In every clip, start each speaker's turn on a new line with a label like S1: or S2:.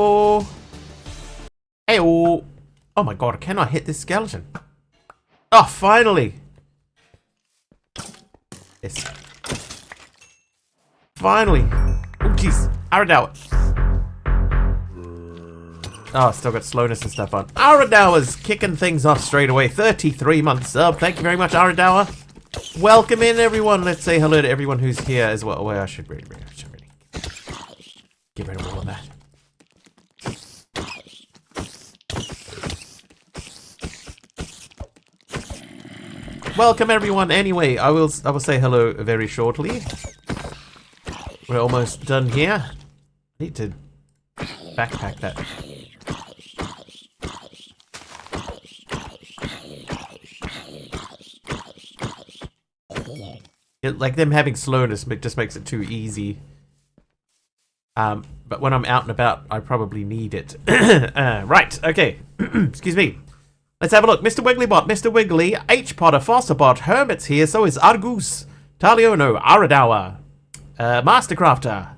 S1: Heyo. Heyo. Oh my god, can I hit this skeleton? Oh, finally. Yes. Finally. Oh, jeez. Aradawa. Oh, still got slowness and stuff on. Aradawa's kicking things off straight away. 33 months sub. Thank you very much, Aradawa. Welcome in, everyone. Let's say hello to everyone who's here as well. Well, I should really get rid of all of that. Welcome, everyone. Anyway, I will say hello very shortly. We're almost done here. I need to backpack that. Like them having slowness just makes it too easy. But when I'm out and about, I probably need it. Right, okay. Excuse me. Let's have a look. Mr. Wigglybot, Mr. Wiggly, H-Potter, Fosterbot, Hermit's here, so is Argus, Taliono, Aradawa, Mastercrafter.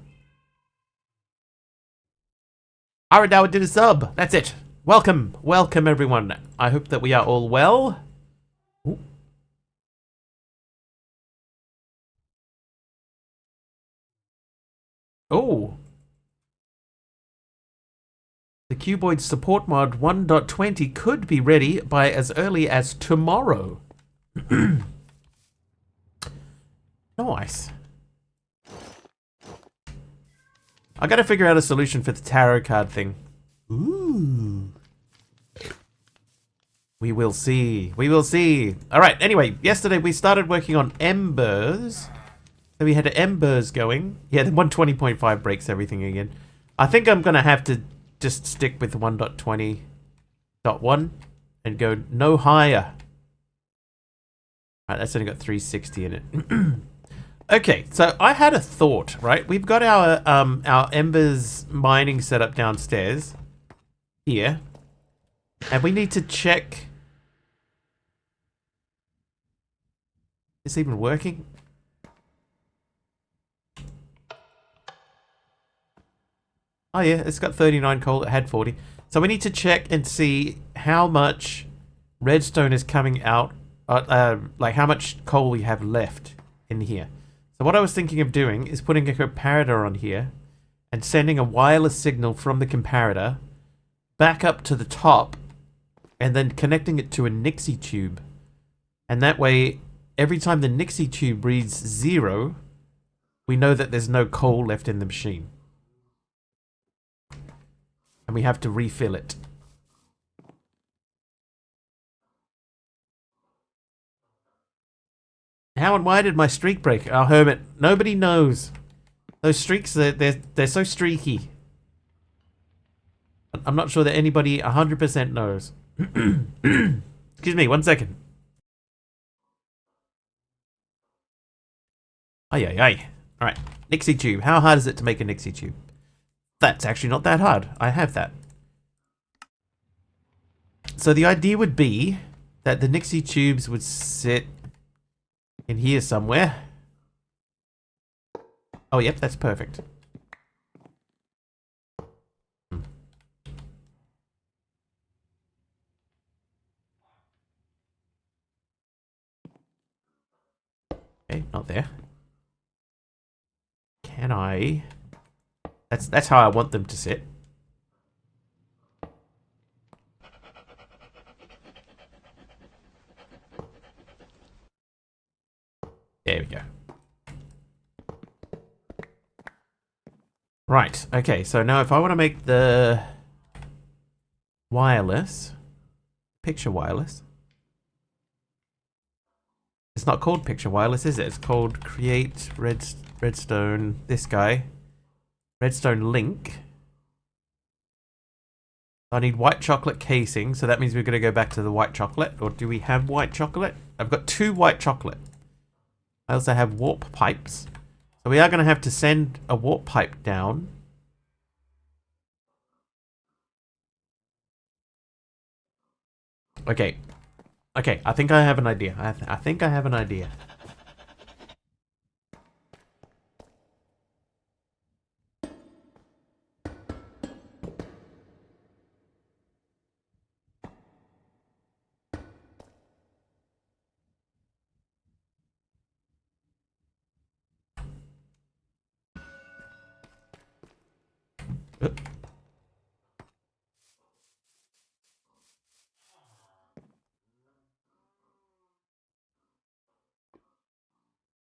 S1: Aradawa did a sub. That's it. Welcome. Welcome, everyone. I hope that we are all well. Ooh. Oh. The Cuboid support mod 1.20 could be ready by as early as tomorrow. Nice. I gotta figure out a solution for the tarot card thing. Ooh. We will see. We will see. Alright, anyway, yesterday we started working on embers. So we had embers going. Yeah, the 120.5 breaks everything again. I think I'm gonna have to just stick with 1.20.1 and go no higher. Alright, that's only got 360 in it. Okay, so I had a thought, right? We've got our embers mining set up downstairs here. And we need to check. Is this even working? Oh yeah, it's got 39 coal, it had 40. So we need to check and see how much redstone is coming out, like how much coal we have left in here. So what I was thinking of doing is putting a comparator on here and sending a wireless signal from the comparator back up to the top and then connecting it to a Nixie tube. And that way, every time the Nixie tube reads 0, we know that there's no coal left in the machine. And we have to refill it. How and why did my streak break? Oh, Hermit, nobody knows. Those streaks, they're so streaky. I'm not sure that anybody 100% knows. Excuse me, 1 second. Ay, ay, ay. Alright, Nixie tube. How hard is it to make a Nixie tube? That's actually not that hard. I have that. So the idea would be that the Nixie tubes would sit in here somewhere. Oh, yep, that's perfect. Okay, not there. Can I? That's how I want them to sit. There we go. Right, okay, so now if I want to make the wireless, picture wireless. It's not called picture wireless, is it? It's called create redstone, this guy. Redstone link. I need white chocolate casing, so that means we're going to go back to the white chocolate. Or do we have white chocolate? I've got 2 white chocolate. I also have warp pipes. So we are going to have to send a warp pipe down. Okay. Okay, I think I have an idea. I think I have an idea.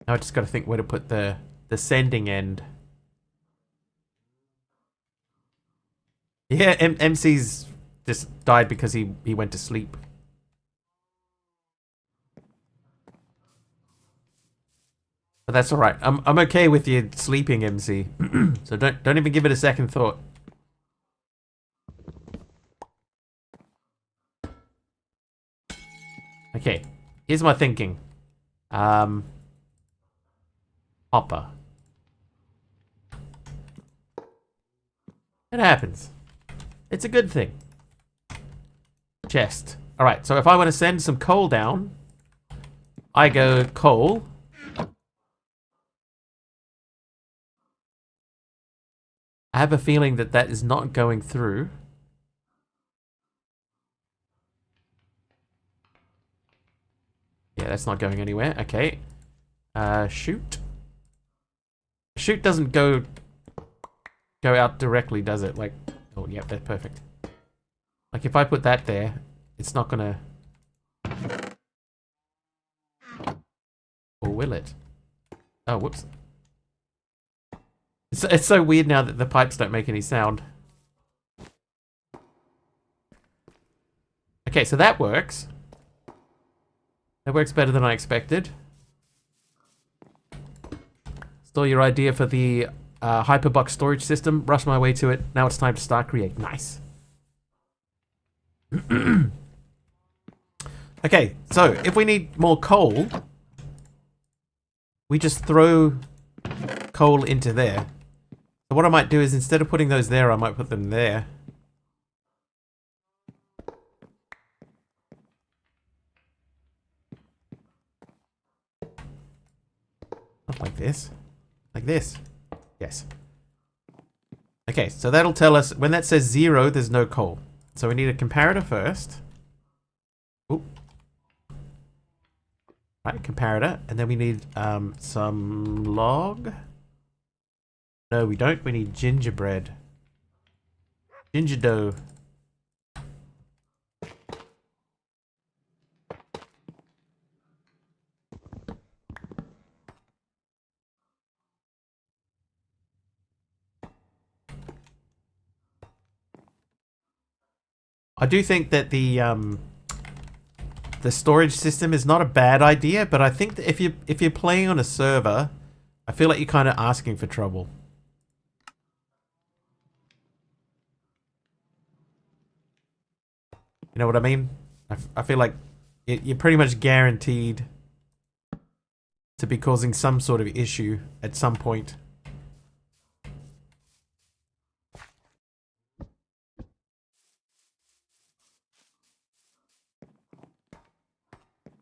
S1: Now I just got to think where to put the sending end. Yeah, MC's just died because he went to sleep. But that's all right. I'm okay with you sleeping, MC. So don't even give it a second thought. Okay, here's my thinking. Hopper. It happens. It's a good thing. Chest. All right. So if I want to send some coal down, I go coal. I have a feeling that that is not going through. Yeah, that's not going anywhere. Okay. Shoot. Shoot doesn't go out directly, does it? Like, oh, yeah, that's perfect. Like, if I put that there, it's not gonna... Or will it? Oh, whoops. It's so weird now that the pipes don't make any sound. Okay, so that works. That works better than I expected. Stole your idea for the hyperbox storage system. Rushed my way to it. Now it's time to start creating. Nice. Okay, so if we need more coal, we just throw coal into there. So what I might do is instead of putting those there, I might put them there. Not like this. Like this. Yes. Okay, so that'll tell us when that says 0, there's no coal. So we need a comparator first. Oop. Right, comparator. And then we need some log. No, we don't. We need gingerbread. Ginger dough. I do think that the storage system is not a bad idea, but I think that if you're playing on a server, I feel like you're kind of asking for trouble. You know what I mean? I feel like you're pretty much guaranteed to be causing some sort of issue at some point.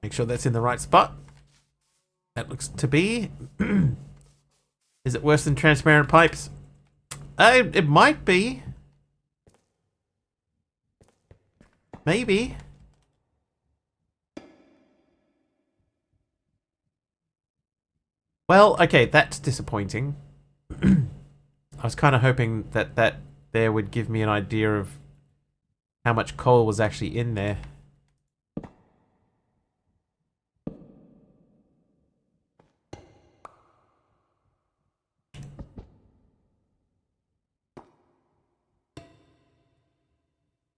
S1: Make sure that's in the right spot. That looks to be. Is it worse than transparent pipes? It might be. Maybe. Well, okay, that's disappointing. I was kind of hoping that there would give me an idea of how much coal was actually in there.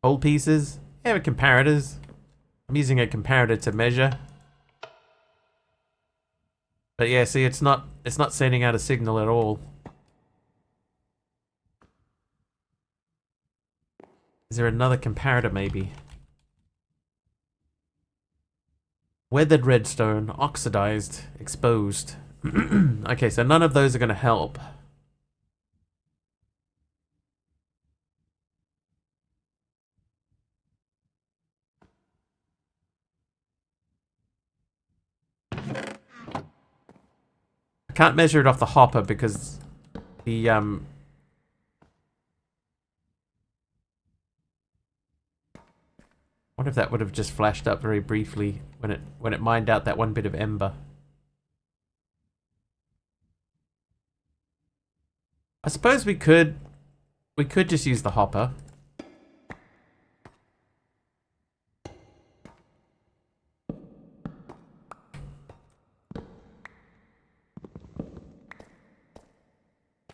S1: Coal pieces? Yeah, but comparators. I'm using a comparator to measure. But yeah, see, it's not sending out a signal at all. Is there another comparator maybe? Weathered redstone, oxidized, exposed. Okay, so none of those are going to help. I can't measure it off the hopper because the what if that would have just flashed up very briefly when it mined out that one bit of ember? I suppose we could We could just use the hopper.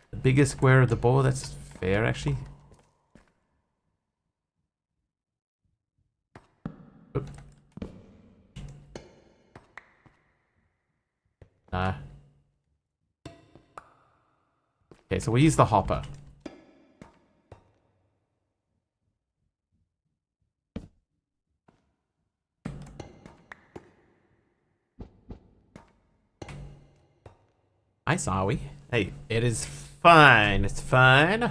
S1: The biggest square of the board, that's fair actually. Oop. Nah. Okay, so we use the hopper. Nice, are we? Hey, it is fine. It's fine.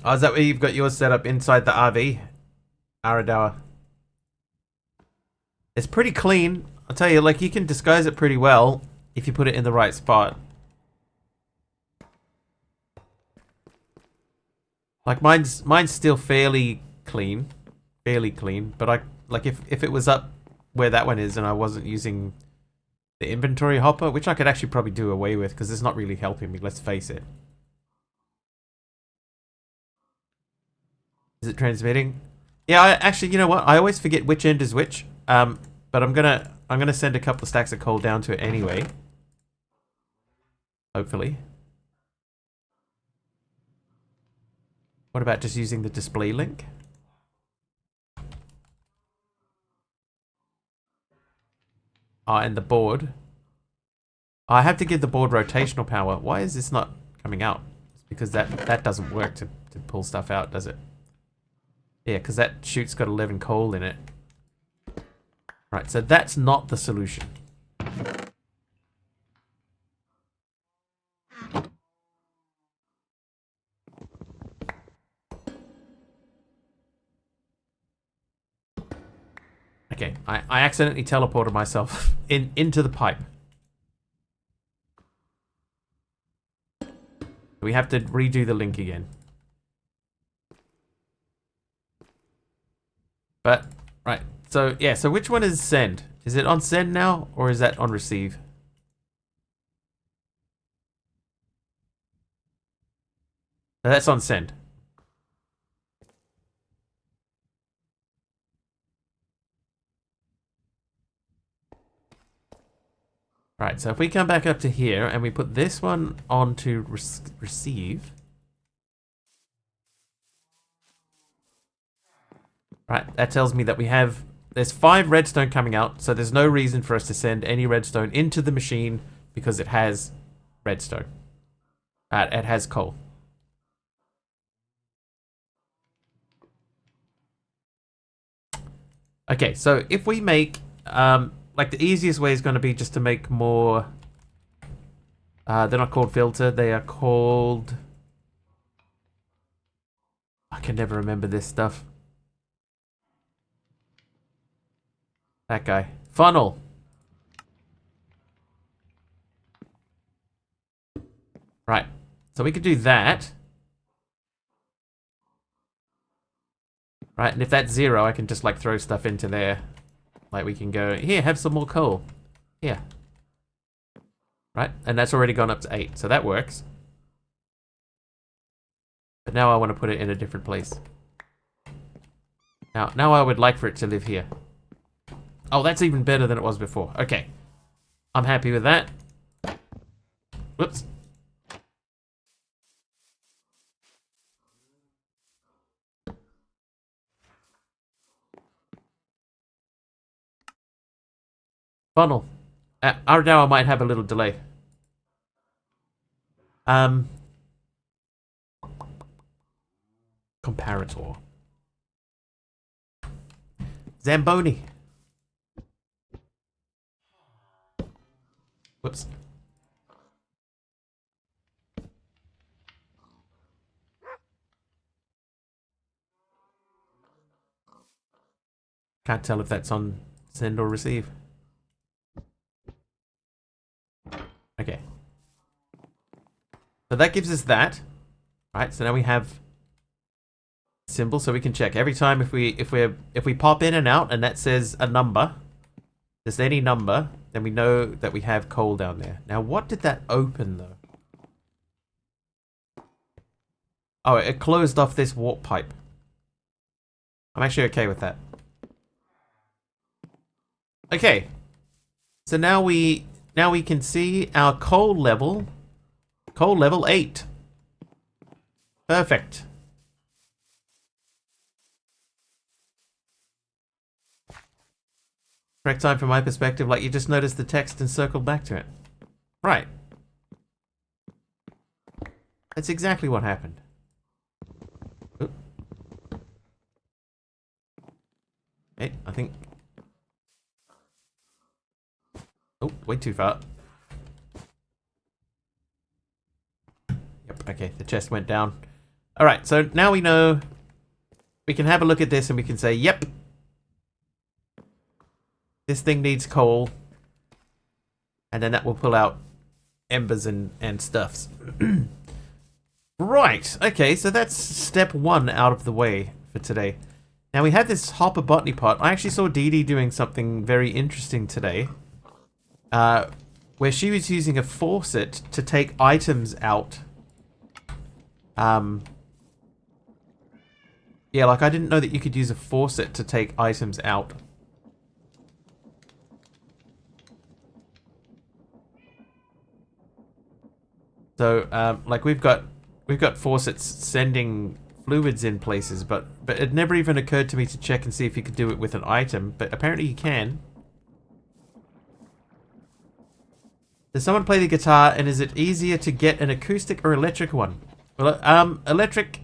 S1: Oh, is that where you've got yours set up inside the RV? Aradawa. It's pretty clean. I'll tell you, like, you can disguise it pretty well if you put it in the right spot. Like, mine's still fairly clean. But if it was up where that one is and I wasn't using the inventory hopper, which I could actually probably do away with because it's not really helping me, let's face it. Is it transmitting? Yeah, actually, you know what? I always forget which end is which. But I'm gonna send a couple of stacks of coal down to it anyway. Hopefully. What about just using the display link? And the board. I have to give the board rotational power. Why is this not coming out? It's because that doesn't work to pull stuff out, does it? Yeah, because that chute's got 11 coal in it. Right, so that's not the solution. Okay, I accidentally teleported myself into the pipe. We have to redo the link again. But, right, so yeah, so which one is send? Is it on send now, or is that on receive? No, that's on send. Right, so if we come back up to here and we put this one on to receive. Right, that tells me that there's 5 redstone coming out, so there's no reason for us to send any redstone into the machine because it has redstone. It has coal. Okay, so if we make, like the easiest way is going to be just to make more, they're not called filter, they are called, I can never remember this stuff. That guy. Funnel. Right, so we could do that. Right, and if that's 0, I can just like throw stuff into there. Like we can go, here, have some more coal. Here. Right, and that's already gone up to 8, so that works. But now I want to put it in a different place. Now I would like for it to live here. Oh, that's even better than it was before. Okay. I'm happy with that. Whoops. Funnel. Now I might have a little delay. Comparator. Zamboni. Whoops. Can't tell if that's on send or receive. Okay. So that gives us that. Right, so now we have symbol, so we can check every time if we pop in and out and that says a number, Just any number, then we know that we have coal down there. Now, what did that open, though? Oh, it closed off this warp pipe. I'm actually okay with that. Okay. So now we can see our coal level. Coal level 8. Perfect. Correct time from my perspective, like you just noticed the text and circled back to it. Right. That's exactly what happened. Oop. Okay, I think... Oh, way too far. Yep, okay, the chest went down. Alright, so now we know... We can have a look at this and we can say, yep. This thing needs coal. And then that will pull out embers and stuffs. Right, okay, so that's step 1 out of the way for today. Now we have this hopper botany pot. I actually saw Dee Dee doing something very interesting today. Where she was using a faucet to take items out. Yeah, like I didn't know that you could use a faucet to take items out. So, like we've got faucets sending fluids in places, but it never even occurred to me to check and see if you could do it with an item, but apparently you can. Does someone play the guitar, and is it easier to get an acoustic or electric one? Well, electric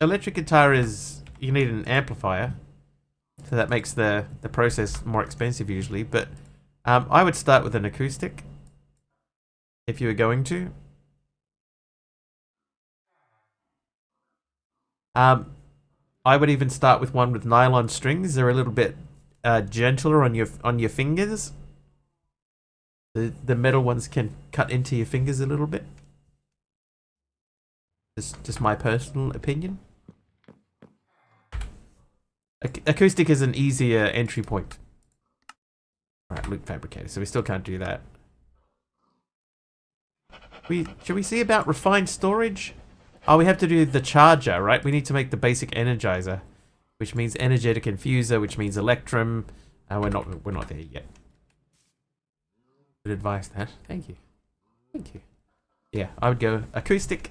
S1: guitar is, you need an amplifier, so that makes the process more expensive usually, but I would start with an acoustic, if you were going to. I would even start with one with nylon strings. They're a little bit gentler on your fingers. The metal ones can cut into your fingers a little bit. Just my personal opinion. Acoustic is an easier entry point. Alright, loot fabricator. So we still can't do that. Should we see about refined storage? Oh, we have to do the charger, right? We need to make the basic energizer, which means energetic infuser, which means electrum. We're not there yet. Good advice, that. Thank you. Thank you. Yeah, I would go acoustic,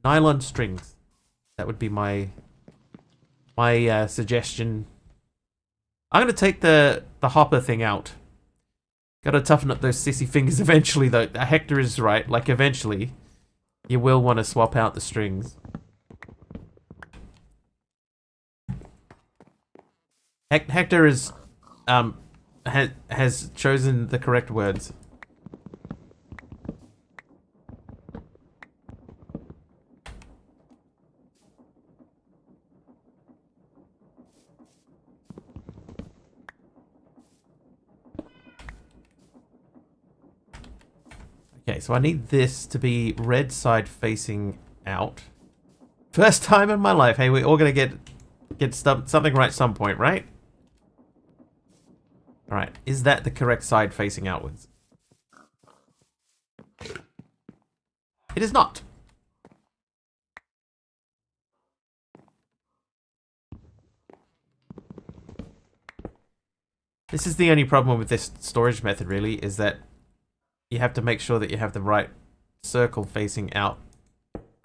S1: nylon strings. That would be my suggestion. I'm gonna take the hopper thing out. Gotta toughen up those sissy fingers eventually, though. Hector is right. Like eventually, you will want to swap out the strings. Hector is has chosen the correct words. Okay, so I need this to be red side facing out. First time in my life. Hey, we're all gonna get something right some point, right? Alright, is that the correct side facing outwards? It is not. This is the only problem with this storage method, really, is that you have to make sure that you have the right circle facing out.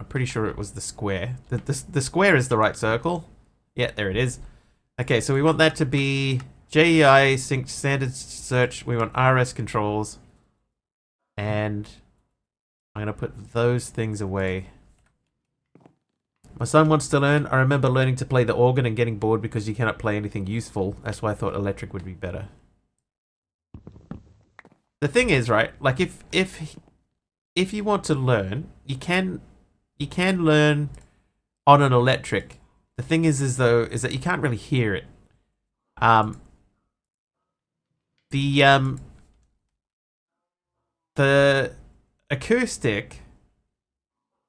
S1: I'm pretty sure it was the square. The square is the right circle. Yeah, there it is. Okay, so we want that to be JEI, synced standard search. We want RS controls. And I'm going to put those things away. My son wants to learn. I remember learning to play the organ and getting bored because you cannot play anything useful. That's why I thought electric would be better. The thing is, right, like if you want to learn, you can learn on an electric. The thing is that you can't really hear it. The acoustic,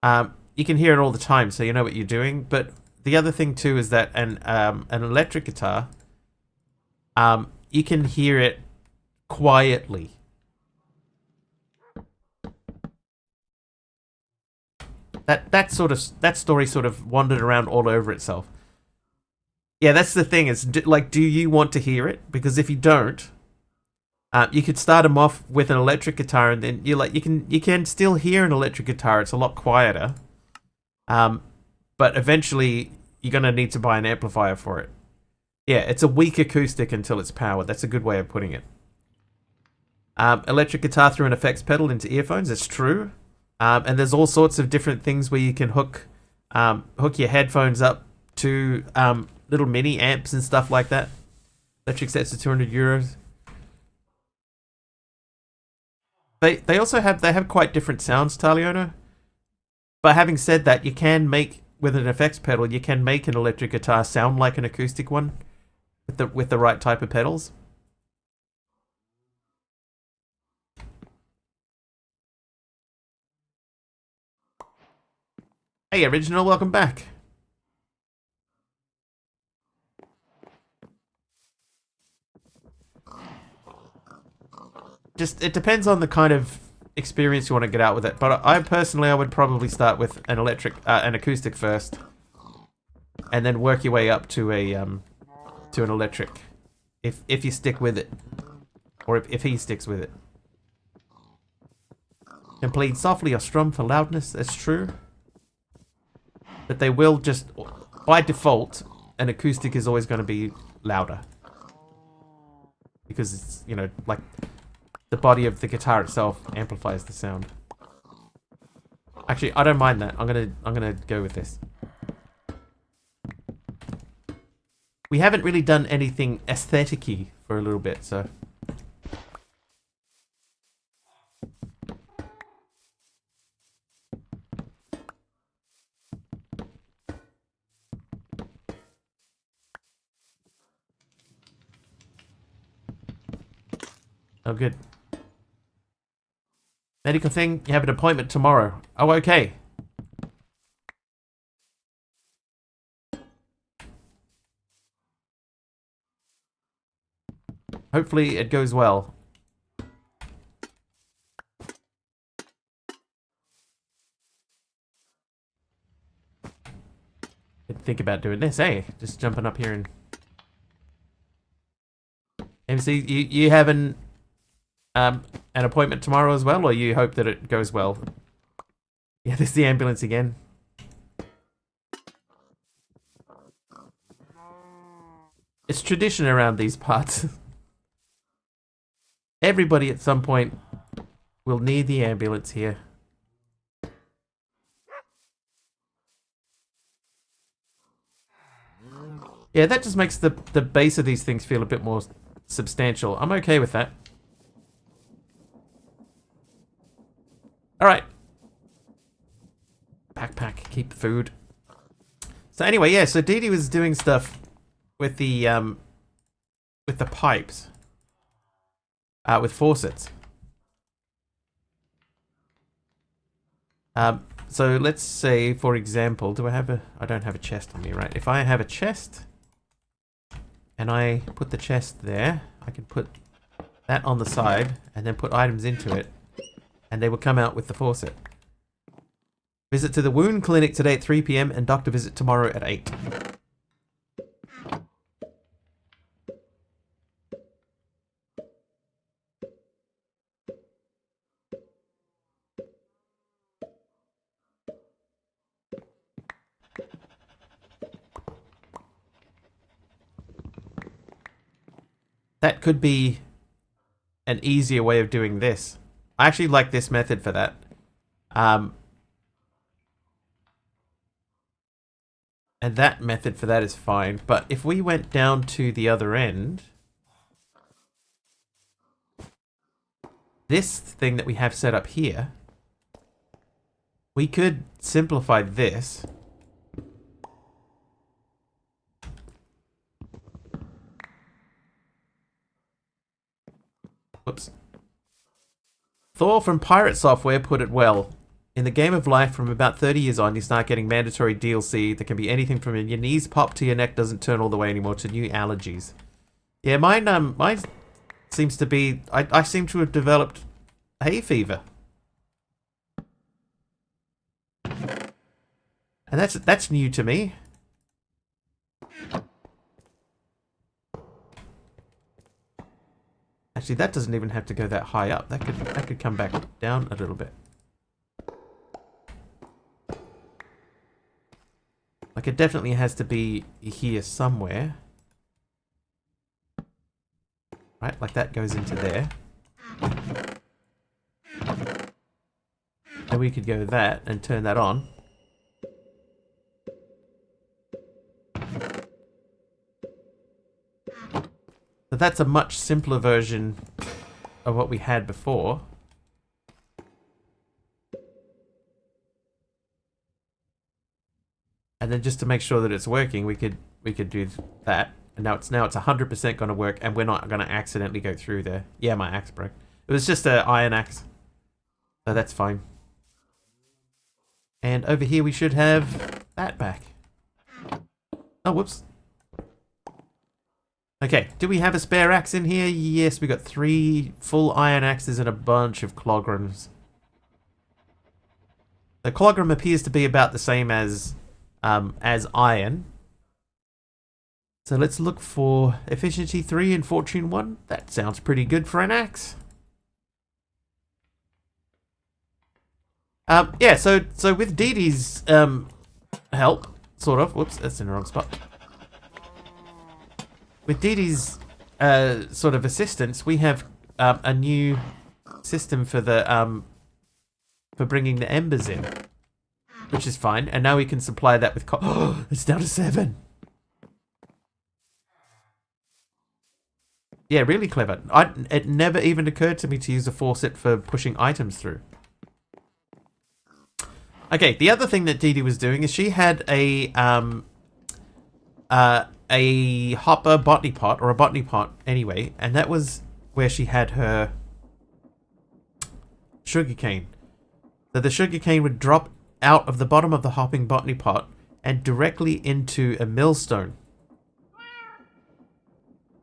S1: you can hear it all the time, so you know what you're doing. But the other thing too is that an electric guitar, you can hear it quietly. That story sort of wandered around all over itself. Yeah, that's the thing. Is do you want to hear it? Because if you don't, you could start them off with an electric guitar, and then you can still hear an electric guitar. It's a lot quieter. But eventually you're gonna need to buy an amplifier for it. Yeah, it's a weak acoustic until it's powered. That's a good way of putting it. Electric guitar through an effects pedal into earphones. That's true. And there's all sorts of different things where you can hook your headphones up to little mini amps and stuff like that. Electric sets are €200. They also have quite different sounds, Taliona. But having said that, you can make with an effects pedal, you can make an electric guitar sound like an acoustic one with the right type of pedals. Hey, Original, welcome back. Just, it depends on the kind of experience you want to get out with it. But I would probably start with an an acoustic first, and then work your way up to an electric, if you stick with it, or if he sticks with it. Can plead softly or strum for loudness. That's true. But they will just, by default, an acoustic is always going to be louder. Because it's, you know, like, the body of the guitar itself amplifies the sound. Actually, I don't mind that. I'm gonna go with this. We haven't really done anything aesthetic-y for a little bit, so... Oh, good. Medical thing, you have an appointment tomorrow. Oh, okay. Hopefully it goes well. Didn't think about doing this, eh? Just jumping up here and... MC, you have an appointment tomorrow as well, or you hope that it goes well? Yeah, there's the ambulance again. It's tradition around these parts. Everybody at some point will need the ambulance here. Yeah, that just makes the base of these things feel a bit more substantial. I'm okay with that. Alright. Backpack, keep food. So anyway, yeah, so Dee Dee was doing stuff with the pipes. With faucets. So let's say, for example, I don't have a chest on me, right? If I have a chest, and I put the chest there, I can put that on the side, and then put items into it, and they will come out with the faucet. Visit to the wound clinic today at 3 PM, and doctor visit tomorrow at 8. That could be an easier way of doing this. I actually like this method for that. And that method for that is fine. But if we went down to the other end, this thing that we have set up here, we could simplify this. Whoops. Thor from Pirate Software put it well. In the game of life, from about 30 years on, you start getting mandatory DLC that can be anything from your knees pop to your neck doesn't turn all the way anymore to new allergies. Yeah, mine seems to be... I seem to have developed hay fever. And that's new to me. Actually, that doesn't even have to go that high up. That could come back down a little bit. Like, it definitely has to be here somewhere. Right, like that goes into there. And we could go that and turn that on. So that's a much simpler version of what we had before. And then just to make sure that it's working, we could do that. And now it's 100% going to work, and we're not going to accidentally go through there. Yeah, my axe broke. It was just an iron axe, so that's fine. And over here we should have that back. Oh, whoops. Okay, do we have a spare axe in here? Yes, we got 3 full iron axes and a bunch of clograms. The clogram appears to be about the same as iron. So let's look for efficiency 3 and fortune 1. That sounds pretty good for an axe. Yeah, so with Dee Dee's help, sort of. Whoops, that's in the wrong spot. With Dee Dee's sort of assistance, we have a new system for the for bringing the embers in, which is fine. And now we can supply that with oh, it's down to 7. Yeah, really clever. It never even occurred to me to use a faucet for pushing items through. Okay, the other thing that Dee Dee was doing is she had a hopper botany pot, or a botany pot anyway, and that was where she had her sugarcane. So the sugarcane would drop out of the bottom of the hopping botany pot and directly into a millstone.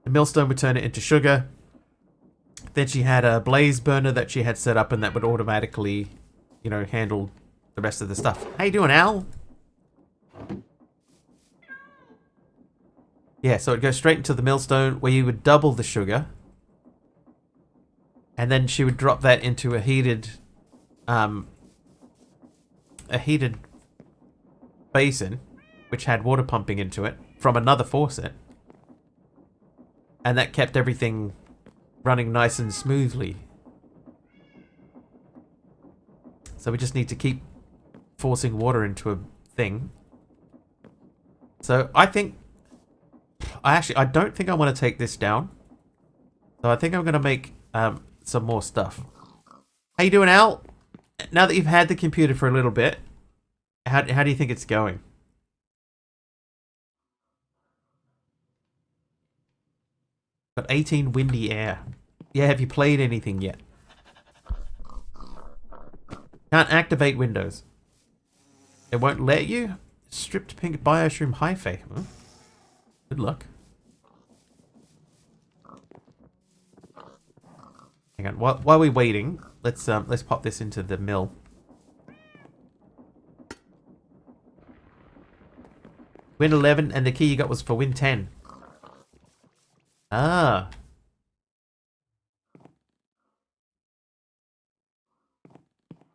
S1: The millstone would turn it into sugar. Then she had a blaze burner that she had set up, and that would automatically, you know, handle the rest of the stuff. How you doing, Al? Yeah, so it goes straight into the millstone where you would double the sugar. And then she would drop that into a heated basin, which had water pumping into it from another faucet. And that kept everything running nice and smoothly. So we just need to keep forcing water into a thing. So I think... I don't think I want to take this down. So I think I'm going to make some more stuff. How you doing, Al? Now that you've had the computer for a little bit, how do you think it's going? Got 18 windy air. Yeah, have you played anything yet? Can't activate Windows. It won't let you? Stripped pink bioshroom hyphae. Huh? Good luck. Hang on. While we're waiting, let's pop this into the mill. Win 11, and the key you got was for win 10. Ah.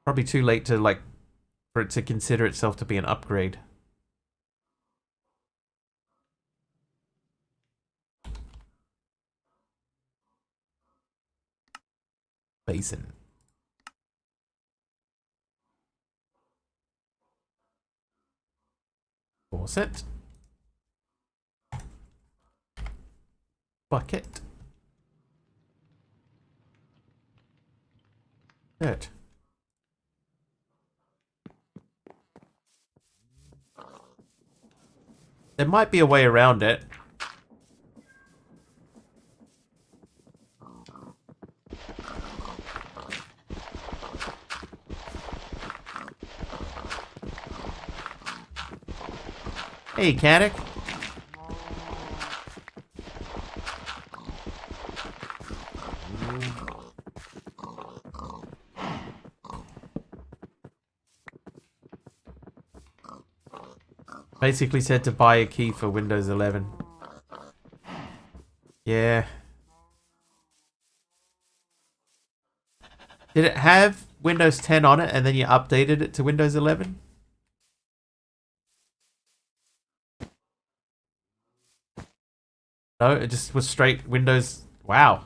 S1: Probably too late to, like, for it to consider itself to be an upgrade. Basin. Faucet. Bucket. Dirt. There might be a way around it. Hey, Caddick. Basically said to buy a key for Windows 11. Yeah. Did it have Windows 10 on it and then you updated it to Windows 11? No, it just was straight Windows. Wow.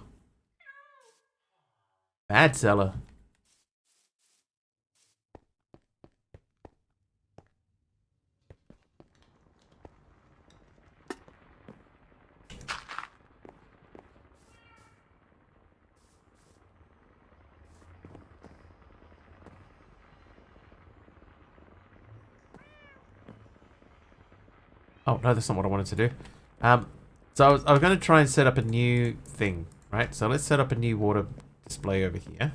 S1: Bad seller. Oh, no, that's not what I wanted to do. So I was going to try and set up a new thing, right? So let's set up a new water display over here.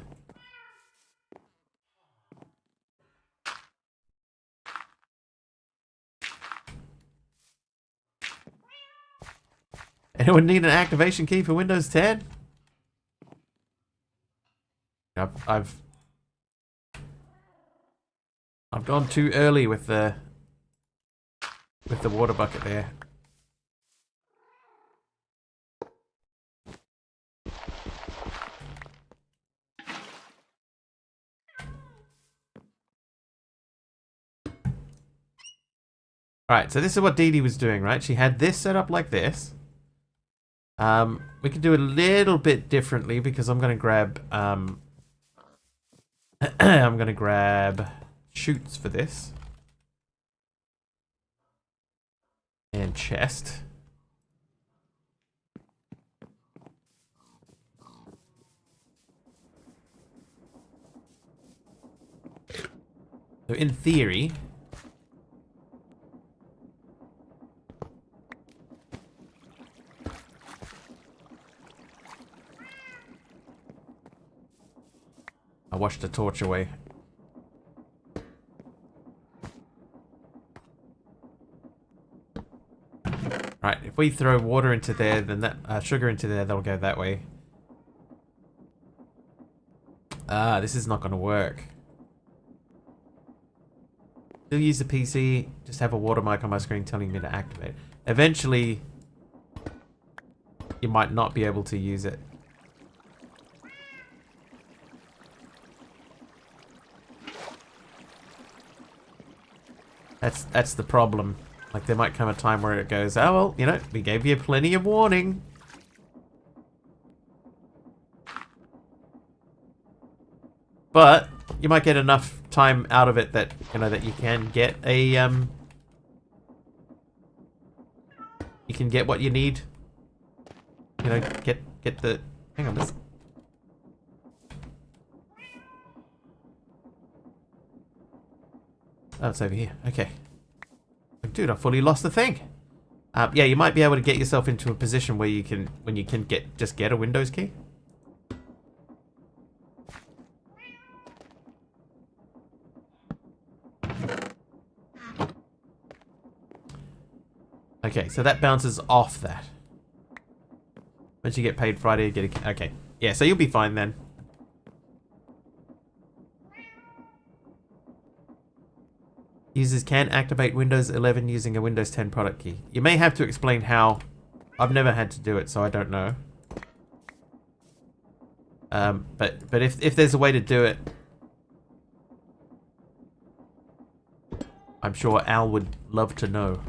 S1: Anyone need an activation key for Windows 10? I've gone too early with the water bucket there. Alright, so this is what Dee Dee was doing, right? She had this set up like this. We can do it a little bit differently because I'm gonna grab I'm gonna grab chutes for this. And chest. So in theory, I washed the torch away. Right, if we throw water into there, then that sugar into there, that'll go that way. Ah, this is not going to work. Still use the PC, just have a watermark on my screen telling me to activate. Eventually, you might not be able to use it. That's the problem. Like, there might come a time where it goes, oh, well, you know, we gave you plenty of warning. But you might get enough time out of it that, you know, that you can get a, you can get what you need. You know, get the, hang on, this. Oh, it's over here. Okay. Dude, I fully lost the thing. Yeah, you might be able to get yourself into a position where you can, when you can just get a Windows key. Okay, so that bounces off that. Once you get paid Friday, you get a... Okay. Yeah, so you'll be fine then. Users can activate Windows 11 using a Windows 10 product key. You may have to explain how. I've never had to do it, so I don't know. But if there's a way to do it, I'm sure Al would love to know.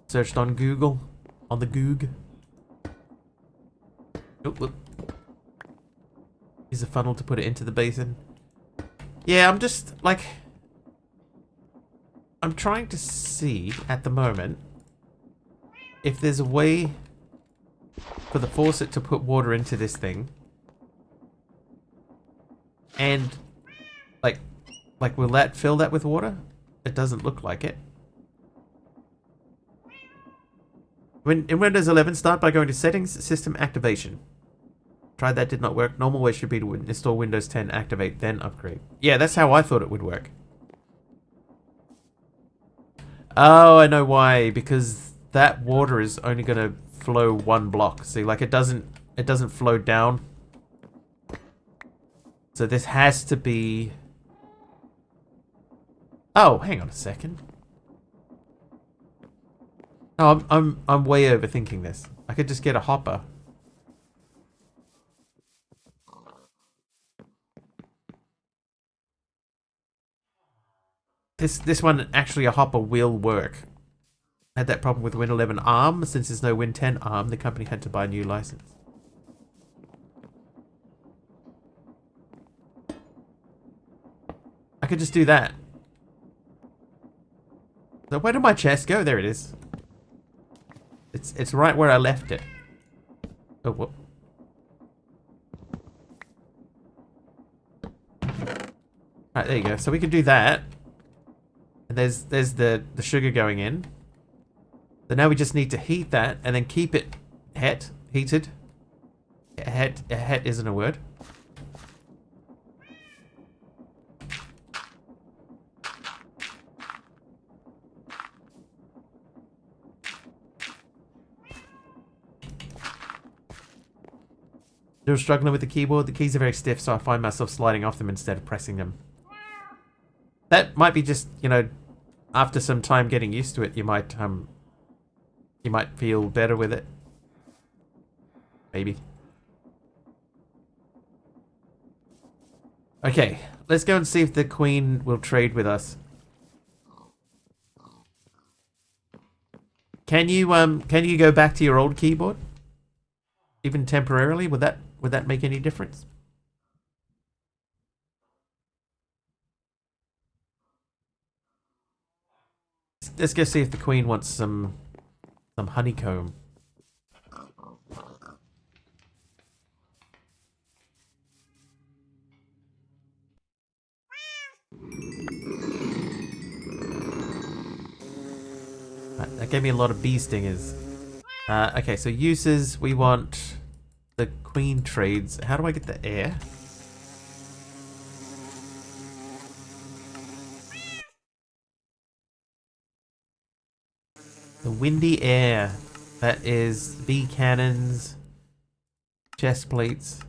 S1: Searched on Google, on the Goog. Oh, whoop. Use a funnel to put it into the basin. Yeah, I'm just, like... I'm trying to see, at the moment, if there's a way for the faucet to put water into this thing. And, like, will that fill that with water? It doesn't look like it. In Windows 11, start by going to Settings, System Activation. Tried that, did not work. Normal way should be to install Windows 10, activate, then upgrade. Yeah, that's how I thought it would work. Oh, I know why. Because that water is only going to flow one block. See, like it doesn't flow down. So this has to be... Oh, hang on a second. Oh, I'm way overthinking this. I could just get a hopper. This one, actually, a hopper will work. I had that problem with Win 11 ARM. Since there's no Win 10 ARM, the company had to buy a new license. I could just do that. So where did my chest go? There it is. It's right where I left it. Oh, whoop. Alright, there you go. So we can do that. And there's the sugar going in. So now we just need to heat that and then keep it heated. Het isn't a word. Still struggling with the keyboard. The keys are very stiff, so I find myself sliding off them instead of pressing them. That might be just, you know, after some time getting used to it, you might feel better with it. Maybe. Okay, let's go and see if the Queen will trade with us. Can you go back to your old keyboard? Even temporarily? Would that make any difference? Let's go see if the Queen wants some honeycomb. Right, that gave me a lot of bee stingers. Okay, so uses, we want the Queen trades. How do I get the air? The windy air. That is bee cannons, chest plates,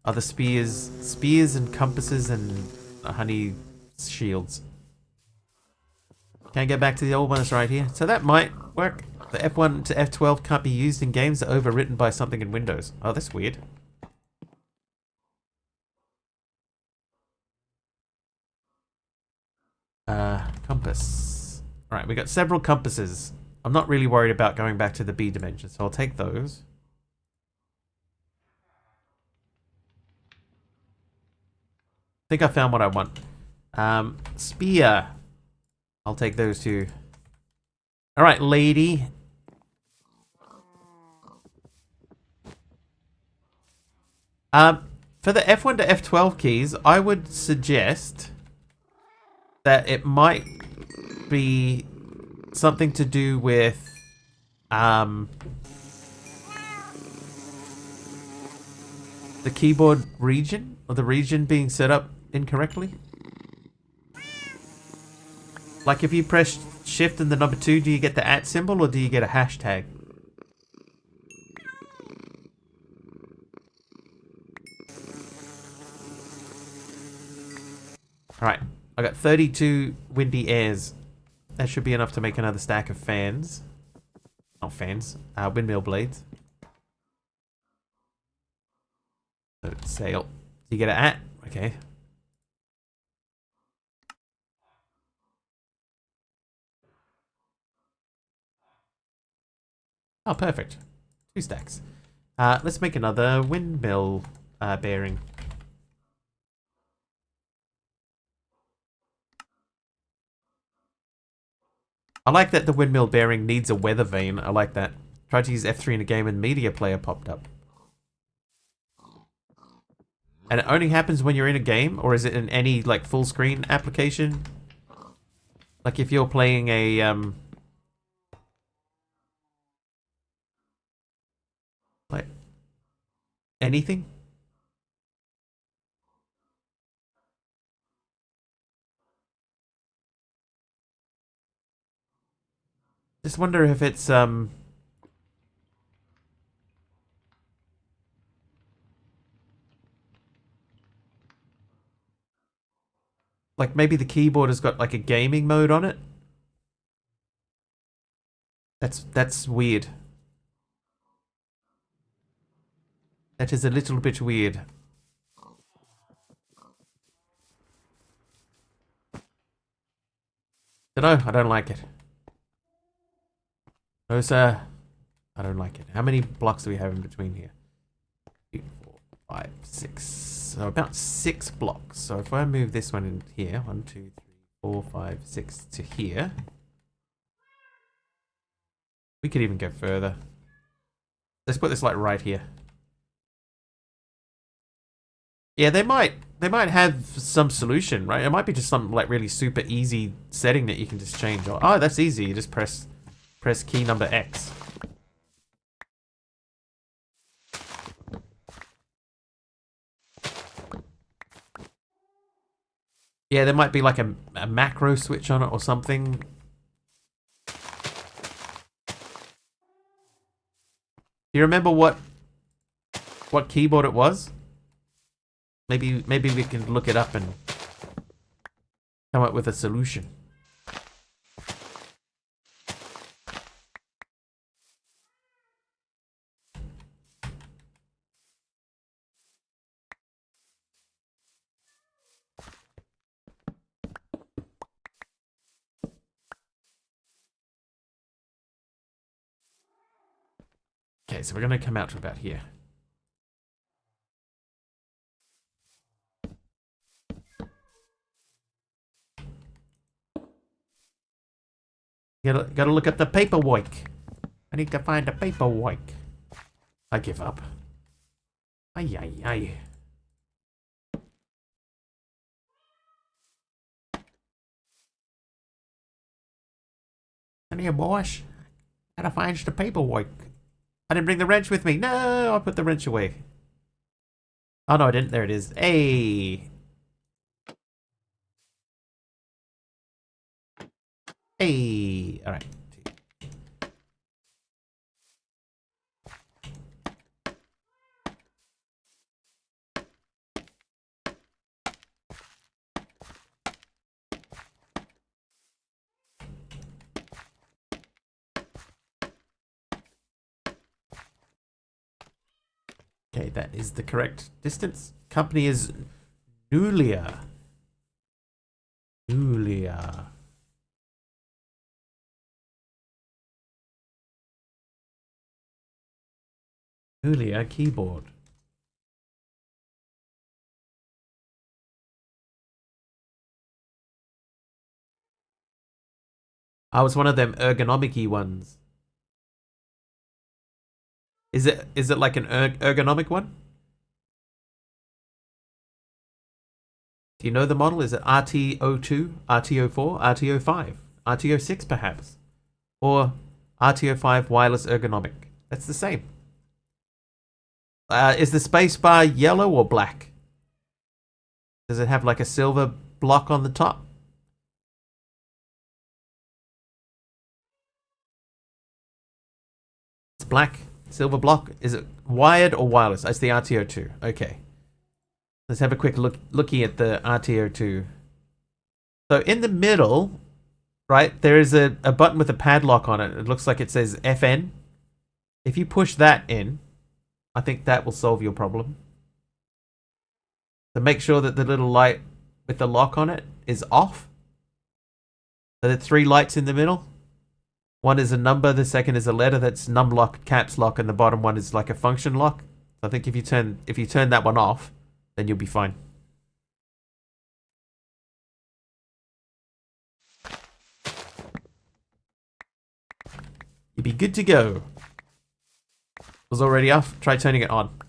S1: other spears and compasses and honey shields. Can't get back to the old ones right here. So that might work. The F1 to F12 can't be used in games that are overwritten by something in Windows. Oh, that's weird. Compass. Alright, we got several compasses. I'm not really worried about going back to the B dimension, so I'll take those. I think I found what I want. Spear. I'll take those two. Alright, lady. For the F1 to F12 keys, I would suggest that it might be something to do with the keyboard region, or the region being set up incorrectly. Like if you press shift and the number 2, do you get the @ symbol or do you get a hashtag? Alright, I got 32 windy airs. That should be enough to make another stack of fans. Not fans, windmill blades. So sail. You get it okay. Oh, perfect. 2 stacks. Let's make another windmill bearing. I like that the windmill bearing needs a weather vane. I like that. Tried to use F3 in a game and media player popped up. And it only happens when you're in a game, or is it in any like full screen application? Like if you're playing a like anything? Just wonder if it's Like maybe the keyboard has got like a gaming mode on it. That's weird. That is a little bit weird. Dunno, I don't like it. No, sir. I don't like it. How many blocks do we have in between here? 3, 4, 5, 6. So about 6 blocks. So if I move this one in here, 1, 2, 3, 4, 5, 6 to here. We could even go further. Let's put this like right here. Yeah, they might have some solution, right? It might be just some like really super easy setting that you can just change. Oh, that's easy. You just press key number X. Yeah, there might be like a macro switch on it or something. Do you remember what keyboard it was? Maybe we can look it up and come up with a solution. Okay, so we're gonna come out to about here. Gotta look at the paperwork. I need to find the paperwork. I give up. Ay, ay, ay. And here, boys. Gotta find the paperwork. I didn't bring the wrench with me. No, I put the wrench away. Oh, no, I didn't. There it is. Hey. Hey. All right. Okay, that is the correct distance. Company is Nulia. Nulia. Nulia keyboard. I was one of them ergonomic-y ones. Is it like an ergonomic one? Do you know the model? Is it RT02, RT04, RT05, RT06 perhaps? Or RT05 wireless ergonomic? That's the same. Is the spacebar yellow or black? Does it have like a silver block on the top? It's black. Silver block. Is it wired or wireless? That's the RT02. Okay. Let's have a quick looking at the RT02. So in the middle, right, there is a button with a padlock on it. It looks like it says FN. If you push that in, I think that will solve your problem. So make sure that the little light with the lock on it is off. So there are 3 lights in the middle. One is a number, the second is a letter. That's num lock, caps lock, and the bottom one is like a function lock. So I think if you turn that one off, then you'll be fine. You'll be good to go. It was already off. Try turning it on.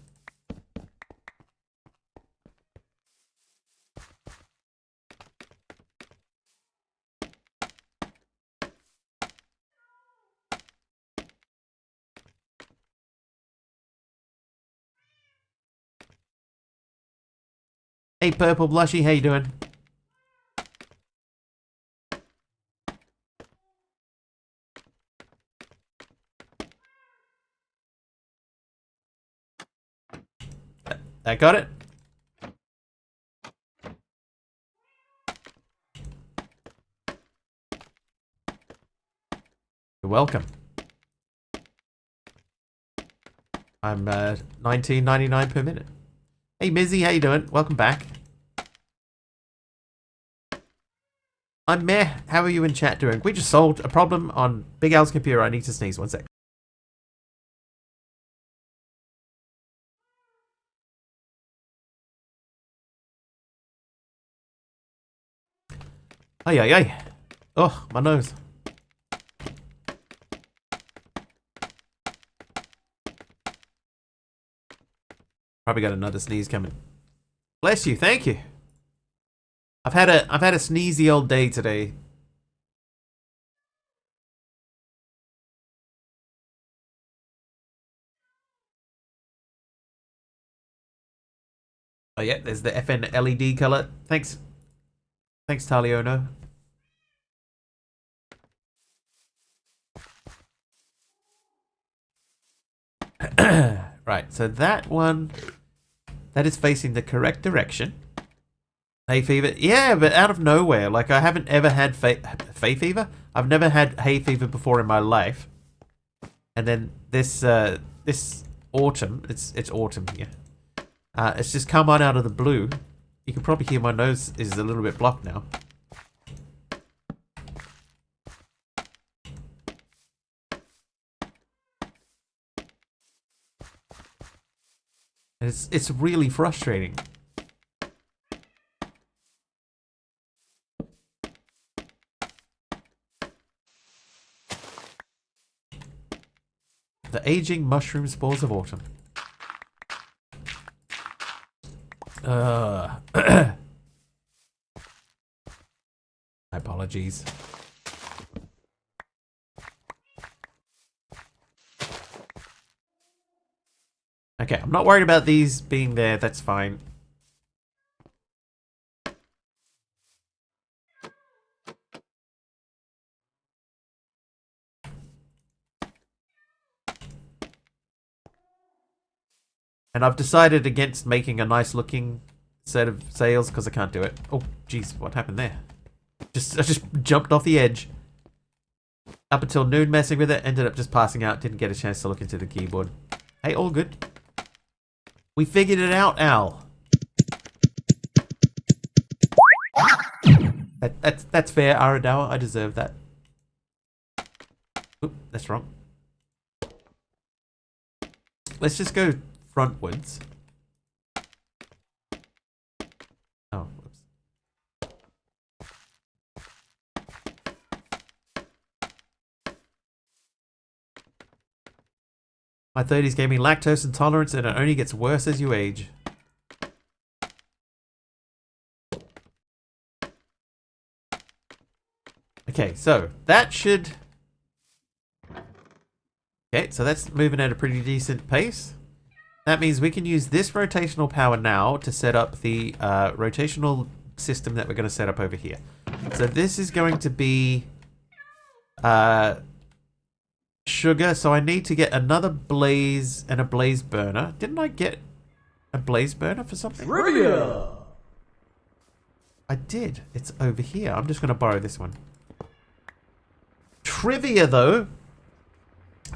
S1: Hey, Purple Blushy, how you doing? That got it? You're welcome. I'm 19.99 per minute. Hey Mizzy, how you doing? Welcome back. I'm meh. How are you in chat doing? We just solved a problem on Big Al's computer. I need to sneeze. 1 sec. Ay, ay, ay. Oh, my nose. Probably got another sneeze coming. Bless you, thank you. I've had a sneezy old day today. Oh yeah, there's the FN LED color. Thanks. Thanks, Taliono. Right, so that one, that is facing the correct direction. Hay fever? Yeah, but out of nowhere. Like, I haven't ever had hay fever. I've never had hay fever before in my life. And then this autumn, it's autumn here. It's just come on out of the blue. You can probably hear my nose is a little bit blocked now. And it's really frustrating. The aging mushroom spores of autumn. My apologies. Okay, I'm not worried about these being there. That's fine. And I've decided against making a nice looking set of sails because I can't do it. Oh, jeez, what happened there? I just jumped off the edge. Up until noon messing with it, ended up just passing out, didn't get a chance to look into the keyboard. Hey, all good. We figured it out, Al. That's fair, Aradawa. I deserve that. Oop, that's wrong. Let's just go frontwards. Oh, whoops. My 30s gave me lactose intolerance and it only gets worse as you age. Okay, so that should... Okay, so that's moving at a pretty decent pace. That means we can use this rotational power now to set up the rotational system that we're going to set up over here. So this is going to be sugar. So I need to get another blaze and a blaze burner. Didn't I get a blaze burner for something?
S2: Trivia!
S1: I did. It's over here. I'm just going to borrow this one. Trivia, though.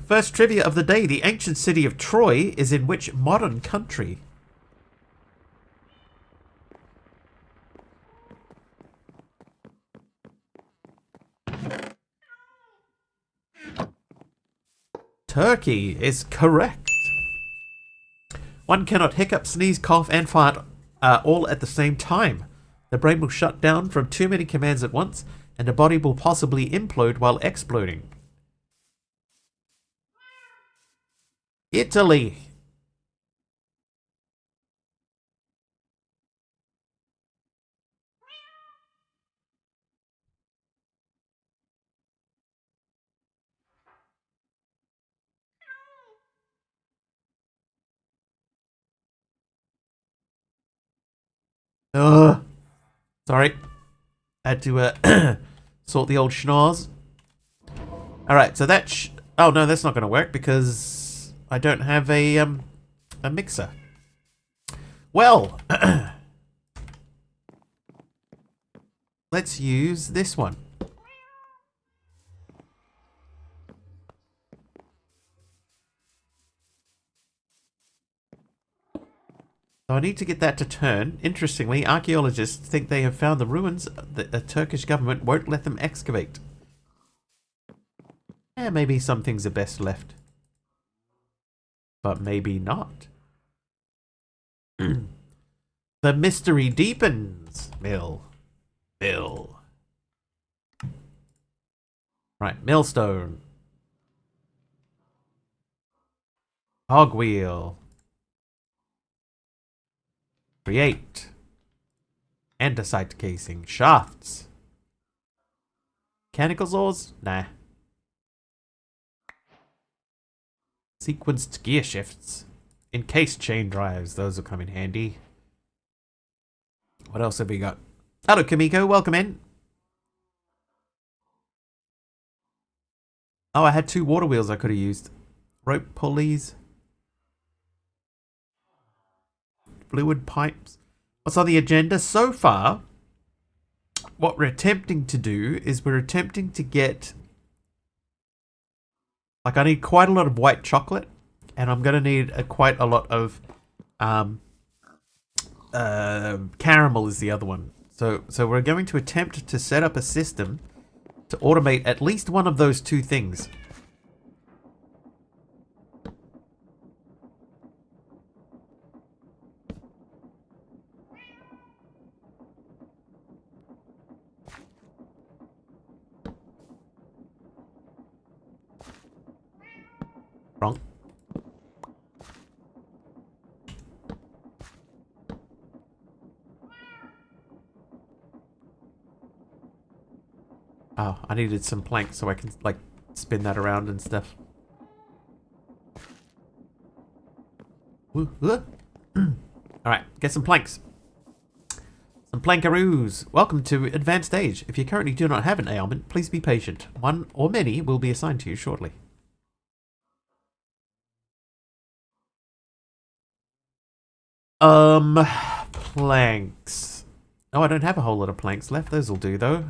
S1: First trivia of the day. The ancient city of Troy is in which modern country? Turkey is correct. One cannot hiccup, sneeze, cough, and fart all at the same time. The brain will shut down from too many commands at once, and the body will possibly implode while exploding. Italy. Ugh. Sorry. Had to sort the old schnoz. Alright, so that oh no, that's not going to work because I don't have a mixer. Well, let's use this one. I need to get that to turn. Interestingly, archaeologists think they have found the ruins that the Turkish government won't let them excavate. Yeah, maybe some things are best left. But maybe not. The mystery deepens. Mill. Right, millstone. Hogwheel. Create. Andesite casing. Shafts. Mechanical saws? Nah. Sequenced gear shifts. Encased chain drives. Those will come in handy. What else have we got? Hello, Kamiko. Welcome in. Oh, I had 2 water wheels I could have used. Rope pulleys. Fluid pipes. What's on the agenda so far? What we're attempting to do is we're attempting to get... Like, I need quite a lot of white chocolate. And I'm going to need quite a lot of... caramel is the other one. So we're going to attempt to set up a system to automate at least one of those 2 things. Wrong. Oh, I needed some planks so I can, like, spin that around and stuff. Alright, get some planks. Some plankaroos. Welcome to Advanced Stage. If you currently do not have an ailment, please be patient. One or many will be assigned to you shortly. Planks. Oh, I don't have a whole lot of planks left. Those will do, though.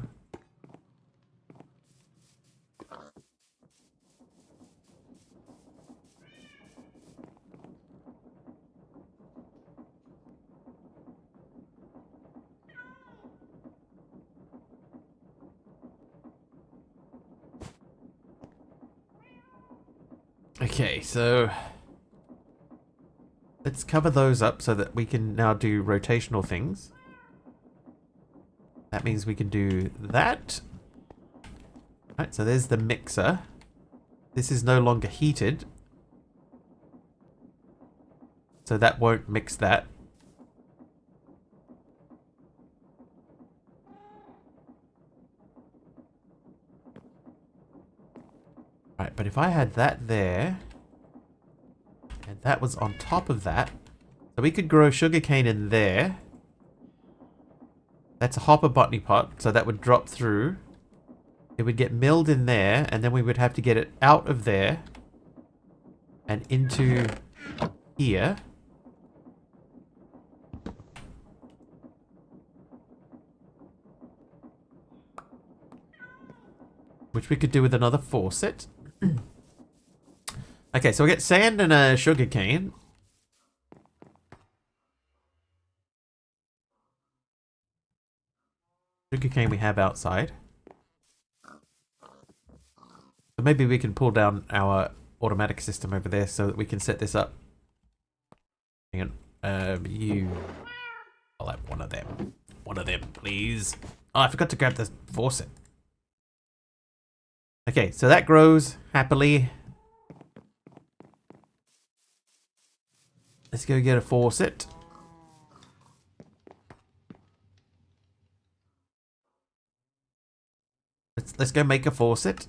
S1: Okay, so let's cover those up so that we can now do rotational things. That means we can do that. Right, so there's the mixer. This is no longer heated, so that won't mix that. Right, but if I had that there, and that was on top of that, so we could grow sugarcane in there. That's a hopper botany pot, so that would drop through. It would get milled in there, and then we would have to get it out of there and into here. Which we could do with another faucet. Okay, so we get sand and a sugar cane. Sugar cane we have outside. So maybe we can pull down our automatic system over there so that we can set this up. Hang on. I'll have one of them. One of them, please. Oh, I forgot to grab the faucet. Okay, so that grows happily. Let's go get a faucet. Let's go make a faucet.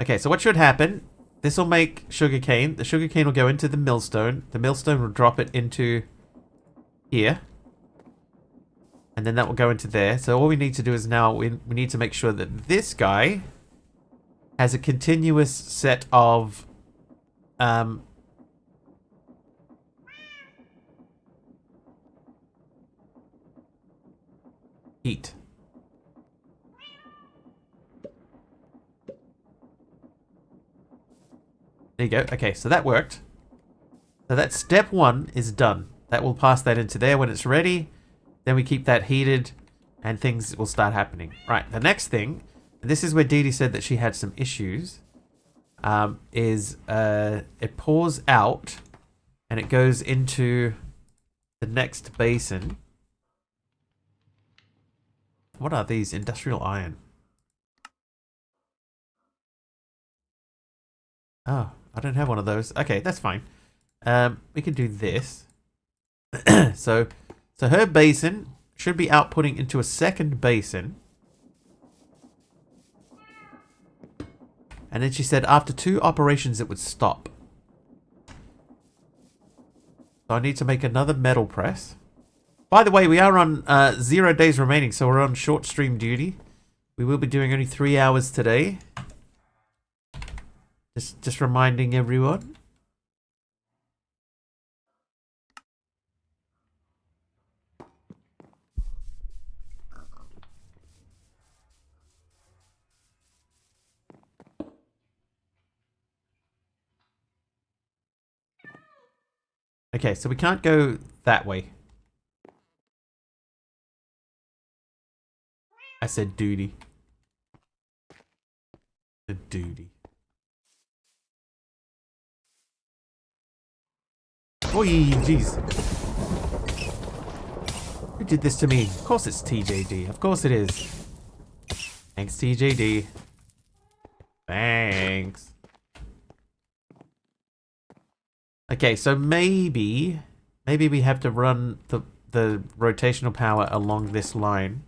S1: Okay, so what should happen? This will make sugarcane. The sugarcane will go into the millstone. The millstone will drop it into here. And then that will go into there. So all we need to do is now we need to make sure that this guy has a continuous set of Heat. There you go. Okay, so that worked. So that step 1 is done. That will pass that into there when it's ready. Then we keep that heated and things will start happening. Right, the next thing, this is where Dee Dee said that she had some issues, is it pours out and it goes into the next basin. What are these? Industrial iron. Oh, I don't have one of those. Okay, that's fine. We can do this. so her basin should be outputting into a second basin. And then she said after 2 operations it would stop. So I need to make another metal press. By the way, we are on 0 days remaining, so we're on short stream duty. We will be doing only 3 hours today. Just reminding everyone. Okay, so we can't go that way. I said duty. The duty. Oi, jeez. Who did this to me? Of course it's TJD. Of course it is. Thanks, TJD. Thanks. Okay, so maybe we have to run the rotational power along this line.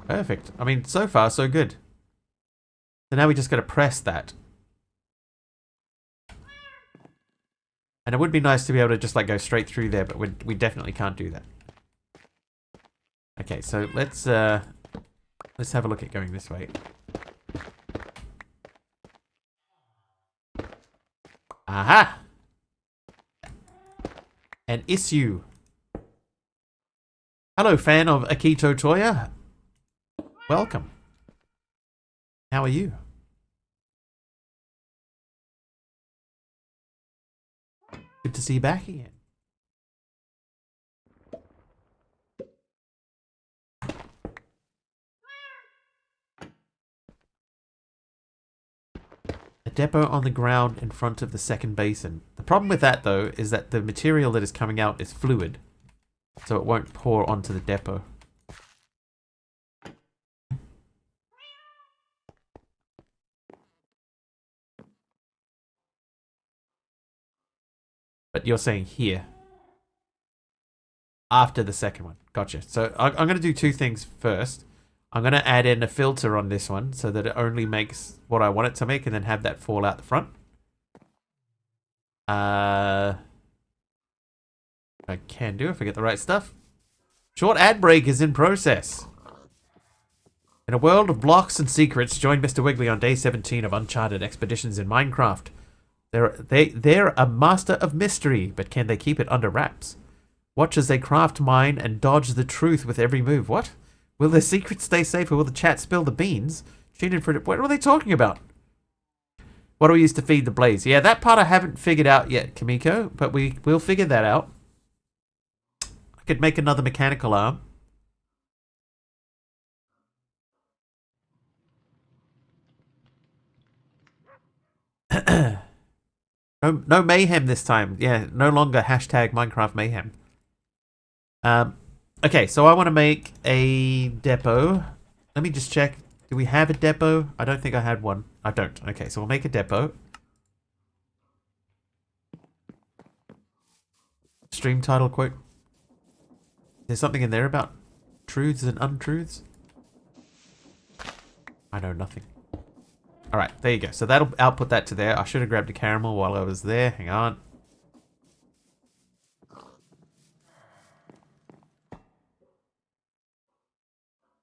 S1: Perfect. I mean, so far, so good. So now we just got to press that. And it would be nice to be able to just like go straight through there, but we definitely can't do that. Okay, so let's have a look at going this way. Aha! An issue. Hello, fan of Akito Toya. Welcome. How are you? Good to see you back again. A depot on the ground in front of the second basin. The problem with that, though, is that the material that is coming out is fluid, so it won't pour onto the depot. But you're saying here. After the second one. Gotcha. So I'm going to do 2 things first. I'm going to add in a filter on this one so that it only makes what I want it to make and then have that fall out the front. I can do if I get the right stuff. Short ad break is in process. In a world of blocks and secrets, join Mr. Wiggly on day 17 of Uncharted expeditions in Minecraft. They're a master of mystery, but can they keep it under wraps? Watch as they craft mine and dodge the truth with every move. What? Will their secrets stay safe or will the chat spill the beans? Tune in for it. What are they talking about? What do we use to feed the blaze? Yeah, that part I haven't figured out yet, Kamiko, but we'll figure that out. I could make another mechanical arm. No mayhem this time. Yeah, no longer hashtag Minecraft mayhem. Okay, so I want to make a depot. Let me just check. Do we have a depot? I don't think I had one. I don't. Okay, so we'll make a depot. Stream title quote. There's something in there about truths and untruths. I know nothing. Alright, there you go. So that'll output that to there. I should have grabbed a caramel while I was there. Hang on.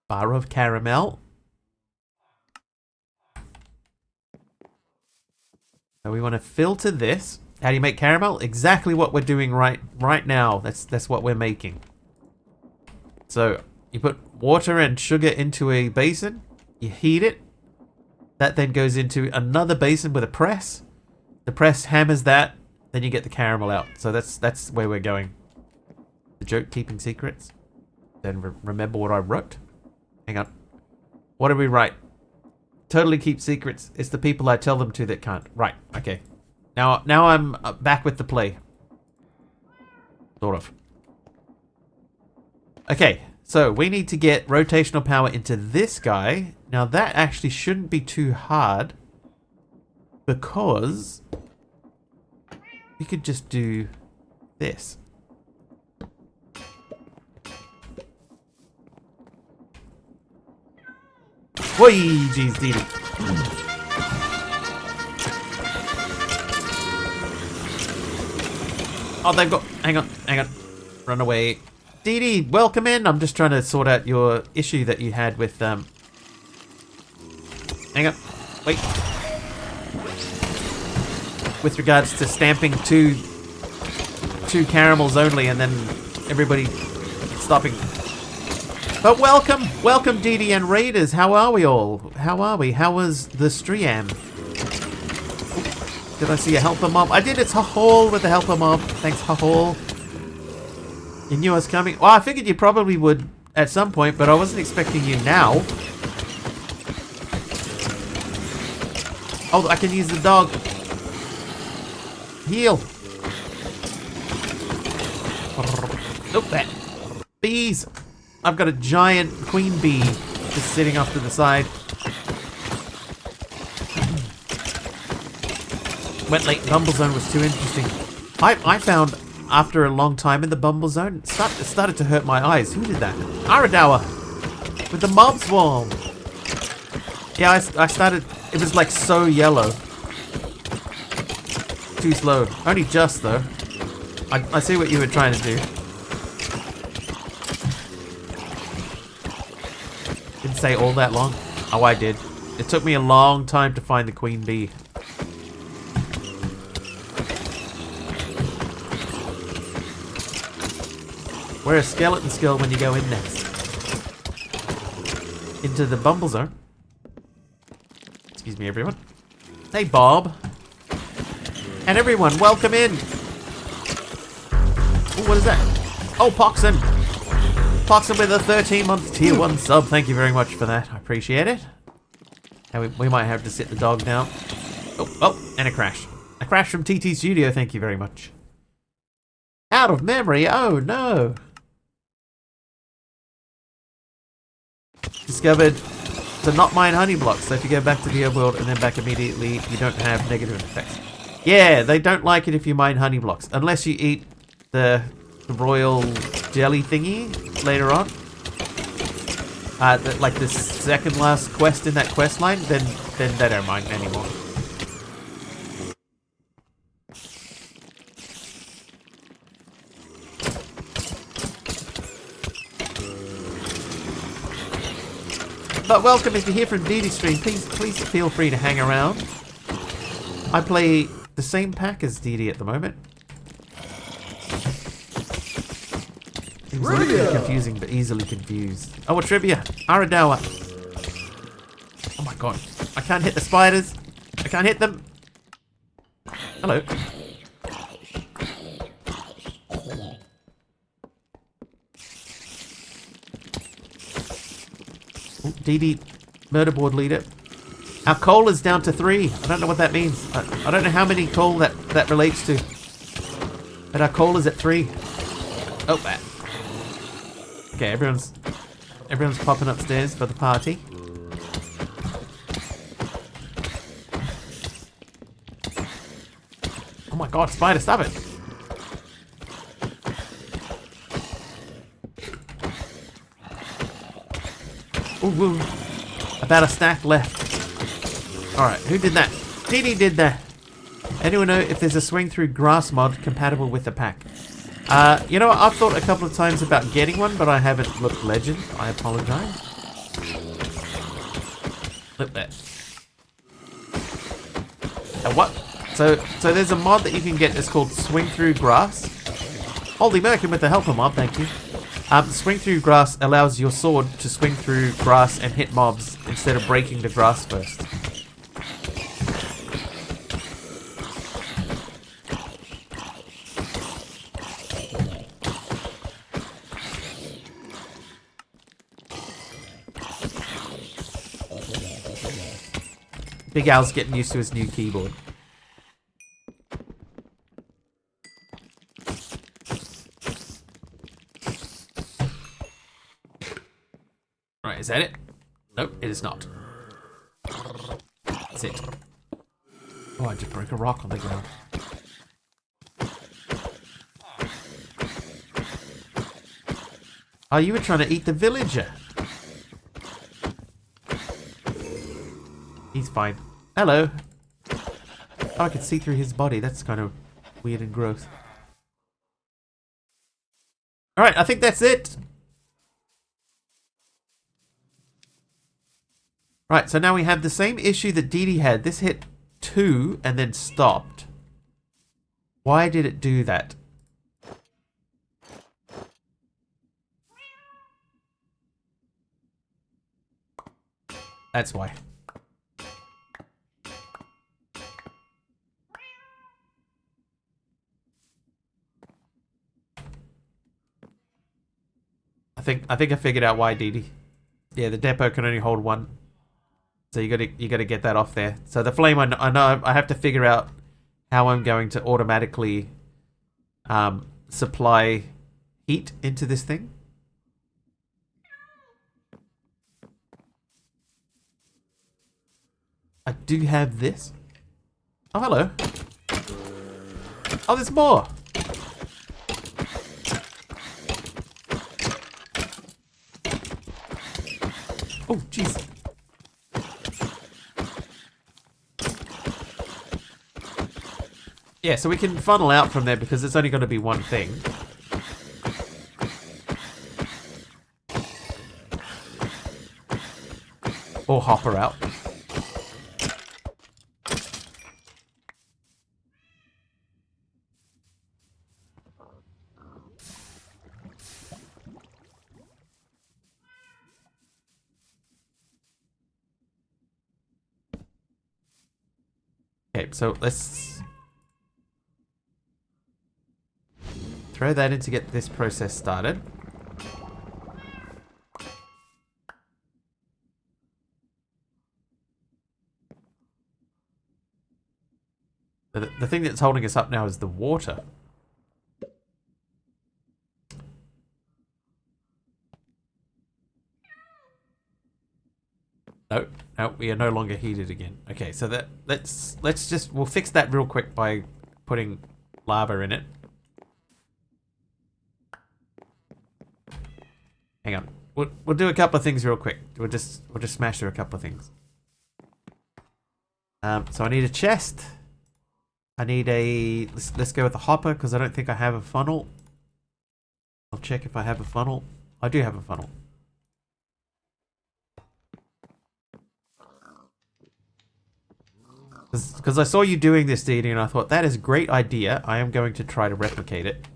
S1: Bar of caramel. So we want to filter this. How do you make caramel? Exactly what we're doing right now. That's what we're making. So you put water and sugar into a basin. You heat it. That then goes into another basin with a press. The press hammers that. Then you get the caramel out. So that's where we're going. The joke, keeping secrets. Then remember what I wrote. Hang on. What did we write? Totally keep secrets. It's the people I tell them to that can't. Right. Okay. Now I'm back with the play. Sort of. Okay. So we need to get rotational power into this guy. Now that actually shouldn't be too hard. Because we could just do this. Whoi, jeez, Dee Dee. Oh, they've got... Hang on. Run away. Dee Dee, welcome in. I'm just trying to sort out your issue that you had with... Hang on. Wait. With regards to stamping two caramels only and then everybody stopping... But welcome Dee Dee and Raiders. How are we all? How are we? How was the stream? Did I see a helper mob? I did. It's Hahol with the helper mob. Thanks, Hahol. You knew I was coming. Well, I figured you probably would at some point, but I wasn't expecting you now. Oh, I can use the dog. Heal. Nope, that. Bees. I've got a giant queen bee just sitting off to the side. Went late Bumble Zone was too interesting. I found after a long time in the Bumble Zone, it started to hurt my eyes. Who did that? Aradawa with the mob swarm. Yeah, I started. It was like so yellow. Too slow. Only just though. I see what you were trying to do. Didn't say all that long. Oh, I did. It took me a long time to find the queen bee. We're a skeleton skill when you go in next. Into the Bumble Zone. Excuse me, everyone. Hey, Bob. And everyone, welcome in. Ooh, what is that? Oh, Poxon. Poxon with a 13-month tier 1 sub. Thank you very much for that. I appreciate it. And we might have to sit the dog down. Oh, and a crash. A crash from TT Studio. Thank you very much. Out of memory. Oh, no. Discovered to not mine honey blocks. So if you go back to the overworld and then back immediately, you don't have negative effects. Yeah, they don't like it if you mine honey blocks. Unless you eat the royal jelly thingy later on. Like the second last quest in that quest line, then they don't mind anymore. But welcome if you're here from DD Stream. Please feel free to hang around. I play the same pack as DD at the moment. It was a little bit confusing, but easily confused. Oh, a trivia. Aradawa. Oh my god. I can't hit the spiders. I can't hit them. Hello. Ooh, DD murderboard leader. Our coal is down to 3. I don't know what that means. I don't know how many coal that relates to. But our coal is at 3. Oh, that. Okay, everyone's popping upstairs for the party. Oh my god, spider, stop it! Ooh, about a stack left. Alright, who did that? DD did that. Anyone know if there's a swing through grass mod compatible with the pack? You know what, I've thought a couple of times about getting one, but I haven't looked legend. I apologize. Flip that. And what? So there's a mod that you can get that's called Swing Through Grass. Holy Merkin with the helper mob, thank you. Swing Through Grass allows your sword to swing through grass and hit mobs instead of breaking the grass first. Big Al's getting used to his new keyboard. Right, is that it? Nope, it is not. That's it. Oh, I just broke a rock on the ground. Oh, you were trying to eat the villager. He's fine. Hello. Oh, I can see through his body. That's kind of weird and gross. Alright, I think that's it. Right, so now we have the same issue that Dee Dee had. This hit 2 and then stopped. Why did it do that? That's why. I think I figured out why, Dee Dee. Yeah, the depot can only hold one. So you gotta get that off there. So the flame, I know I have to figure out how I'm going to automatically supply heat into this thing. I do have this. Oh, hello. Oh, there's more. Oh, jeez. Yeah, so we can funnel out from there because it's only going to be one thing. Or hopper out. Okay, so let's throw that in to get this process started. The thing that's holding us up now is the water. No, no, we are no longer heated again. Okay, so we'll fix that real quick by putting lava in it. Hang on. We'll do a couple of things real quick. We'll just smash through a couple of things. So I need a chest. I need a let's go with the hopper because I don't think I have a funnel. I'll check if I have a funnel. I do have a funnel. Because I saw you doing this, Dee Dee, and I thought that is a great idea. I am going to try to replicate it.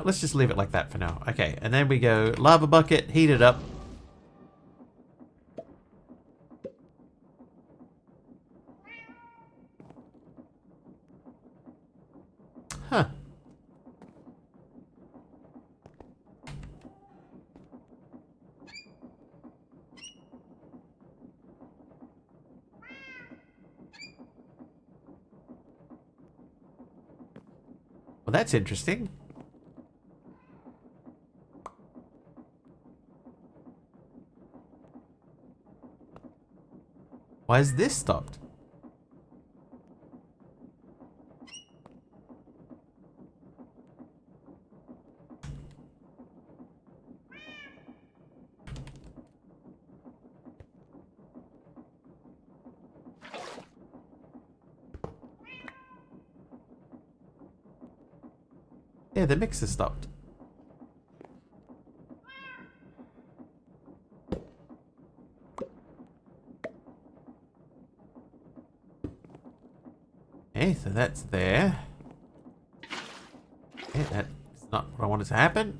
S1: Let's just leave it like that for now. Okay, and then we go lava bucket, heat it up. Huh. Well, that's interesting. Why is this stopped? Yeah, the mixer stopped. Okay, so that's there. Okay, that's not what I wanted to happen.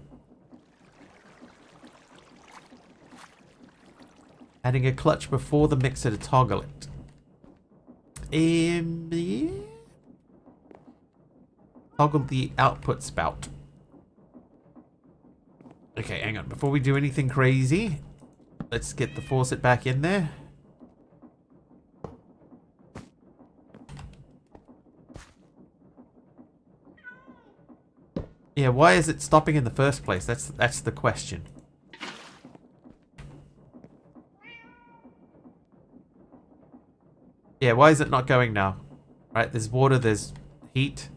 S1: Adding a clutch before the mixer to toggle it. Yeah. Toggle the output spout. Okay, hang on. Before we do anything crazy, let's get the faucet back in there. Yeah, why is it stopping in the first place? That's the question. Yeah, why is it not going now? Right, there's water, there's heat.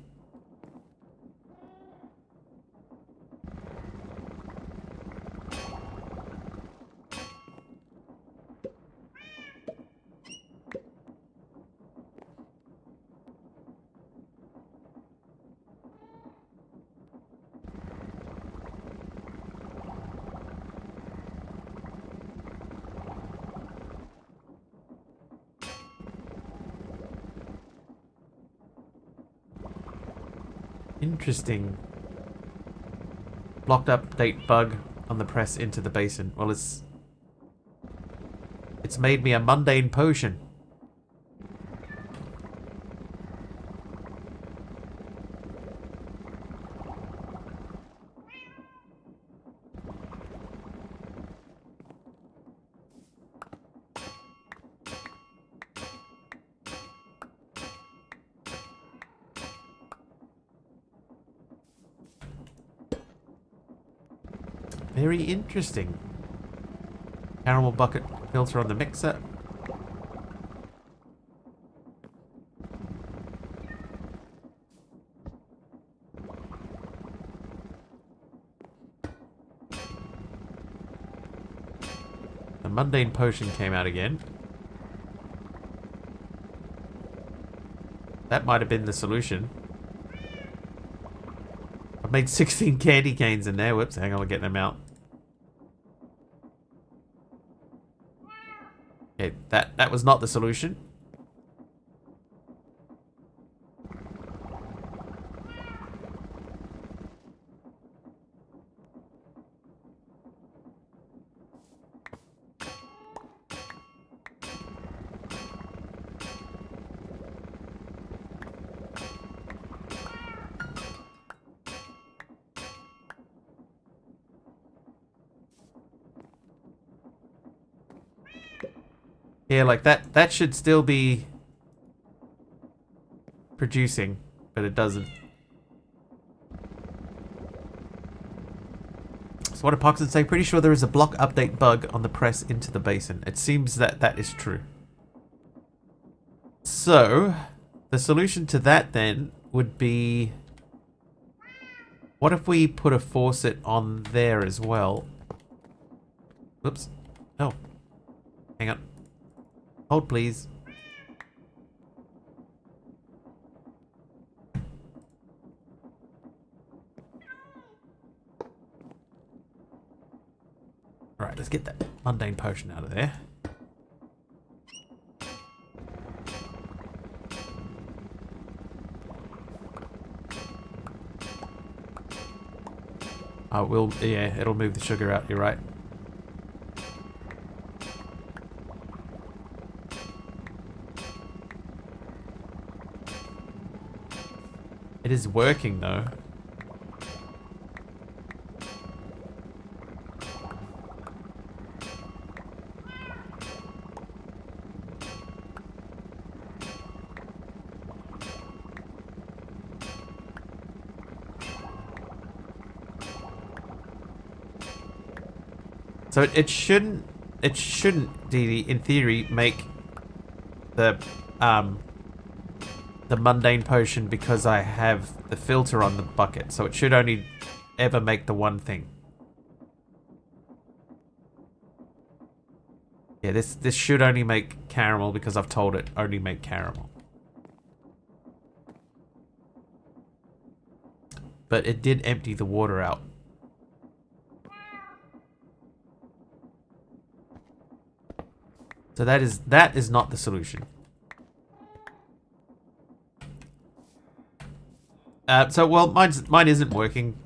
S1: Interesting. Blocked update bug on the press into the basin. Well, it's made me a mundane potion. Very interesting. Caramel bucket filter on the mixer. The mundane potion came out again. That might have been the solution. I've made 16 candy canes in there. Whoops, hang on, we're getting them out. Okay, that was not the solution. Yeah, like that should still be producing, but it doesn't. So what did Parkinson say? Pretty sure there is a block update bug on the press into the basin. It seems that is true. So, the solution to that then would be... What if we put a faucet on there as well? Oops. Oh. Hang on. Hold, please. Alright, let's get that mundane potion out of there. Yeah, it'll move the sugar out, you're right. It is working though. So it shouldn't, Dee Dee, in theory, make the mundane potion because I have the filter on the bucket. So it should only ever make the one thing. Yeah, this should only make caramel because I've told it only make caramel. but it did empty the water out. So that is not the solution. Well, mine isn't working.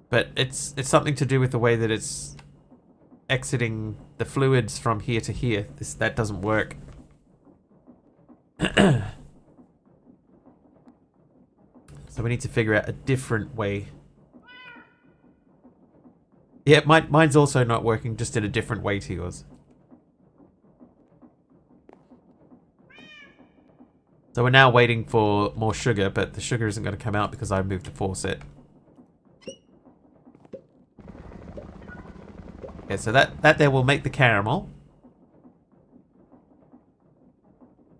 S1: But it's something to do with the way that it's exiting the fluids from here to here. That doesn't work. So we need to figure out a different way. Yeah, mine's also not working, just in a different way to yours. So we're now waiting for more sugar, but the sugar isn't going to come out because I moved the faucet. Okay, so that there will make the caramel.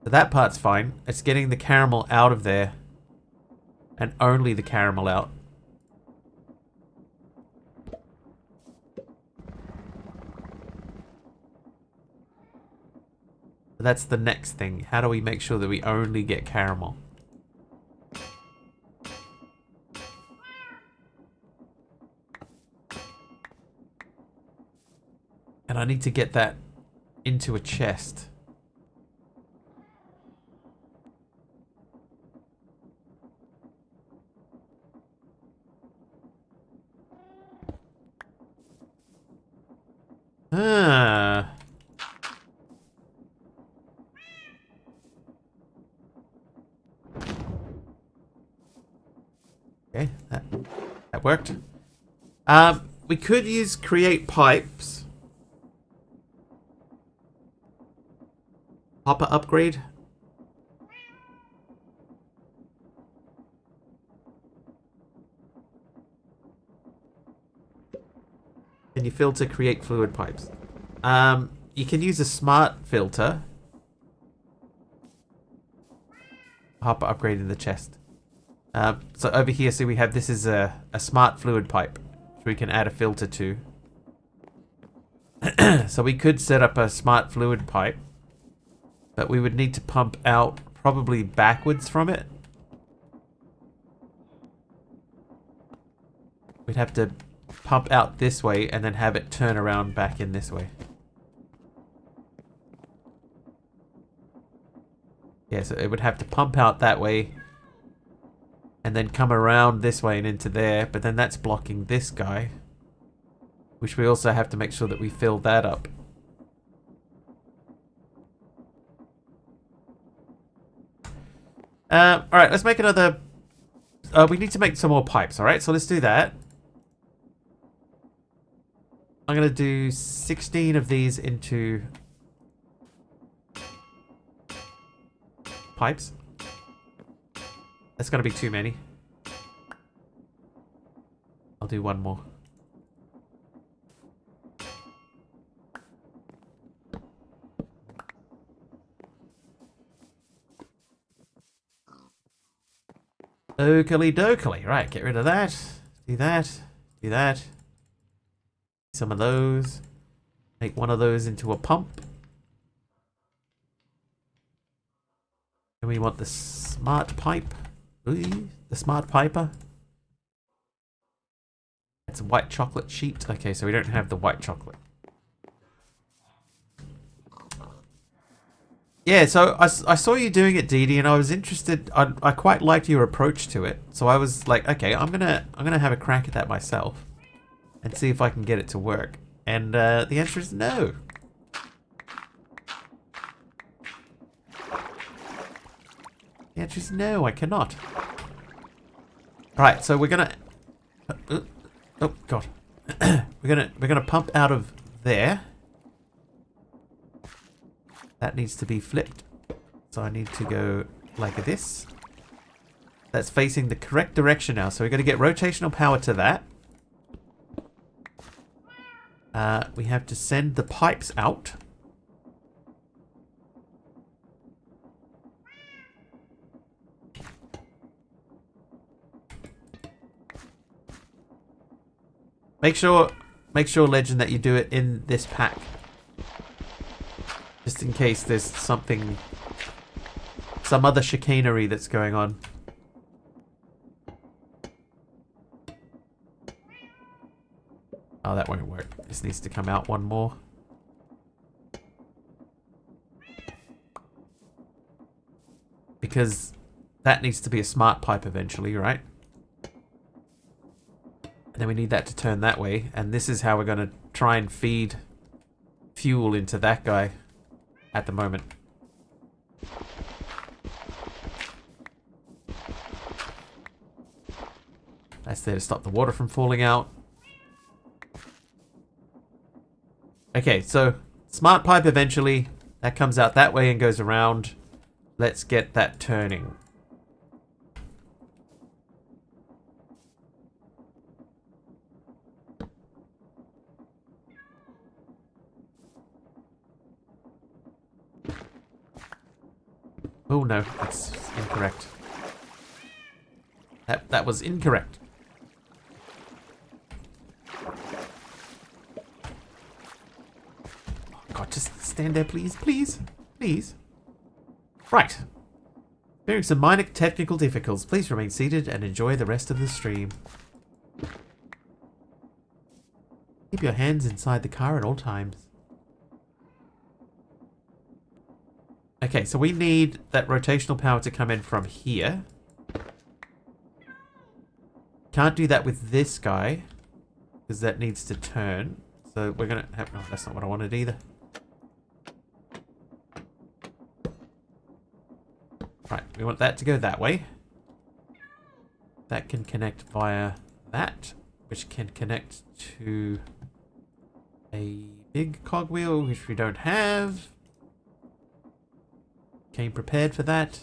S1: So that part's fine. It's getting the caramel out of there. And only the caramel out. That's the next thing. How do we make sure that we only get caramel? And I need to get that into a chest. Ah. Okay, that worked. We could use create pipes. Hopper upgrade. Can you filter create fluid pipes? You can use a smart filter. Hopper upgrade in the chest. So over here, see we have this is a smart fluid pipe, which we can add a filter to. So we could set up a smart fluid pipe, but we would need to pump out probably backwards from it. We'd have to pump out this way and then have it turn around back in this way. Yeah, so it would have to pump out that way and then come around this way and into there, but then that's blocking this guy, which we also have to make sure that we fill that up. Alright, let's make another... we need to make some more pipes, alright? So let's do that. I'm going to do 16 of these into pipes. That's going to be too many. I'll do one more. Oakley dokley. Right, get rid of that. Do that. Do that. Some of those. Make one of those into a pump. And we want the smart pipe. Ooh, the smart piper. It's a white chocolate sheet. Okay, so we don't have the white chocolate. Yeah, so I saw you doing it, Dee Dee, and I was interested. I quite liked your approach to it. So I was like, okay, I'm gonna have a crack at that myself and see if I can get it to work. And the answer is no. The answer is no, I cannot. Right, so we're gonna. Oh God, we're gonna pump out of there. That needs to be flipped. So I need to go like this. That's facing the correct direction now. So we're going to get rotational power to that. We have to send the pipes out. Make sure, Legend, that you do it in this pack. Just in case there's something some other chicanery that's going on. Oh, that won't work. This needs to come out one more. Because that needs to be a smart pipe eventually, right? And then we need that to turn that way. And this is how we're going to try and feed fuel into that guy at the moment. That's there to stop the water from falling out. Okay, so smart pipe eventually. That comes out that way and goes around. Let's get that turning. Oh no, that's incorrect. That was incorrect. Oh God, just stand there, please, please, please. Right. Experiencing some minor technical difficulties. Please remain seated and enjoy the rest of the stream. Keep your hands inside the car at all times. Okay, so we need that rotational power to come in from here. Can't do that with this guy, because that needs to turn. So we're going to have... No, that's not what I wanted either. Right, we want that to go that way. That can connect via that, which can connect to a big cogwheel, which we don't have. Came prepared for that.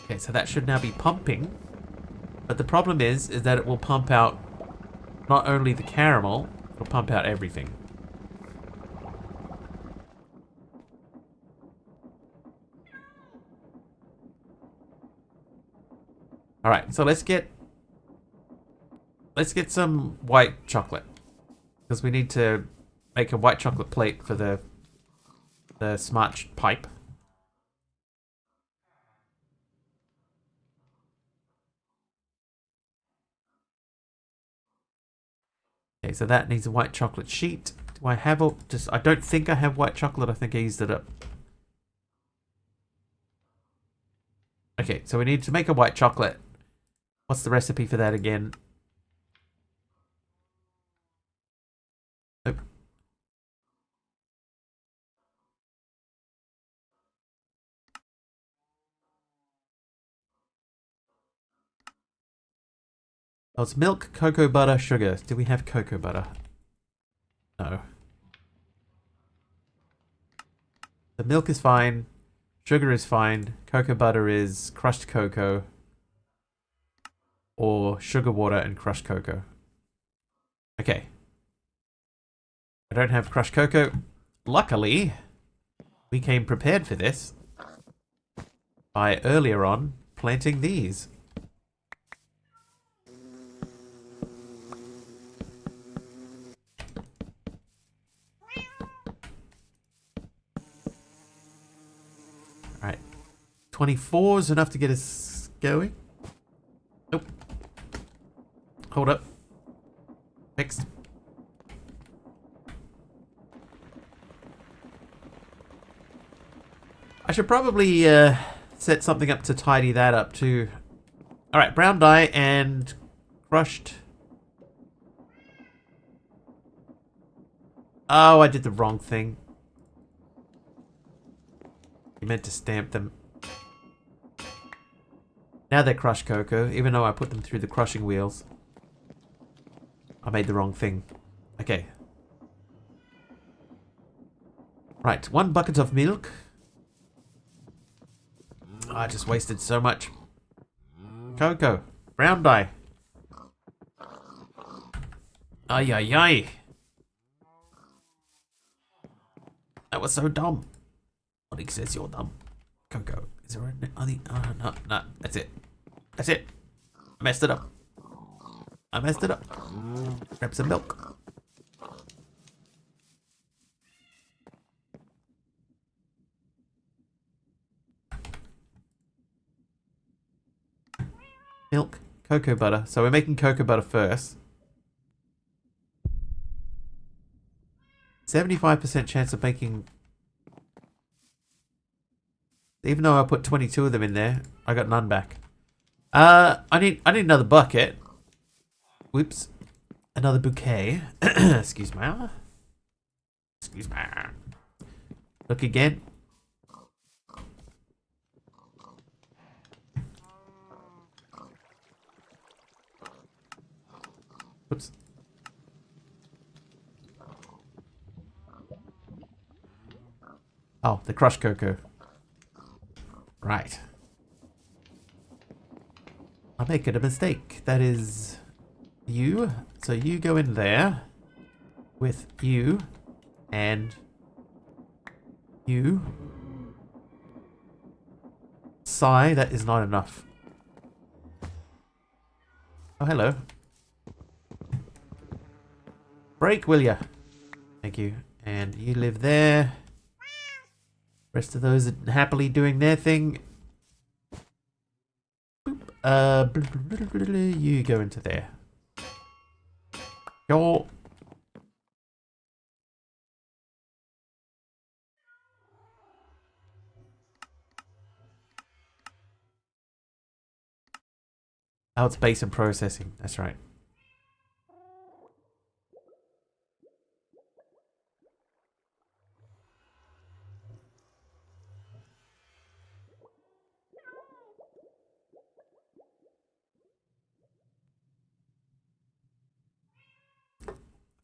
S1: Okay, so that should now be pumping. But the problem is that it will pump out not only the caramel, it will pump out everything. Alright, so let's get some white chocolate. Because we need to make a white chocolate plate for the smart pipe. Okay, so that needs a white chocolate sheet. Do I have a... I don't think I have white chocolate. I think I used it up. Okay, so we need to make a white chocolate. What's the recipe for that again? Oh. Oh, it's milk, cocoa butter, sugar. Do we have cocoa butter? No. The milk is fine. Sugar is fine. Cocoa butter is crushed cocoa. Or sugar water and crushed cocoa. Okay. I don't have crushed cocoa. Luckily, we came prepared for this by earlier on planting these. Alright. 24 is enough to get us going. Nope. Hold up. Fixed. I should probably set something up to tidy that up too. Alright, brown dye and crushed. Oh, I did the wrong thing. You meant to stamp them. Now they're crushed cocoa, even though I put them through the crushing wheels. I made the wrong thing. Okay. Right, 1 bucket of milk. Oh, I just wasted so much. Cocoa. Brown dye. Ay, ay, ay. That was so dumb. What says you're dumb? Cocoa. Is there any... no, no. That's it. That's it. I messed it up. I messed it up. Grab some milk. milk, cocoa butter. So we're making cocoa butter first. 75% chance of making... Even though I put 22 of them in there, I got none back. I need another bucket. Whoops. Another bouquet. Excuse me. Excuse me. Look again. Oops. Oh, the crushed cocoa. Right. I'm making a mistake. That is you. So you go in there with you and you. Sigh, that is not enough. Oh, hello. Break, will ya? Thank you. And you live there. Rest of those are happily doing their thing. Boop. You go into there. Go. Oh, it's base and processing. That's right.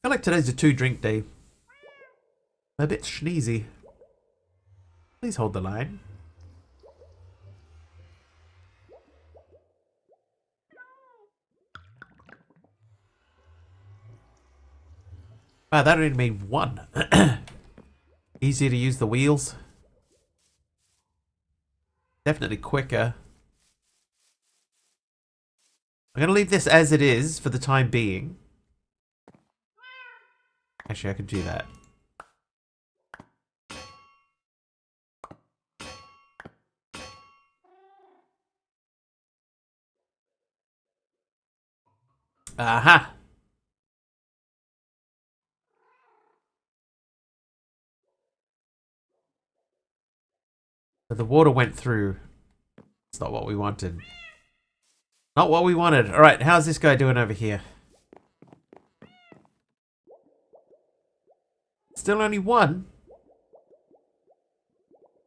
S1: I feel like today's a 2-drink day. I'm a bit sneezy. Please hold the line. Wow, that only made 1. Easier to use the wheels. Definitely quicker. I'm going to leave this as it is for the time being. Actually, I can do that. Aha! So the water went through. It's not what we wanted. Not what we wanted. Alright, how's this guy doing over here? Still only 1?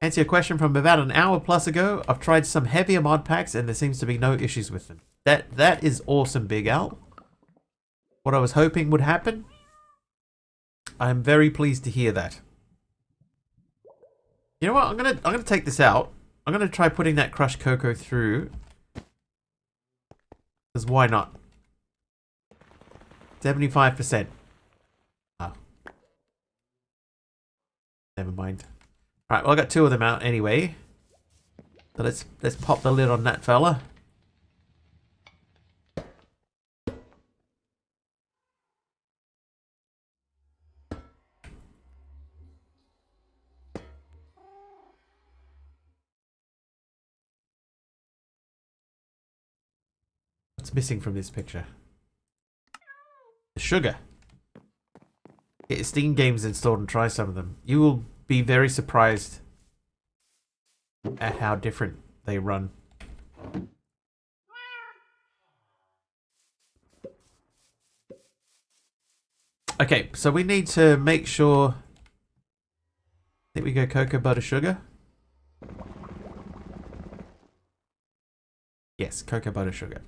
S1: Answer your question from about an hour plus ago. I've tried some heavier mod packs and there seems to be no issues with them. That is awesome, Big Al. What I was hoping would happen. I'm very pleased to hear that. You know what? I'm gonna take this out. I'm gonna try putting that crushed cocoa through. Because why not? 75%. Oh. Never mind. Alright, well I got 2 of them out anyway. So let's pop the lid on that fella. What's missing from this picture? The sugar. Get your Steam games installed and try some of them. You will be very surprised at how different they run. Okay, so we need to make sure... I think we go cocoa butter sugar. Yes, cocoa butter sugar.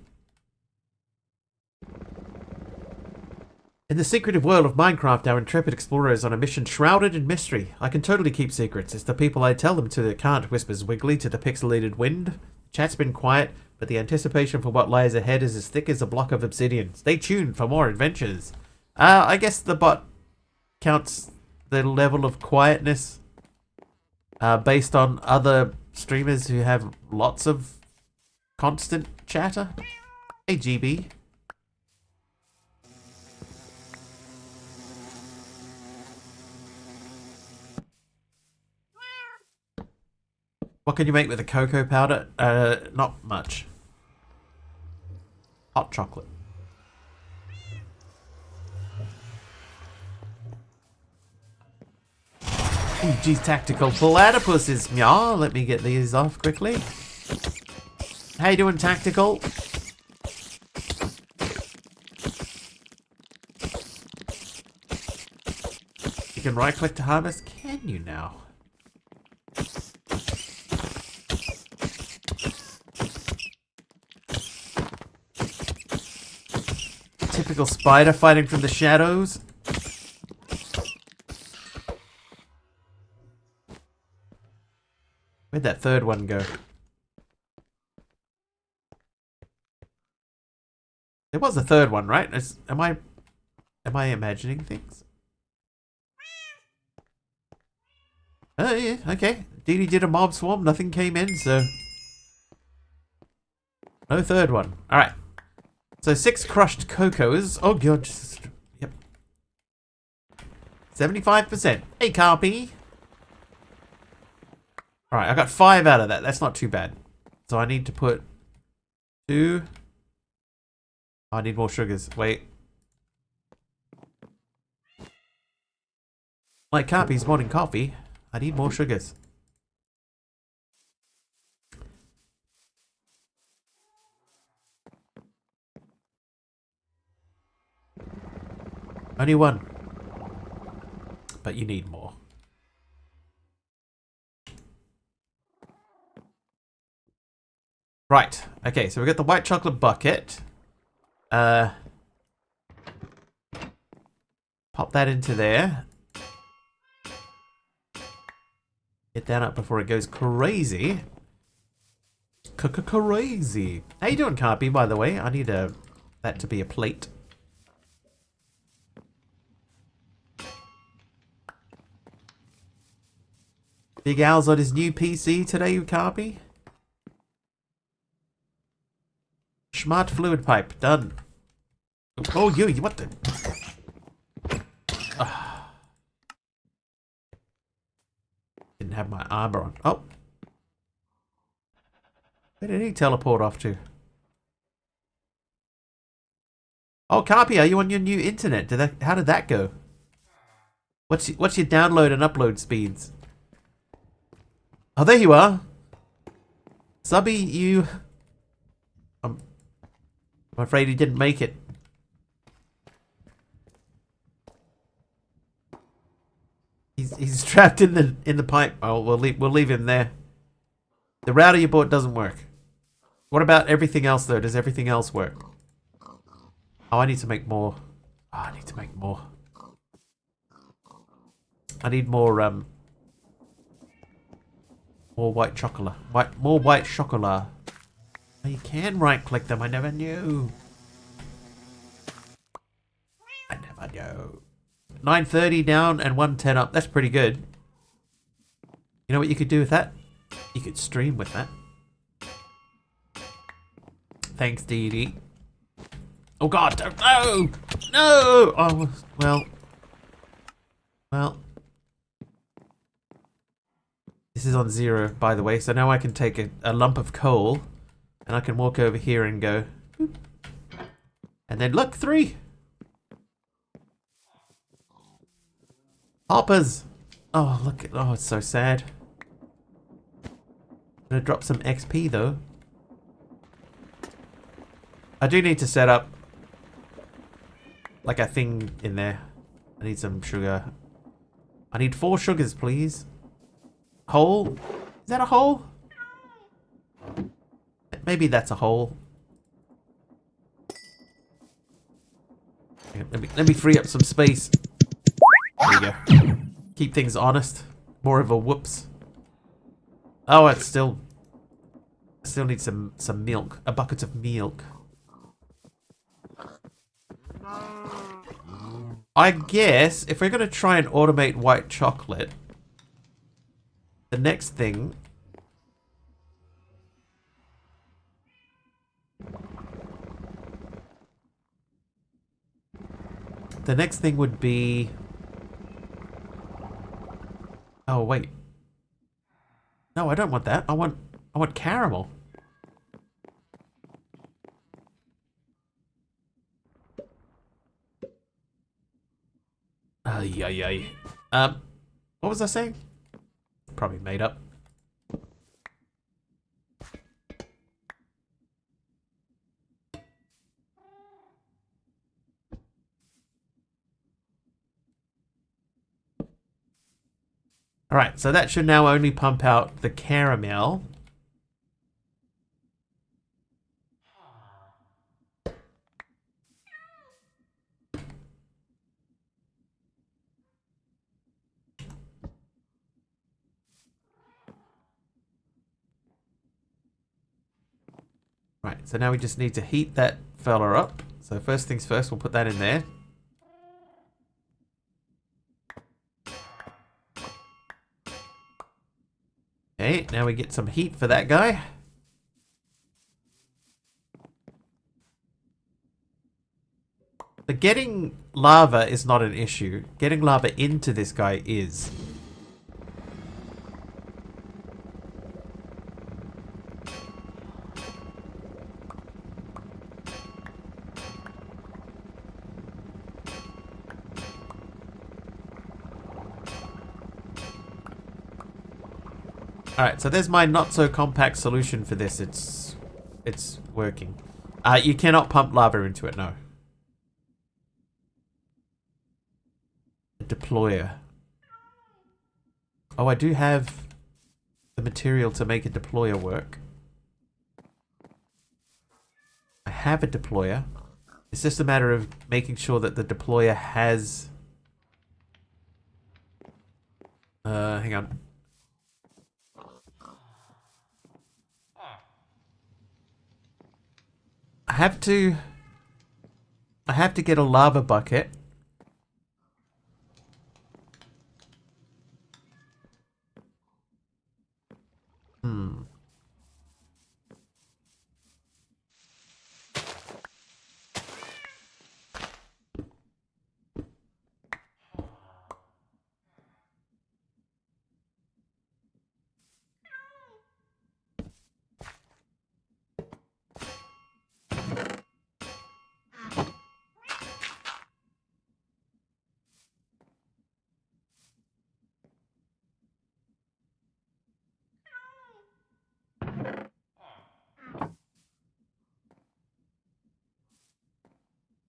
S1: In the secretive world of Minecraft, our intrepid explorer is on a mission shrouded in mystery. I can totally keep secrets. It's the people I tell them to that can't, whispers Wiggly to the pixelated wind. Chat's been quiet, but the anticipation for what lies ahead is as thick as a block of obsidian. Stay tuned for more adventures. I guess the bot counts the level of quietness based on other streamers who have lots of constant chatter. Hey, GB. What can you make with the cocoa powder? Not much. Hot chocolate. Ooh, geez, tactical platypuses. Yeah, let me get these off quickly. How you doing, tactical? You can right click to harvest. Can you now? Typical spider fighting from the shadows. Where'd that third one go? There was a third one, right? Am I imagining things? Oh yeah, okay. Dee Dee did a mob swarm, nothing came in, so no third one. Alright. So 6 crushed cocos. Oh god. Yep. 75%. Hey Carpy. Alright, I got 5 out of that. That's not too bad. So I need to put 2. I need more sugars. Wait. Like Carpy's morning coffee. I need more sugars. Only 1. But you need more. Right. Okay, so we got the white chocolate bucket. Pop that into there. Get that up before it goes crazy. Crazy. How you doing, Carpy, by the way? I need that to be a plate. Big Al's on his new PC today, Carpy. Smart fluid pipe, done. Oh, you, what the? Didn't have my armor on. Oh. Where did he teleport off to? Oh, Carpy, are you on your new internet? How did that go? What's your download and upload speeds? Oh, there you are. Subby, you... I'm afraid he didn't make it. He's trapped in the pipe. Oh, we'll leave him there. The router you bought doesn't work. What about everything else though? Does everything else work? Oh, I need to make more. Oh, I need to make more. I need more white chocolate. More white chocolate. Oh, you can right click them. I never knew. I never knew. 930 down and 110 up. That's pretty good. You know what you could do with that? You could stream with that. Thanks, Dee Dee. Oh god, no! No! Oh, well. This is on 0, by the way, so now I can take a lump of coal and I can walk over here and go. Boop. And then look, 3! Hoppers! Oh, look. Oh, it's so sad. I'm gonna drop some XP, though. I do need to set up like a thing in there. I need some sugar. I need 4 sugars, please. Hole? Is that a hole? Maybe that's a hole. Let me free up some space. There you go. Keep things honest. More of a whoops. Oh, it's still... I still need some milk. A bucket of milk. I guess if we're going to try and automate white chocolate, the next thing... The next thing would be... Oh, wait. No, I don't want that. I want caramel. Ay, ay, ay. What was I saying? Probably made up. Alright, so that should now only pump out the caramel. Right, so now we just need to heat that fella up. So first things first, we'll put that in there. Okay, now we get some heat for that guy. But getting lava is not an issue. Getting lava into this guy is. Alright, so there's my not so compact solution for this. It's working. You cannot pump lava into it, no. A deployer. Oh, I do have the material to make a deployer work. I have a deployer. It's just a matter of making sure that the deployer has... hang on. I have to get a lava bucket.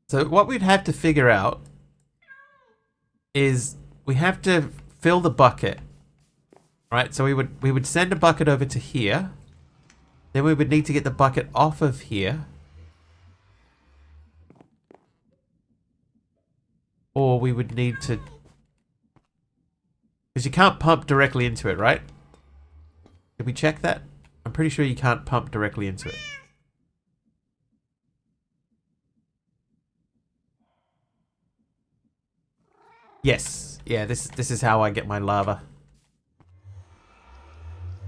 S1: So what we'd have to figure out is we have to fill the bucket. Right? So we would send a bucket over to here. Then we would need to get the bucket off of here. Or we would need to... Because you can't pump directly into it, right? Did we check that? I'm pretty sure you can't pump directly into it. Yes. Yeah, this is how I get my lava.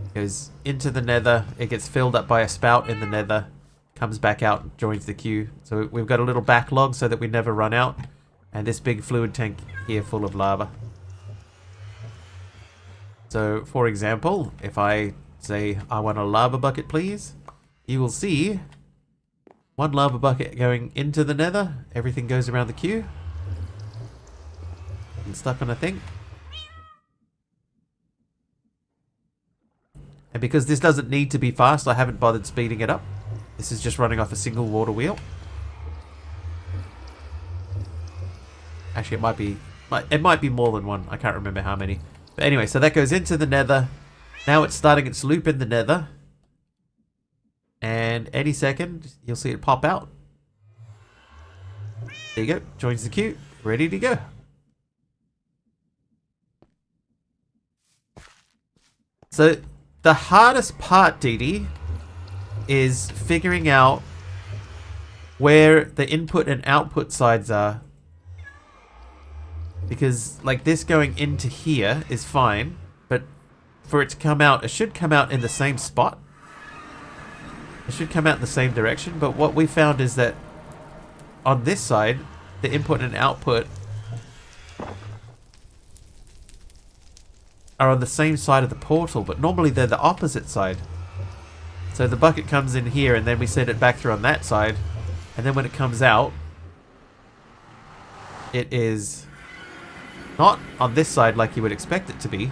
S1: It goes into the nether, it gets filled up by a spout in the nether, comes back out, joins the queue. So we've got a little backlog so that we never run out. And this big fluid tank here full of lava. So, for example, if I say, I want a lava bucket, please, you will see one lava bucket going into the nether. Everything goes around the queue. And stuck on a thing. And because this doesn't need to be fast, I haven't bothered speeding it up. This is just running off a single water wheel. Actually, it might be more than one. I can't remember how many. But anyway, so that goes into the nether. Now it's starting its loop in the nether. And any second, you'll see it pop out. There you go. Joins the queue. Ready to go. So the hardest part, Dee Dee, is figuring out where the input and output sides are. Because, like, this going into here is fine, but for it to come out, it should come out in the same spot. It should come out in the same direction, but what we found is that on this side, the input and output are on the same side of the portal, but normally they're the opposite side. So the bucket comes in here, and then we send it back through on that side, and then when it comes out, it is not on this side like you would expect it to be.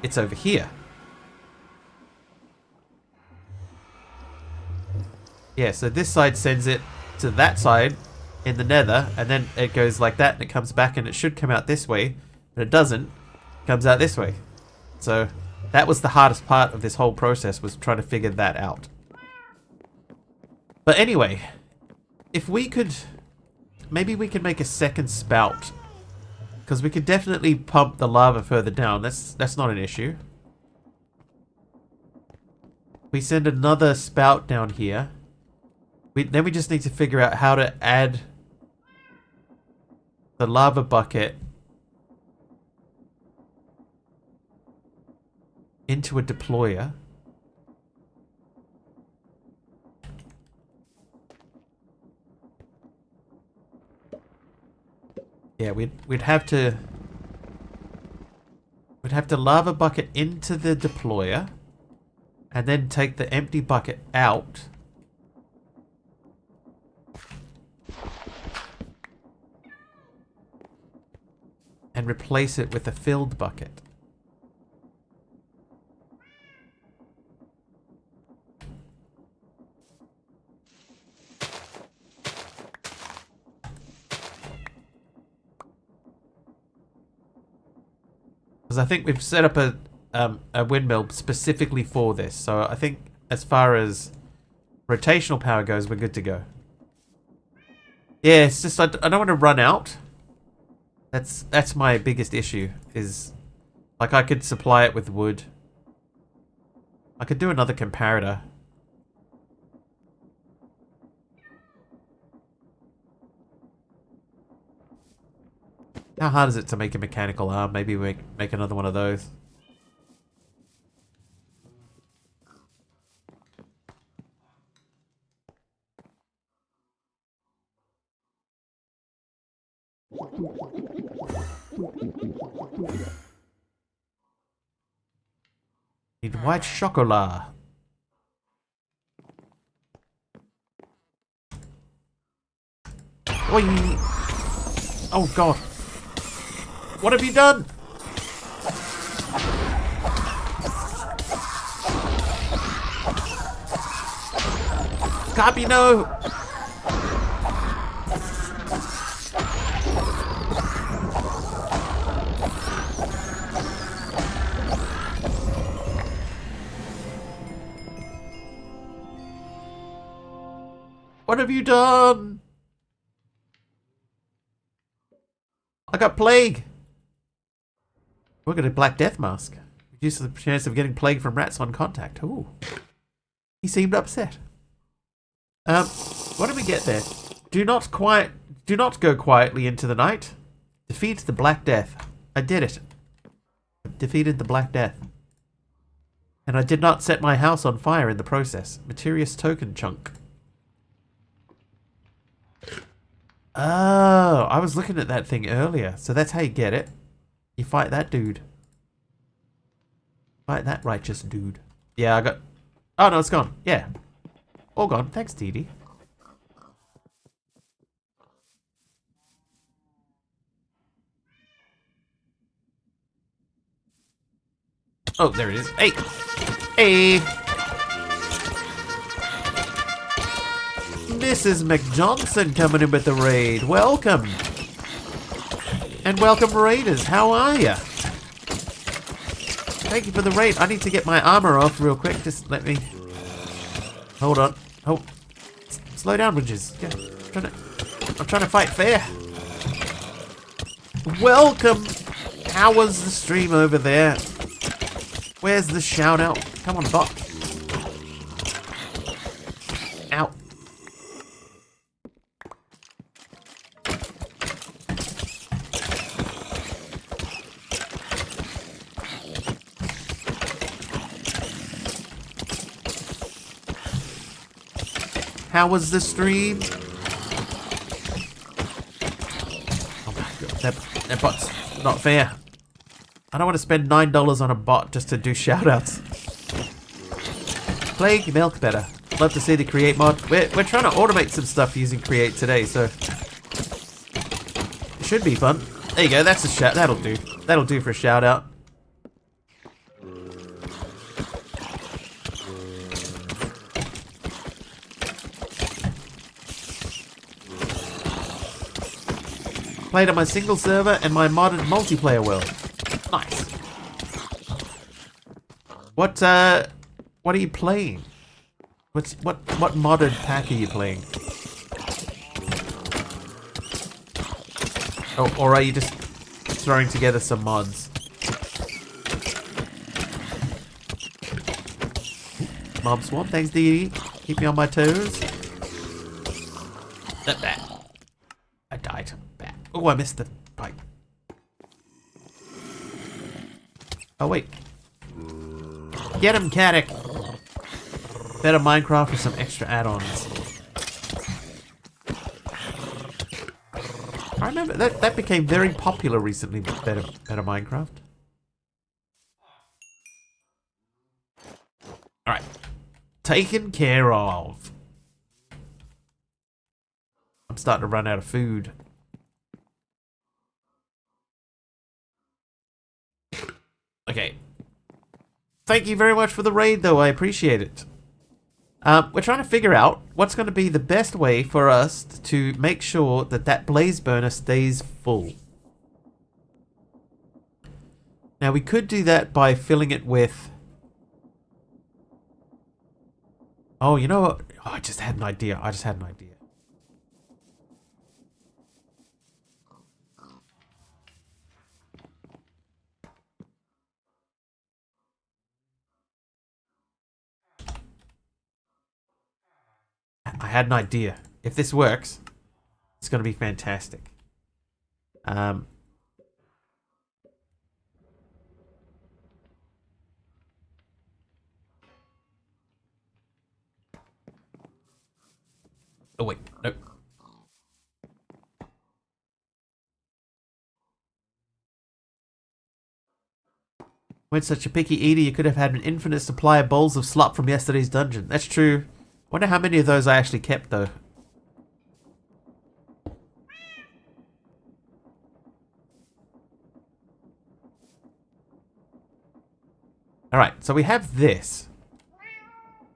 S1: It's over here. Yeah, so this side sends it to that side in the nether, and then it goes like that and it comes back, and it should come out this way, but it doesn't. It comes out this way. So that was the hardest part of this whole process, was trying to figure that out. But anyway, if we could, maybe we could make a second spout, because we could definitely pump the lava further down. That's not an issue. We send another spout down here. Then we just need to figure out how to add the lava bucket into a deployer. Yeah, we'd have to lava bucket into the deployer and then take the empty bucket out. And replace it with a filled bucket. Because I think we've set up a windmill specifically for this. So I think as far as rotational power goes, we're good to go. Yeah, it's just I don't want to run out. That's my biggest issue, is like I could supply it with wood. I could do another comparator. How hard is it to make a mechanical arm? Maybe we make another one of those. Need white chocolat. Oi! Oh god. What have you done? Copy, no! What have you done? I got plague. We're got a Black Death mask. Reduce the chance of getting plague from rats on contact. Ooh. He seemed upset. What did we get there? Do not go quietly into the night. Defeat the Black Death. I did it. Defeated the Black Death. And I did not set my house on fire in the process. Materius token chunk. Oh, I was looking at that thing earlier. So that's how you get it. You fight that dude. Fight that righteous dude. Yeah, I got... Oh, no, it's gone. Yeah. All gone. Thanks, TD. Oh, there it is. Hey! Hey! Mrs. McJohnson coming in with the raid. Welcome! And welcome, raiders. How are ya? Thank you for the raid. I need to get my armor off real quick. Just let me... Hold on. Oh. Slow down, Bridges. Yeah. I'm trying to fight fair. Welcome! How was the stream over there? Where's the shout out? Come on, bot. Ow. How was the stream? Oh my god, that bot's not fair. I don't want to spend $9 on a bot just to do shoutouts. Plague milk better. Love to see the create mod. We're trying to automate some stuff using create today, so it should be fun. There you go, that's a shout. That'll do. That'll do for a shout out. Played on my single server and my modded multiplayer world. Nice. What are you playing? What modded pack are you playing? Oh, or are you just throwing together some mods? Mob Swamp, thanks DD. Keep me on my toes. I died. Oh, I missed the pipe. Oh, wait. Get him, Caddick! Better Minecraft with some extra add-ons. I remember that became very popular recently, better Minecraft. Alright. Taken care of. I'm starting to run out of food. Okay. Thank you very much for the raid, though. I appreciate it. We're trying to figure out what's going to be the best way for us to make sure that that blaze burner stays full. Now, we could do that by filling it with... Oh, you know what? Oh, I just had an idea. I had an idea. If this works, it's going to be fantastic. Oh wait, nope. When such a picky eater, you could have had an infinite supply of bowls of slop from yesterday's dungeon. That's true. Wonder how many of those I actually kept, though. Alright, so we have this.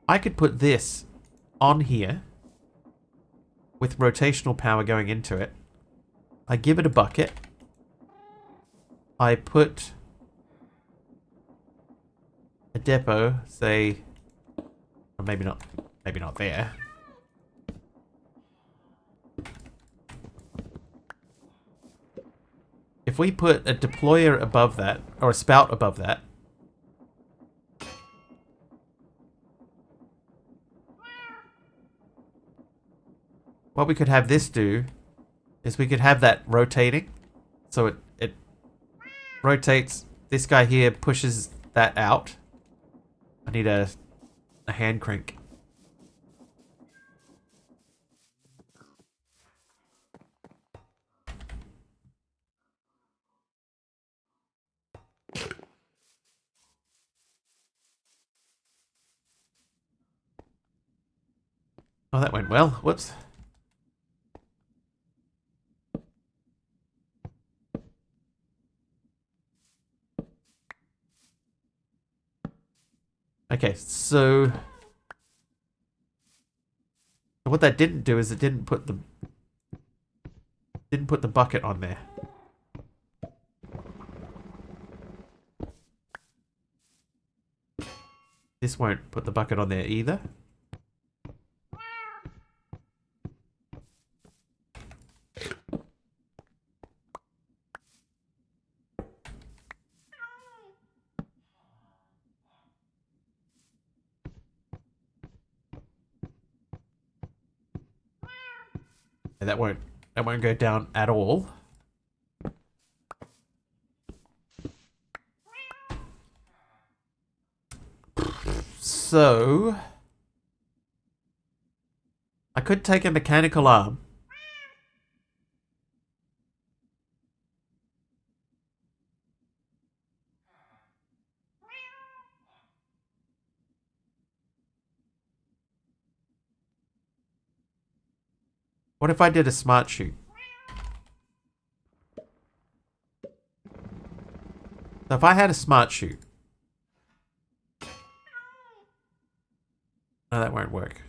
S1: I could put this on here with rotational power going into it. I give it a bucket. I put a depot, say, or maybe not there. If we put a deployer above that, or a spout above that, what we could have this do is we could have that rotating. So it rotates. This guy here pushes that out. I need a hand crank. Oh, that went well. Whoops. Okay, so what that didn't do is it didn't put the bucket on there. This won't put the bucket on there either. And that won't go down at all. So I could take a mechanical arm. What if I did a smart shoot? So if I had a smart shoe. No, that won't work.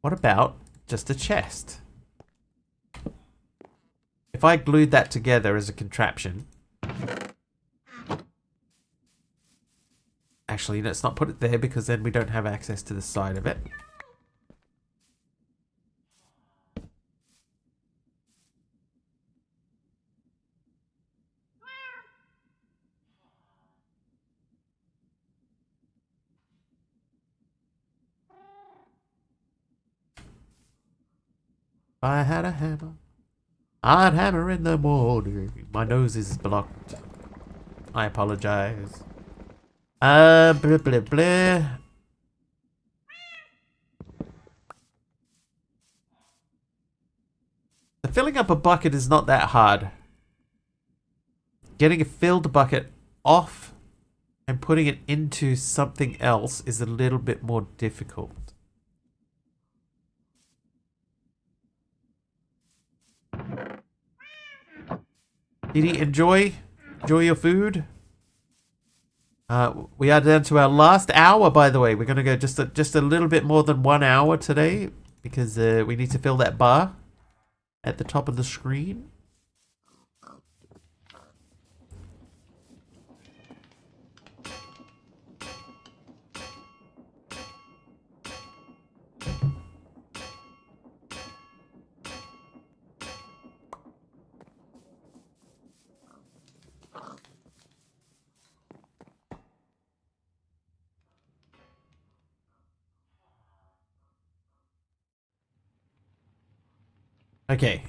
S1: What about just a chest? If I glued that together as a contraption. Actually, let's not put it there because then we don't have access to the side of it. If I had a hammer, I'd hammer in the morning. My nose is blocked. I apologize. Blah, blah, blah. The filling up a bucket is not that hard. Getting a filled bucket off and putting it into something else is a little bit more difficult. Didi, enjoy your food. We are down to our last hour, by the way. We're gonna go just a little bit more than 1 hour today because we need to fill that bar at the top of the screen. Okay.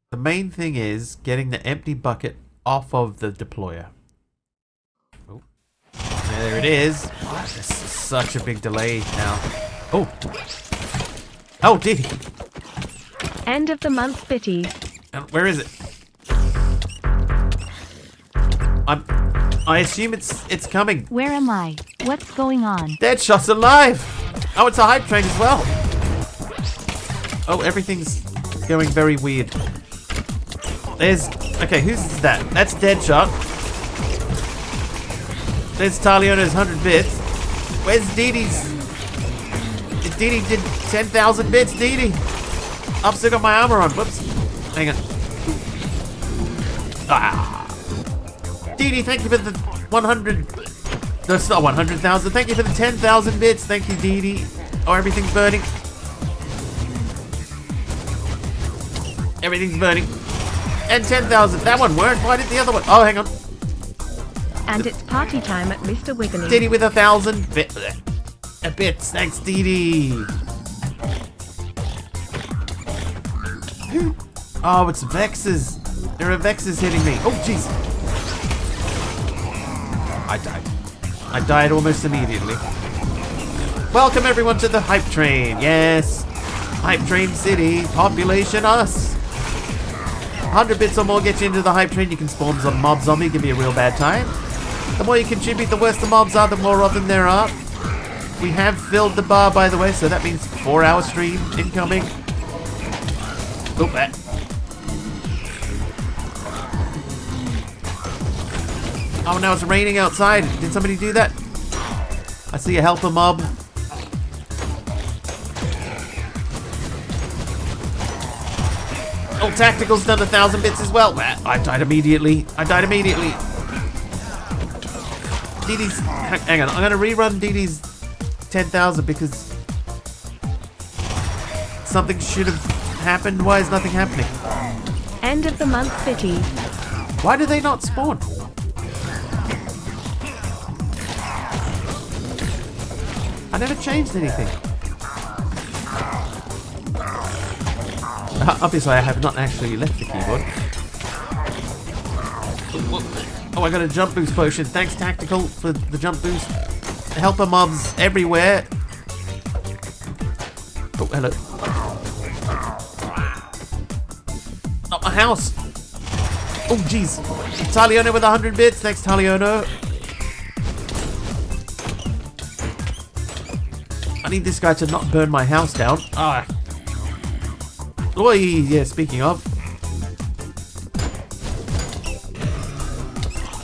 S1: The main thing is getting the empty bucket off of the deployer. Oh. There it is. This is such a big delay now. Oh. Oh, Didi.
S2: End of the month bitty.
S1: And where is it? I assume it's coming.
S2: Where am I? What's going on?
S1: Deadshot's alive! Oh, it's a hype train as well. Oh, everything's going very weird. Okay, who's that? That's Deadshot. There's Taliona's 100 bits. Where's Didi's? Didi did 10,000 bits, Didi. I've still got my armor on. Whoops. Hang on. Ah. Didi, thank you for the 100. No, it's not 100,000. Thank you for the 10,000 bits. Thank you, Didi. Oh, everything's burning. Everything's burning. And 10,000. That one worked. Why did the other one? Oh, hang on.
S2: And it's party time at Mr. Wiggly.
S1: Didi with 1,000 bits. Thanks, Didi. Oh, it's Vexes. There are Vexes hitting me. Oh, jeez. I died. I died almost immediately. Welcome everyone to the Hype Train. Yes. Hype Train City. Population us. 100 bits or more get you into the Hype Train. You can spawn some mob zombie. Give me a real bad time. The more you contribute, the worse the mobs are, the more of them there are. We have filled the bar, by the way, so that means 4-hour stream incoming. Oh, that. Oh, now it's raining outside. Did somebody do that? I see a helper mob. Oh, Tactical's done 1,000 bits as well. I died immediately. Didi's... Hang on, I'm going to rerun Didi's 10,000 because something should have happened. Why is nothing happening?
S2: End of the month bitty.
S1: Why do they not spawn? I never changed anything. Obviously, I have not actually left the keyboard. Oh, I got a jump boost potion. Thanks, Tactical, for the jump boost. Helper mobs everywhere. Oh, hello. Not my house. Oh, jeez. Taliono with 100 bits. Thanks, Taliono. I need this guy to not burn my house down. Ah. Oi, yeah, speaking of.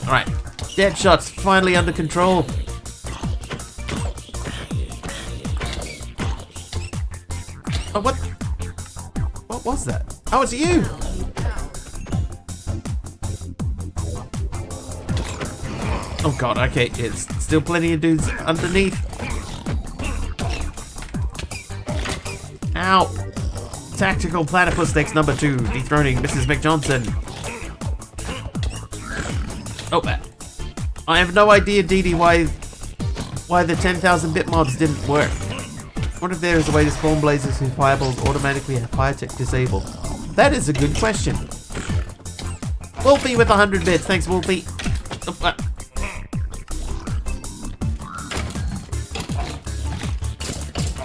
S1: Alright. Deadshot's finally under control. Oh, what? What was that? Oh, it's you! Oh god, okay, it's still plenty of dudes underneath. Ow! Tactical Platypus next number 2, dethroning Mrs. McJohnson. Oh, I have no idea, Dee Dee, why the 10,000 bit mobs didn't work. I wonder if there is a way to spawn blazers whose fireballs automatically have fire tech disabled. That is a good question. Wolfie with 100 bits. Thanks, Wolfie.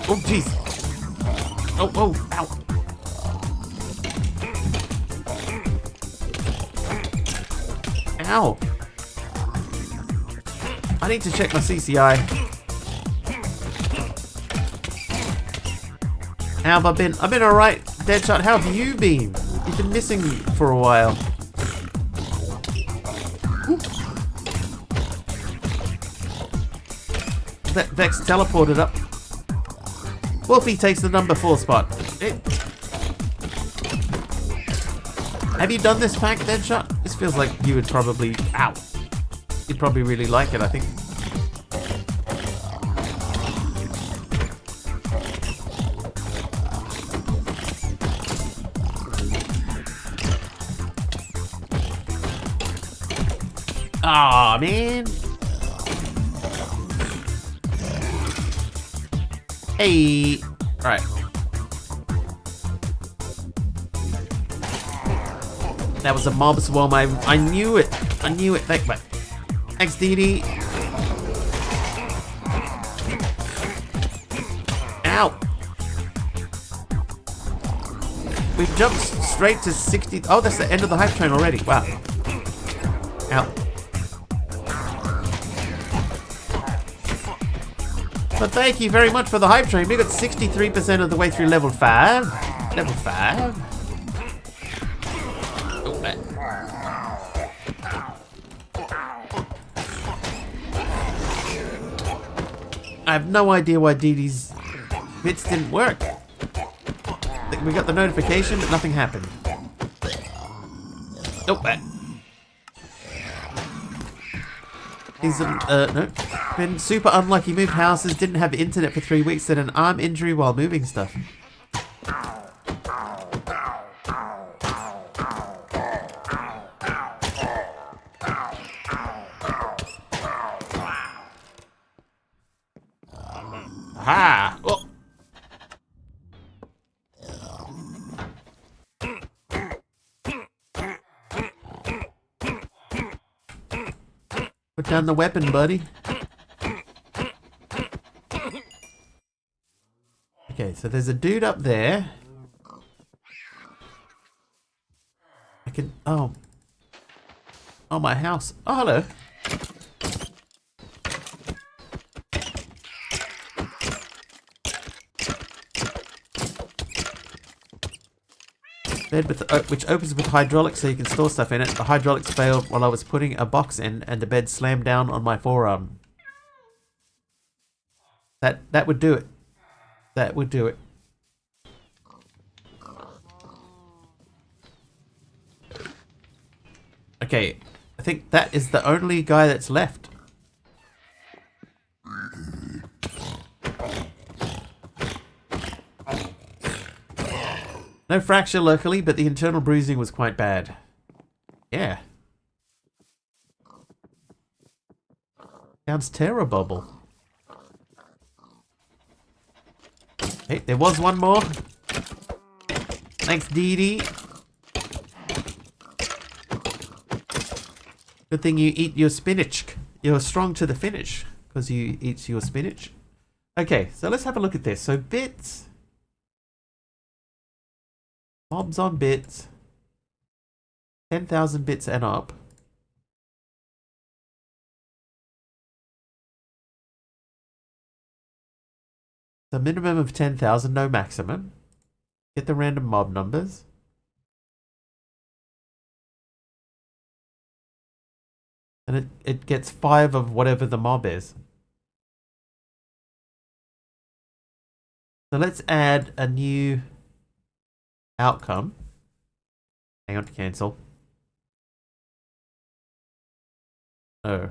S1: Oh, jeez. Oh, oh, ow. Ow. I need to check my CCI. How have I been? I've been alright, Deadshot. How have you been? You've been missing for a while. That Vex teleported up. Wolfie takes the number 4 spot. Have you done this pack, Deadshot? This feels like you would probably... Ow. You'd probably really like it, I think. Aw, man. Hey. Alright. That was a mob swarm. I knew it. I knew it. Thanks, Dee Dee. Ow. We've jumped straight to 60. Oh, that's the end of the hype train already. Wow. Ow. But thank you very much for the hype train. We got 63% of the way through level 5. Level 5. Oh, I have no idea why Dee Dee's bits didn't work. We got the notification, but nothing happened. Oh, he's no. Been super unlucky, moved houses, didn't have internet for 3 weeks, had an arm injury while moving stuff. Ha! Oh. Put down the weapon, buddy. Okay, so there's a dude up there. I can... Oh. Oh, my house. Oh, hello. Bed with which opens with hydraulics so you can store stuff in it. The hydraulics failed while I was putting a box in and the bed slammed down on my forearm. That would do it. That would do it. Okay, I think that is the only guy that's left. No fracture locally, but the internal bruising was quite bad. Yeah. Sounds terrible. Hey, there was one more. Thanks, Dee Dee. Good thing you eat your spinach. You're strong to the finish because you eat your spinach. Okay, so let's have a look at this. So bits. Mobs on bits. 10,000 bits and up. The minimum of 10,000, no maximum. Get the random mob numbers. And it gets 5 of whatever the mob is. So let's add a new outcome. Hang on to cancel. Oh.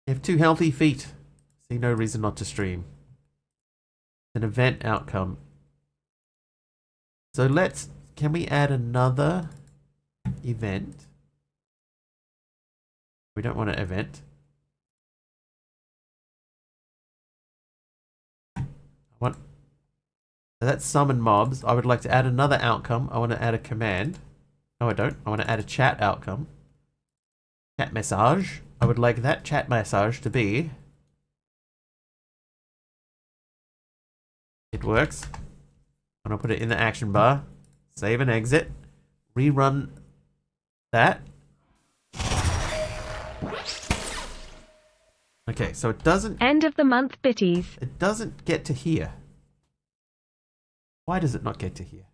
S1: You have 2 healthy feet. See no reason not to stream. An event outcome. So can we add another event? We don't want an event. So that's summon mobs. I would like to add another outcome. I want to add a command. No, I don't. I want to add a chat outcome. Chat message. I would like that chat message to be... It works. I'm going to put it in the action bar. Save and exit. Rerun that. Okay, so it doesn't...
S2: End of the month bitties.
S1: It doesn't get to here. Why does it not get to here?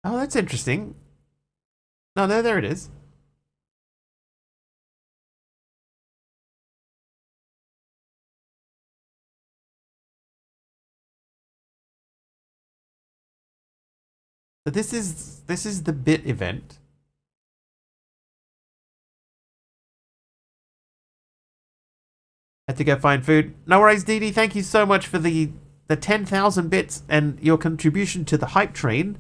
S1: Oh, that's interesting. No, there it is. So this is the bit event. Had to go find food. No worries, Dee Dee. Thank you so much for the 10,000 bits and your contribution to the hype train.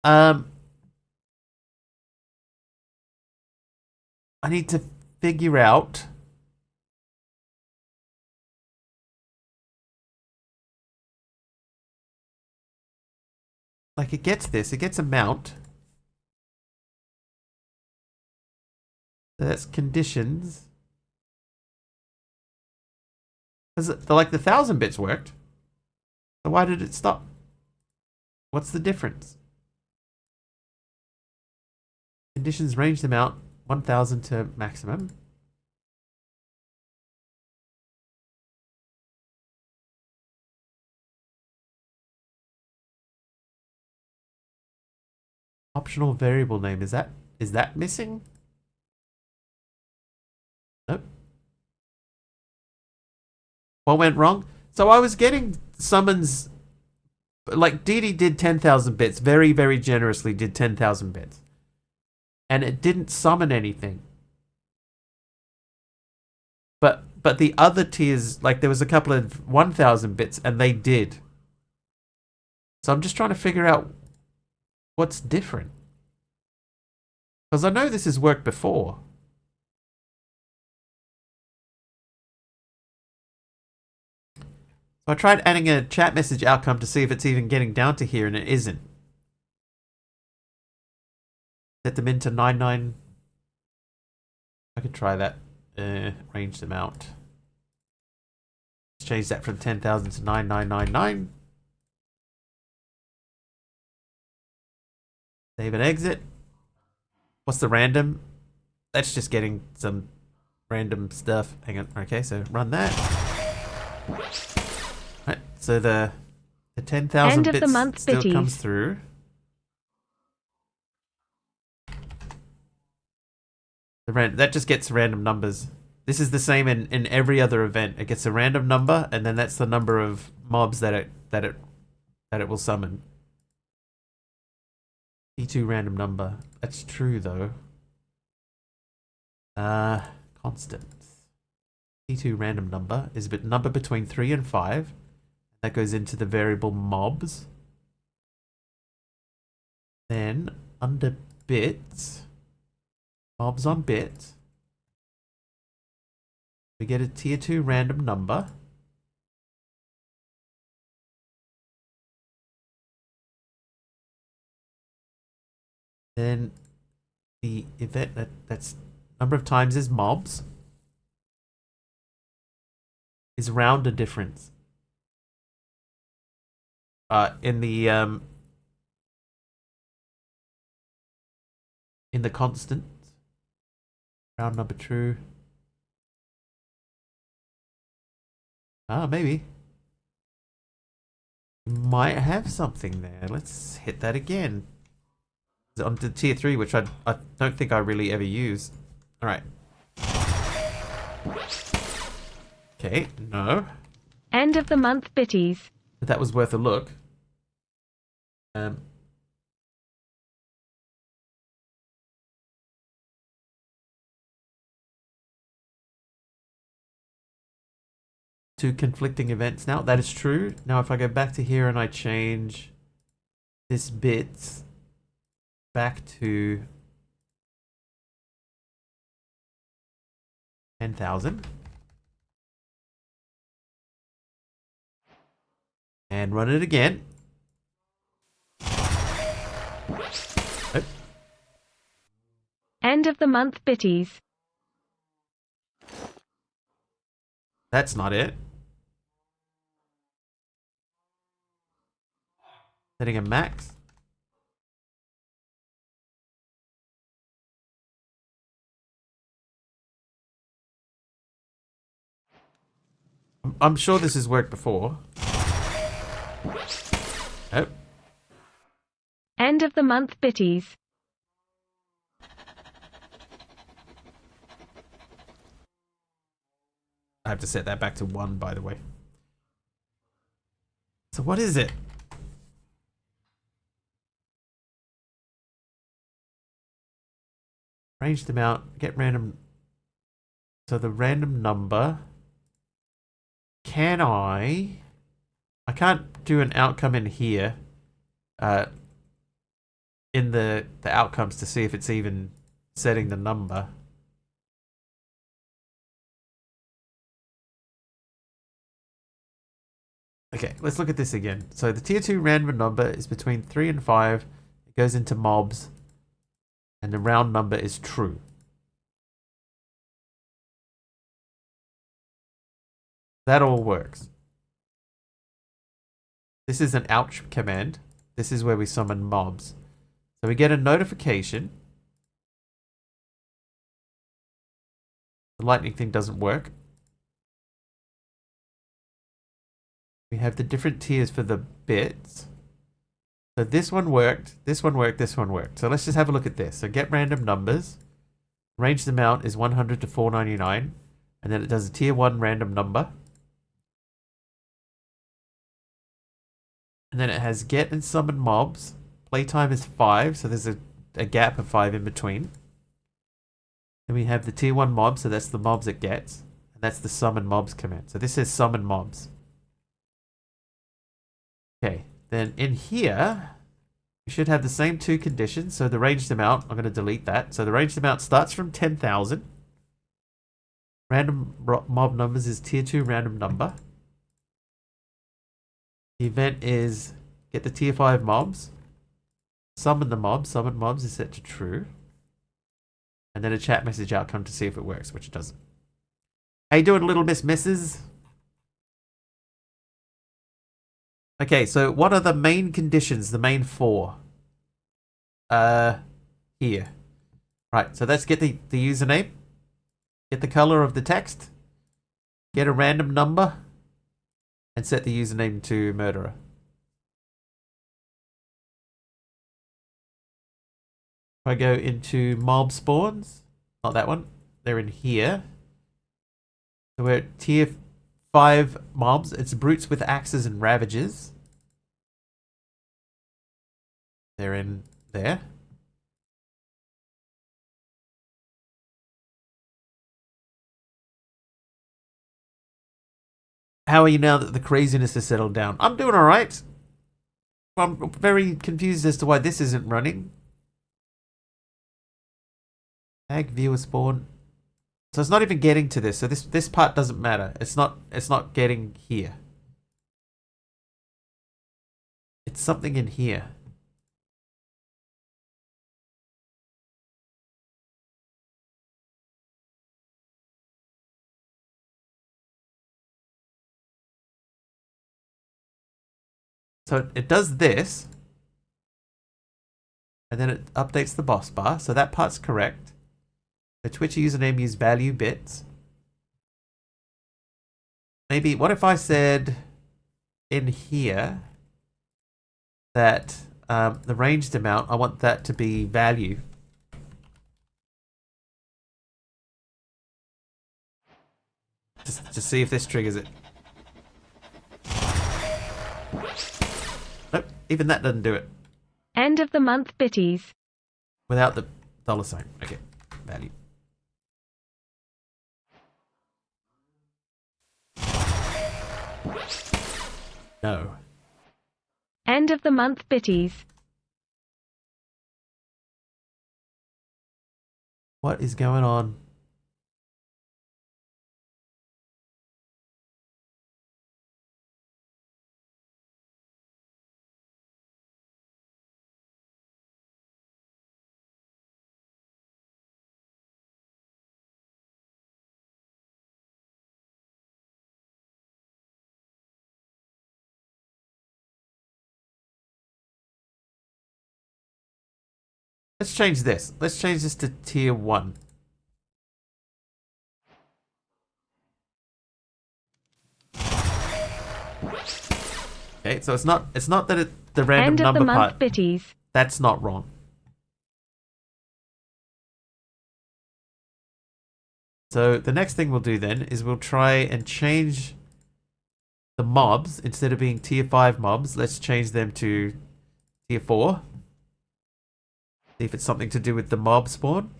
S1: I need to figure out... Like, it gets a mount. So that's conditions. Because, like, the 1,000 bits worked. So why did it stop? What's the difference? Conditions range the amount 1,000 to maximum. Optional variable name, is that missing? Nope. What went wrong? So I was getting summons, like Dee Dee did 10,000 bits, very, very generously did 10,000 bits. And it didn't summon anything. But the other tiers, like there was a couple of 1,000 bits and they did. So I'm just trying to figure out what's different. Because I know this has worked before. So I tried adding a chat message outcome to see if it's even getting down to here, and it isn't. Set them into 99. I could try that. Range them out. Let's change that from 10,000 to 9999. Save and exit. What's the random? That's just getting some random stuff. Hang on. Okay, so run that. Right, so the 10,000 bits still comes through. That just gets random numbers. This is the same in every other event. It gets a random number, and then that's the number of mobs that it will summon. T2 random number. That's true though. Constant. T2 random number is a number between 3 and 5. That goes into the variable mobs. Then under bits, mobs on bit, we get a tier 2 random number. Then the event that's number of times is mobs is round a difference. In the constant round number true. Maybe. Might have something there. Let's hit that again. On to tier 3, which I don't think I really ever use. Alright. Okay, no.
S2: End of the month bitties.
S1: But that was worth a look. Two conflicting events now. That is true. Now if I go back to here and I change this bit back to 10,000 and run it again. Oh.
S2: End of the month bitties.
S1: That's not it. Setting a max. I'm sure this has worked before. Oh.
S2: End of the month bitties.
S1: I have to set that back to 1, by the way. So what is it? Range them out. Get random. So the random number. Can I can't do an outcome in here. In the outcomes to see if it's even setting the number. Okay, let's look at this again. So the tier 2 random number is between 3 and 5. It goes into mobs. And the round number is true. That all works. This is an ouch command. This is where we summon mobs. So we get a notification. The lightning thing doesn't work. We have the different tiers for the bits. So this one worked, this one worked, this one worked. So let's just have a look at this. So get random numbers. Range amount is 100 to 499. And then it does a tier 1 random number. And then it has get and summon mobs. Playtime is 5, so there's a gap of 5 in between. Then we have the tier 1 mobs, so that's the mobs it gets. And that's the summon mobs command. So this says summon mobs. Okay, then in here, we should have the same 2 conditions. So the ranged amount, I'm going to delete that. So the ranged amount starts from 10,000. Random mob numbers is tier 2 random number. The event is get the tier 5 mobs. Summon the mobs. Summon mobs is set to true. And then a chat message outcome to see if it works, which it doesn't. How you doing, little Miss Misses? Okay, so what are the main conditions, the main 4? Here. Right, so let's get the username. Get the color of the text. Get a random number. And set the username to murderer. If I go into mob spawns, not that one, they're in here. So we're at tier 5 mobs. It's brutes with axes and ravages. They're in there. How are you now that the craziness has settled down? I'm doing alright. I'm very confused as to why this isn't running. Tag viewer spawn. So it's not even getting to this. So this part doesn't matter. It's not getting here. It's something in here. So it does this. And then it updates the boss bar. So that part's correct. The Twitch username use value bits. Maybe, what if I said in here that the ranged amount, I want that to be value. Just to see if this triggers it. Nope, even that doesn't do it.
S2: End of the month bitties.
S1: Without the $sign. Okay, value. No.
S2: End of the month bitties.
S1: What is going on? Let's change this. Let's change this to tier 1. Okay, so it's not that the random
S2: End of
S1: number
S2: the month
S1: part.
S2: bitties.
S1: That's not wrong. So the next thing we'll do then is we'll try and change the mobs. Instead of being tier 5 mobs, let's change them to tier 4. See if it's something to do with the mob spawn.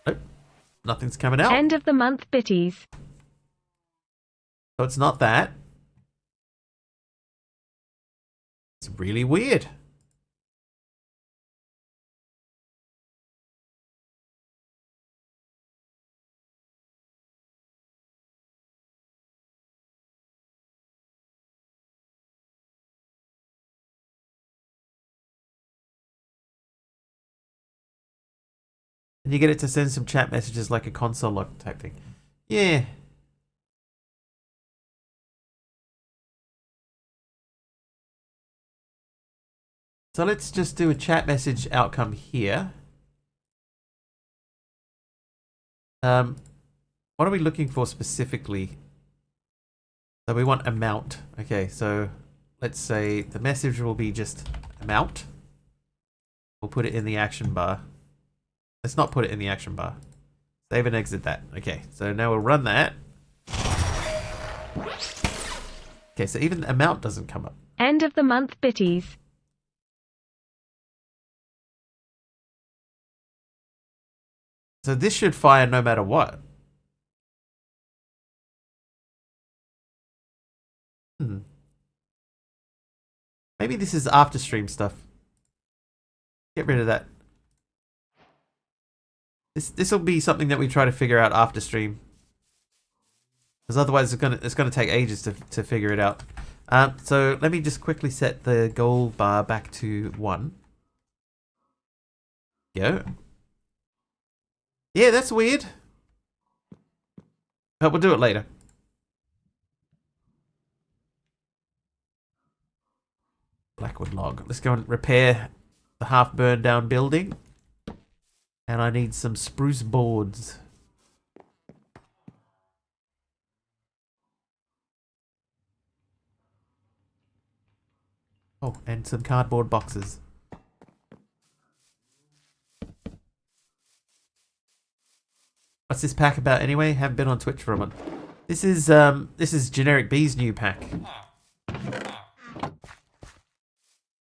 S1: Nope. Nothing's coming out.
S2: End of the month bitties.
S1: So it's not that. It's really weird. And you get it to send some chat messages like a console log type thing. Yeah. So let's just do a chat message outcome here. What are we looking for specifically? So we want amount. Okay, so let's say the message will be just amount. We'll put it in the action bar. Let's not put it in the action bar. Save and exit that. Okay, so now we'll run that. Okay, so even the amount doesn't come up.
S2: End of the month bitties.
S1: So this should fire no matter what. Maybe this is after stream stuff. Get rid of that. This will be something that we try to figure out after stream. Because otherwise it's gonna take ages to figure it out. So let me just quickly set the goal bar back to 1. Go. Yeah, that's weird. But we'll do it later. Blackwood log. Let's go and repair the half burned down building. And I need some spruce boards. Oh, and some cardboard boxes. What's this pack about anyway? Haven't been on Twitch for a month. This is Generic B's new pack.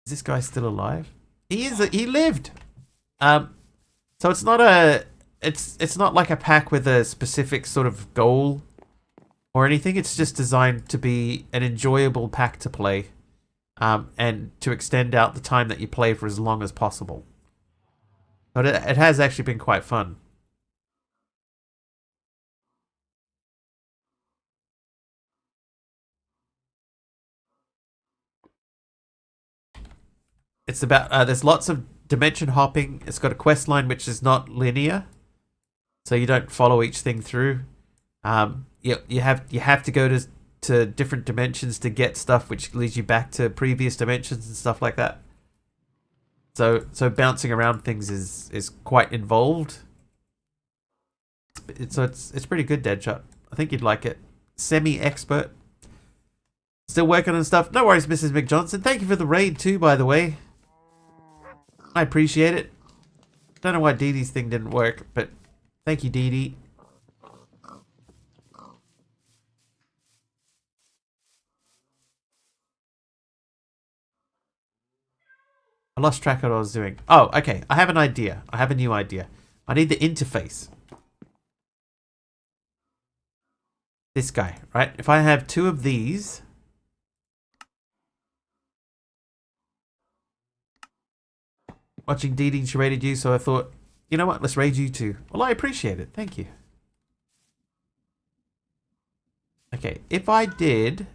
S1: Is this guy still alive? He is. He lived. So it's not a. It's not like a pack with a specific sort of goal. or anything. It's just designed to be an enjoyable pack to play, and to extend out the time that you play for as long as possible. But it has actually been quite fun. It's about there's lots of dimension hopping. It's got a quest line which is not linear, so you don't follow each thing through. You have to go to different dimensions to get stuff, which leads you back to previous dimensions and stuff like that. So bouncing around things is quite involved. It's pretty good, Deadshot. I think you'd like it. Semi-expert. Still working on stuff. No worries, Mrs. McJohnson. Thank you for the raid too, by the way. I appreciate it. Don't know why Dee Dee's thing didn't work, but thank you, Dee Dee. I lost track of what I was doing. Oh, okay. I have an idea. I have a new idea. I need the interface. This guy, right? If I have two of these... Watching Dee Dee, she raided you, so I thought, you know what? Let's raid you too. Well, I appreciate it. Thank you. Okay, if I did...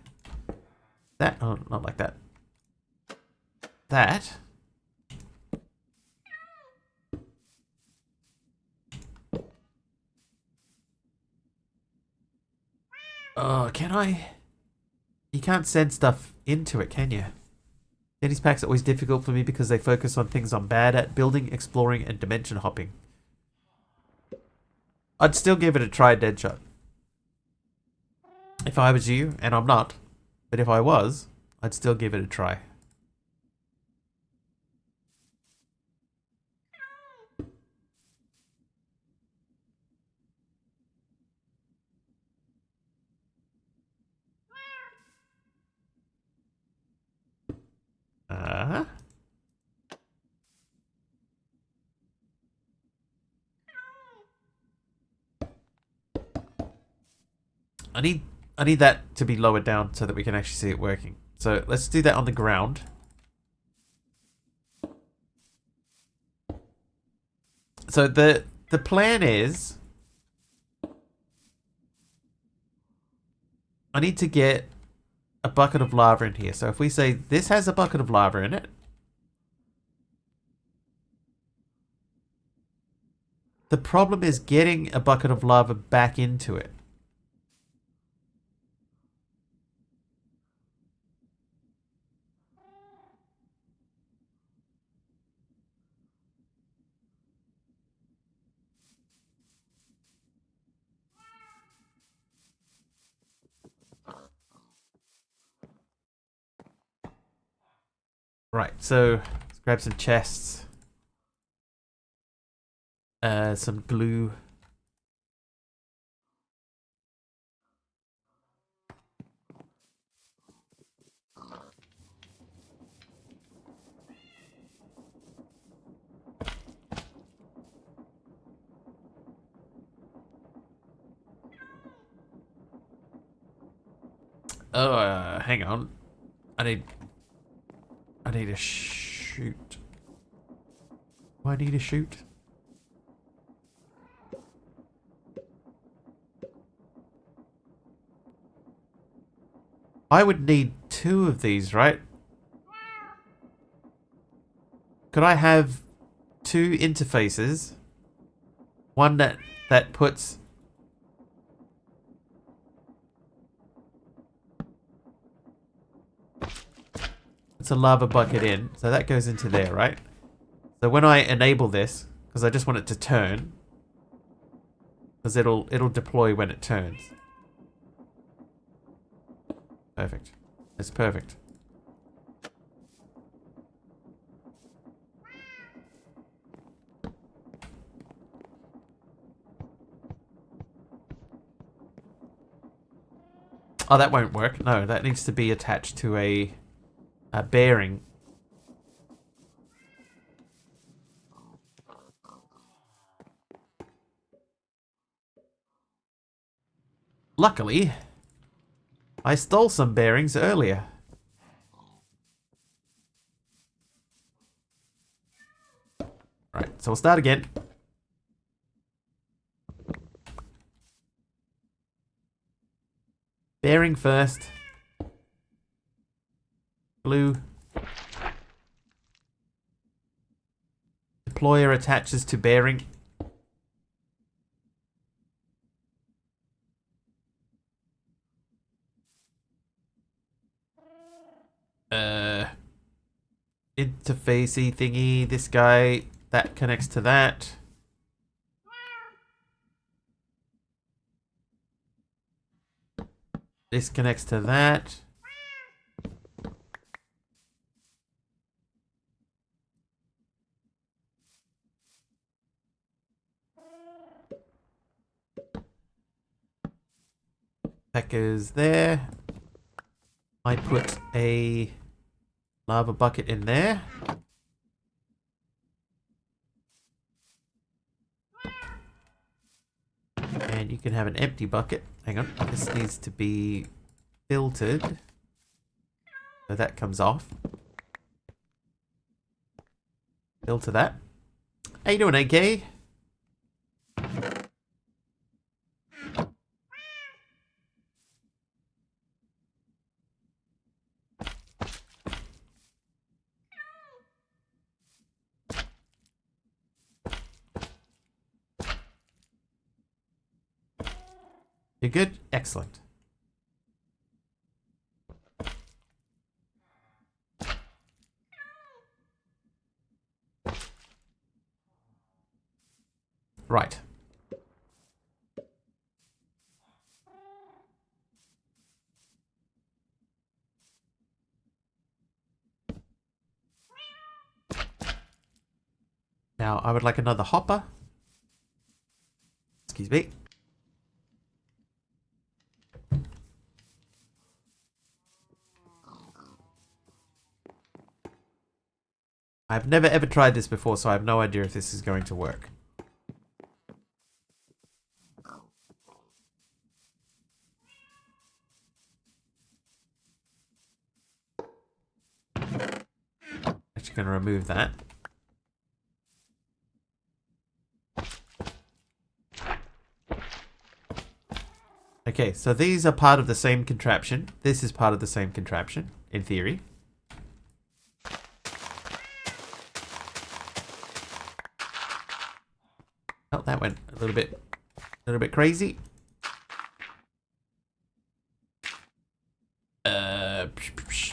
S1: that... oh, not like that. That... oh, can I? You can't send stuff into it, can you? Denny's packs are always difficult for me because they focus on things I'm bad at. Building, exploring, and dimension hopping. I'd still give it a try, Deadshot. If I was you, and I'm not, but if I was, I'd still give it a try. Uh-huh. I need that to be lowered down so that we can actually see it working. So let's do that on the ground. So the plan is I need to get a bucket of lava in here. So if we say this has a bucket of lava in it, the problem is getting a bucket of lava back into it. Right, so let's grab some chests. Some glue. Oh, hang on. I need a shoot. Do I need a shoot? I would need two of these, right? Could I have two interfaces? One that puts... it's a lava bucket in, so that goes into there, right? So when I enable this, because I just want it to turn, because it'll deploy when it turns. Perfect. It's perfect. Oh, that won't work. No, that needs to be attached to a bearing. Luckily, I stole some bearings earlier. Right, so we'll start again. Bearing first. Blue. Deployer attaches to bearing. Interfacey thingy. This guy, that connects to that. This connects to that. That goes there. I put a lava bucket in there. And you can have an empty bucket. Hang on, this needs to be filtered. So that comes off. Filter that. How you doing, AK? You good? Excellent. Right. Now, I would like another hopper. Excuse me. I've never ever tried this before, so I have no idea if this is going to work. Actually going to remove that. Okay, so these are part of the same contraption. This is part of the same contraption, in theory. Oh, that went a little bit crazy.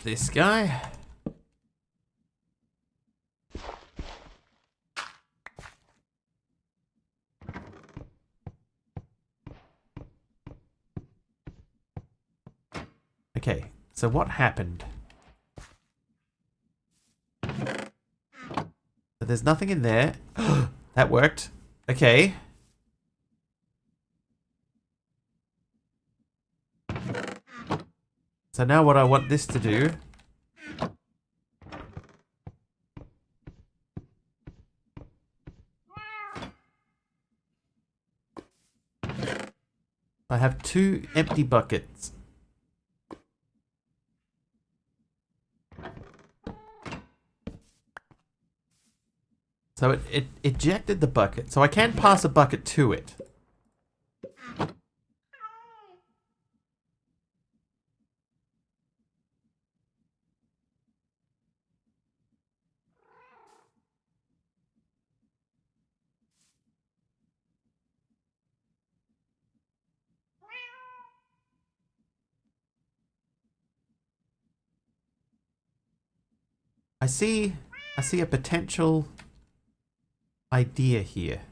S1: This guy. Okay, so what happened? So there's nothing in there. That worked. Okay. So now what I want this to do... I have 2 empty buckets. So it ejected the bucket. So I can pass a bucket to it. I see a potential idea here.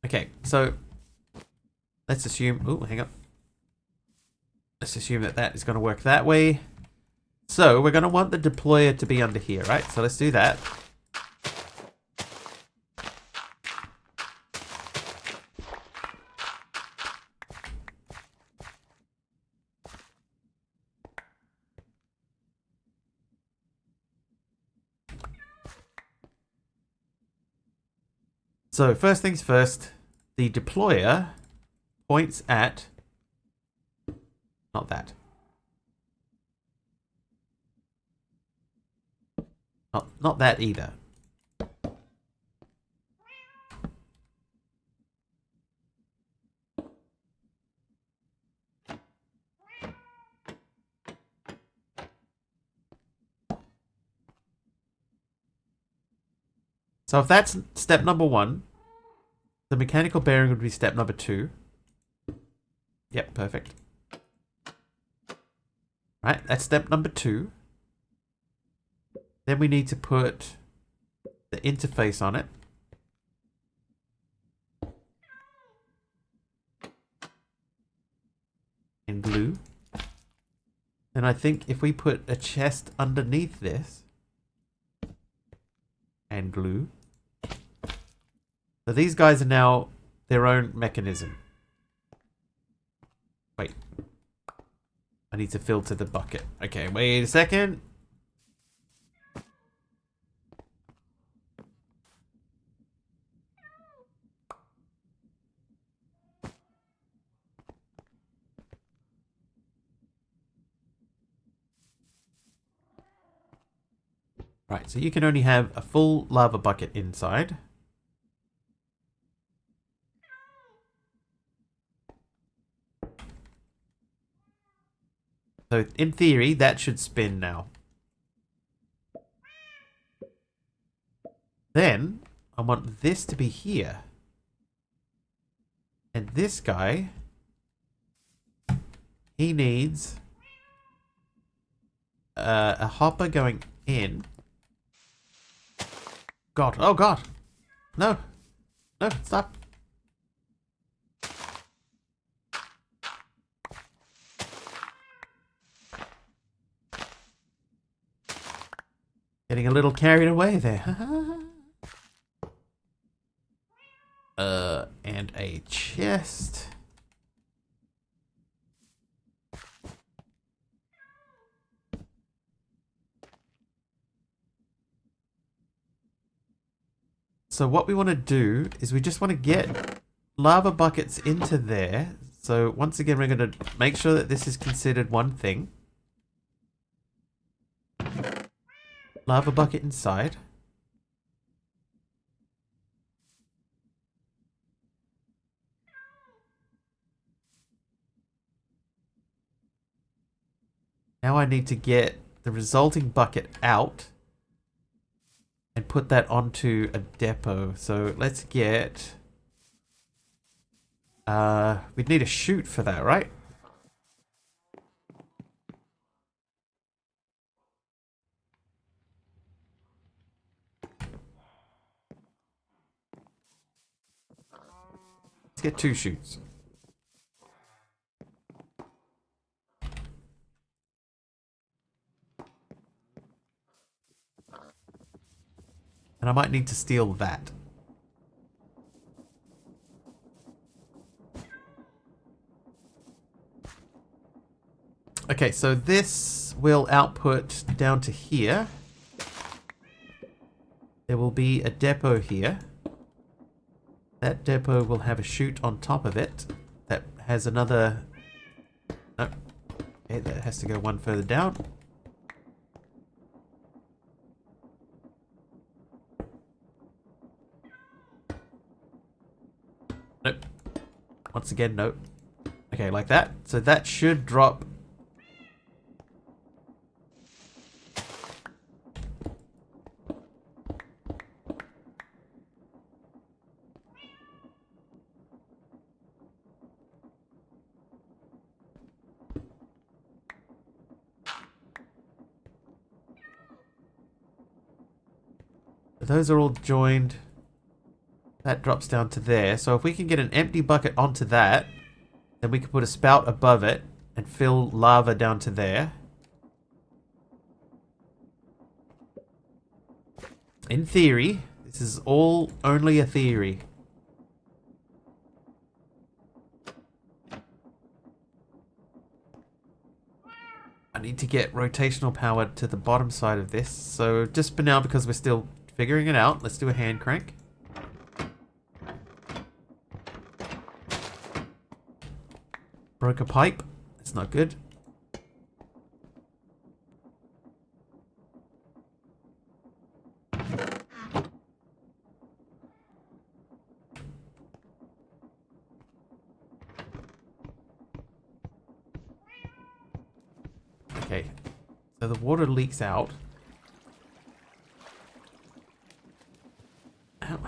S1: Okay, so let's assume... Oh, hang on. Let's assume that that is going to work that way. So we're going to want the deployer to be under here, right? So let's do that. So first things first, the deployer points at, not that. Not that either. So if that's step number 1, the mechanical bearing would be step number 2. Yep, perfect. Right, that's step number 2. Then we need to put the interface on it. And glue. And I think if we put a chest underneath this and glue. So these guys are now their own mechanism. Wait. I need to filter the bucket. Okay, wait a second. Right, so you can only have a full lava bucket inside. So in theory, that should spin now. Then, I want this to be here. And this guy, he needs a hopper going in. God, oh God. No. No, stop. Getting a little carried away there. And a chest. So what we want to do is we just want to get lava buckets into there. So once again, we're going to make sure that this is considered one thing. Lava bucket inside. Now I need to get the resulting bucket out and put that onto a depot. So let's get... we'd need a chute for that, right? Let's get 2 chutes. And I might need to steal that. Okay, so this will output down to here. There will be a depot here. That depot will have a chute on top of it that has another... No. Okay, that has to go one further down. Nope. Once again, nope. Okay, like that. So that should drop... Those are all joined. That drops down to there. So if we can get an empty bucket onto that, then we can put a spout above it and fill lava down to there. In theory, this is all only a theory. I need to get rotational power to the bottom side of this. So just for now, because we're still figuring it out, let's do a hand crank. Broke a pipe. That's not good. Okay. So the water leaks out.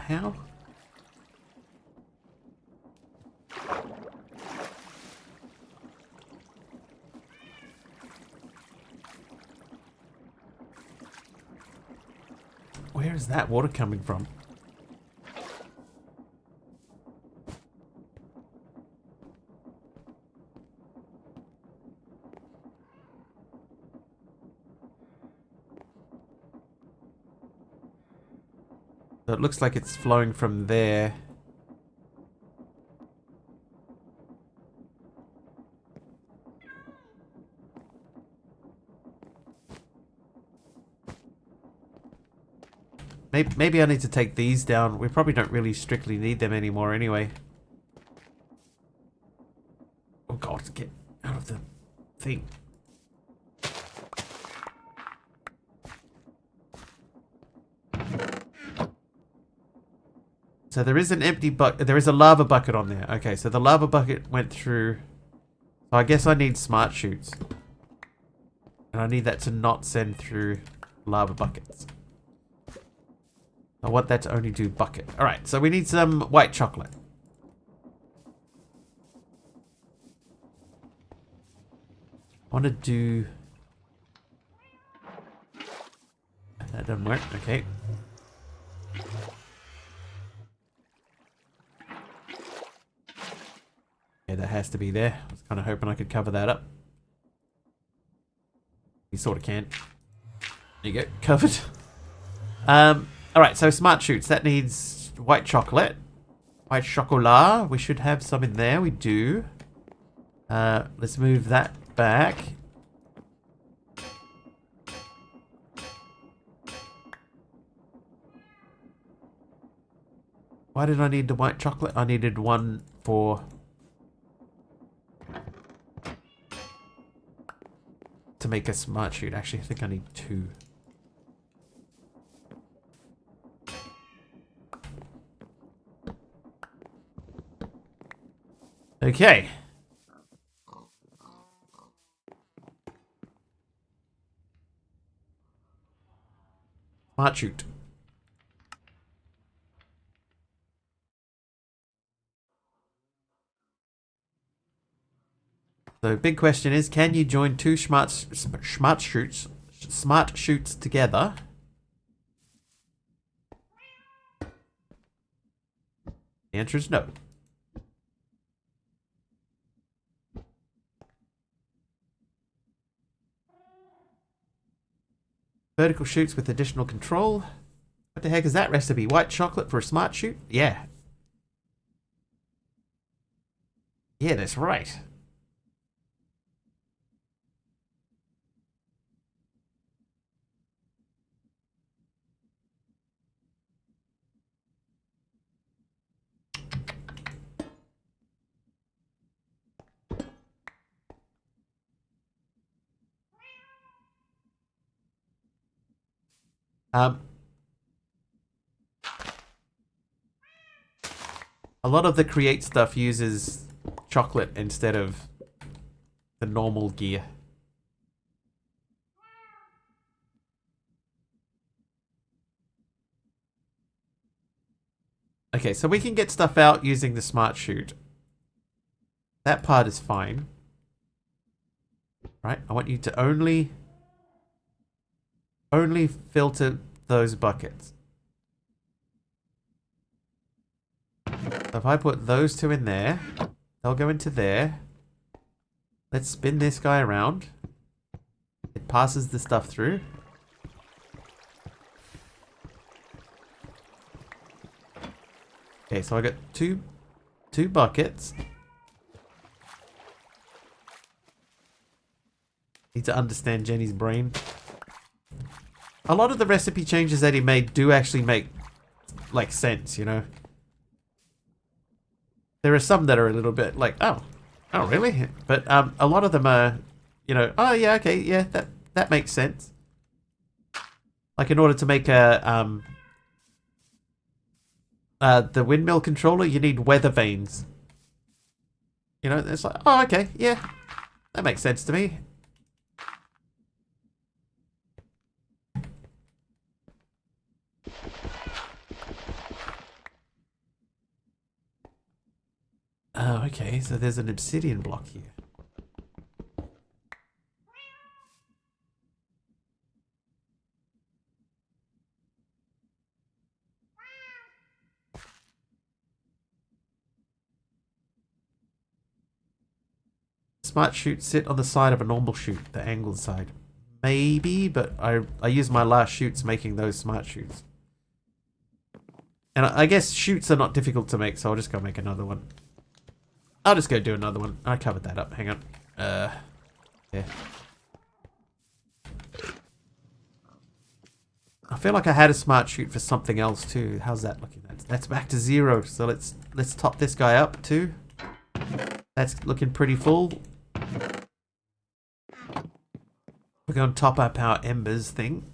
S1: How? Where is that water coming from? So it looks like it's flowing from there. Maybe I need to take these down. We probably don't really strictly need them anymore anyway. Oh god, get out of the thing. So there is an empty bucket. There is a lava bucket on there. Okay, so the lava bucket went through. So I guess I need smart chutes. And I need that to not send through lava buckets. I want that to only do bucket. Alright, so we need some white chocolate. I want to do... That doesn't work. Okay. Yeah, that has to be there. I was kind of hoping I could cover that up. You sort of can. There you go. Covered. Alright, so smart chutes. That needs white chocolate. White chocolat. We should have some in there. We do. Let's move that back. Why did I need the white chocolate? I needed one for... to make a smart chute. Actually, I think I need two. Okay. Smart chute. So big question is, can you join two smart chutes together? The answer is no. Vertical chutes with additional control. What the heck is that recipe? White chocolate for a smart chute? Yeah. Yeah, that's right. A lot of the create stuff uses chocolate instead of the normal gear. Okay, so we can get stuff out using the smart chute. That part is fine. Right, I want you to only filter those buckets. So if I put those two in there, they'll go into there. Let's spin this guy around. It passes the stuff through. Okay, so I got two buckets. Need to understand Jenny's brain. A lot of the recipe changes that he made do actually make, like, sense, you know? There are some that are a little bit like, oh, Oh, really? But a lot of them are, you know, oh yeah, okay, yeah, that makes sense. Like in order to make the windmill controller, you need weather vanes. You know, it's like, oh, okay, yeah, that makes sense to me. Oh, okay, so there's an obsidian block here. Smart chutes sit on the side of a normal chute, the angled side. Maybe, but I use my last chutes making those smart chutes. And I guess chutes are not difficult to make, so I'll just go make another one. I'll just go do another one. I covered that up. Hang on. Yeah. I feel like I had a smart chute for something else too. How's that looking? That's back to 0. So let's top this guy up too. That's looking pretty full. We're going to top up our embers thing.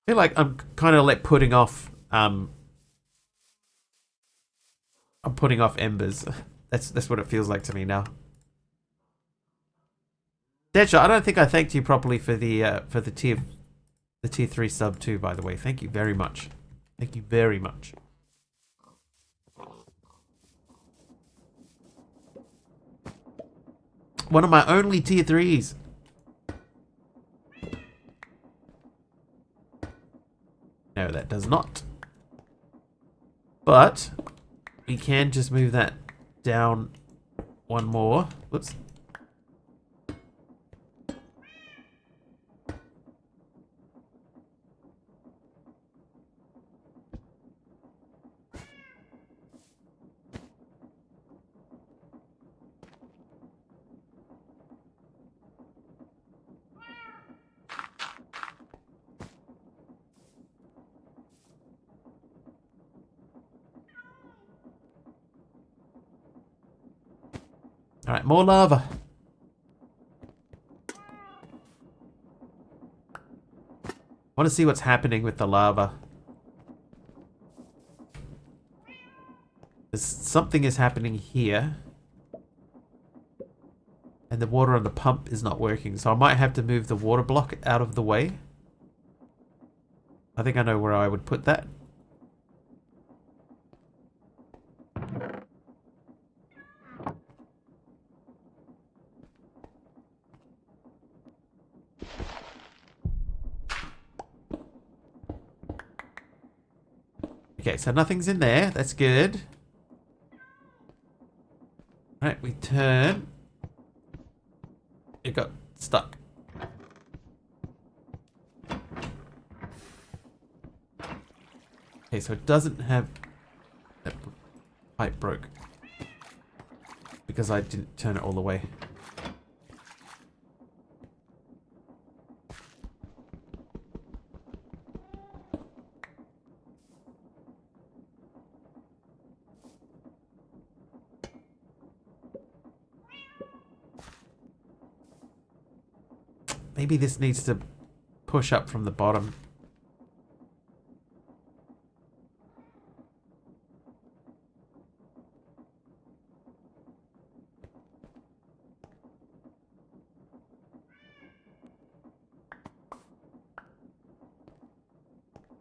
S1: I feel like I'm kind of like putting off I'm putting off embers. That's what it feels like to me now. Deadshot, I don't think I thanked you properly for the tier 3 sub too, by the way. Thank you very much. Thank you very much. One of my only tier 3s. No, that does not. But we can just move that down one more. Whoops. Alright, more lava. I want to see what's happening with the lava. Something is happening here. And the water on the pump is not working. So I might have to move the water block out of the way. I think I know where I would put that. Okay, so nothing's in there. That's good. Right, we turn. It got stuck. Okay, so it doesn't have... That pipe broke. Because I didn't turn it all the way. Maybe this needs to push up from the bottom.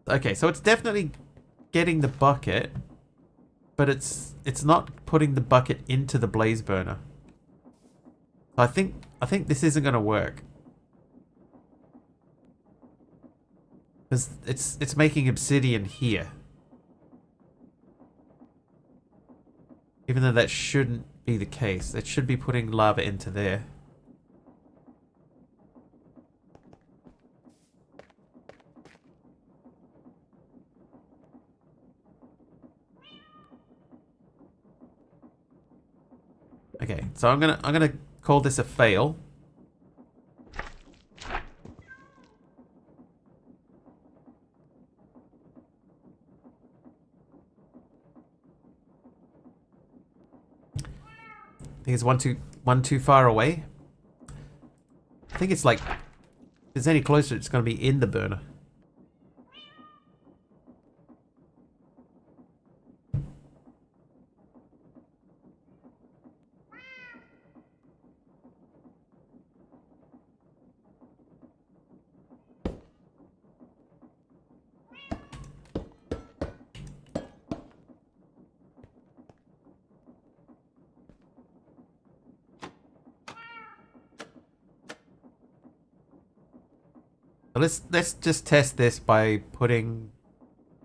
S1: Okay, so it's definitely getting the bucket, but it's not putting the bucket into the blaze burner. I think this isn't going to work. Because it's making obsidian here. Even though that shouldn't be the case. It should be putting lava into there. Okay, so I'm gonna call this a fail. I think it's one too far away. I think it's like, if it's any closer, it's gonna be in the burner. Let's just test this by putting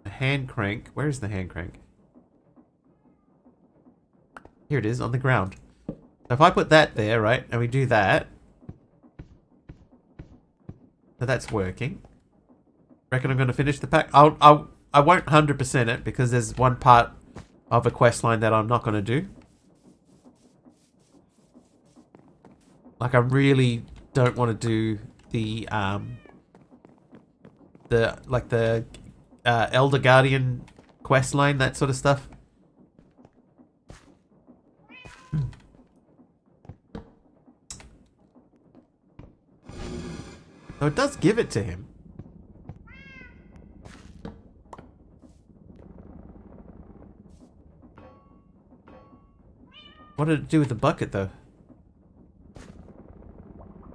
S1: a hand crank. Where is the hand crank? Here it is on the ground. So if I put that there, right, and we do that, so that's working. Reckon I'm going to finish the pack. I won't 100% it because there's one part of a quest line that I'm not going to do. Like I really don't want to do the Elder Guardian quest line, that sort of stuff. So it does give it to him. What did it do with the bucket though?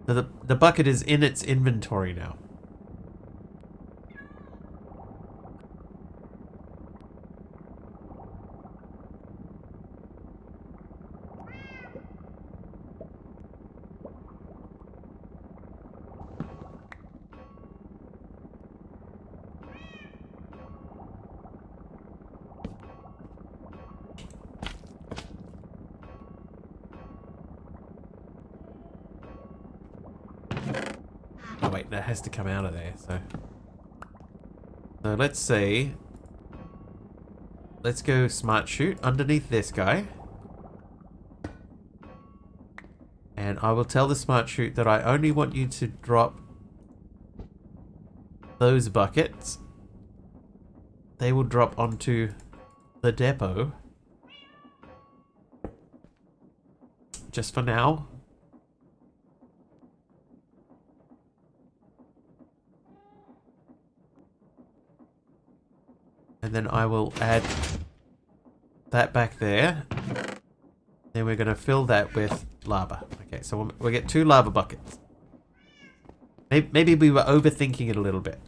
S1: So the bucket is in its inventory now. Oh wait, that has to come out of there, so let's see. Let's go smart shoot underneath this guy. And I will tell the smart shoot that I only want you to drop those buckets. They will drop onto the depot. Just for now. And then I will add that back there. Then we're going to fill that with lava. Okay, so we'll get 2 lava buckets. Maybe we were overthinking it a little bit.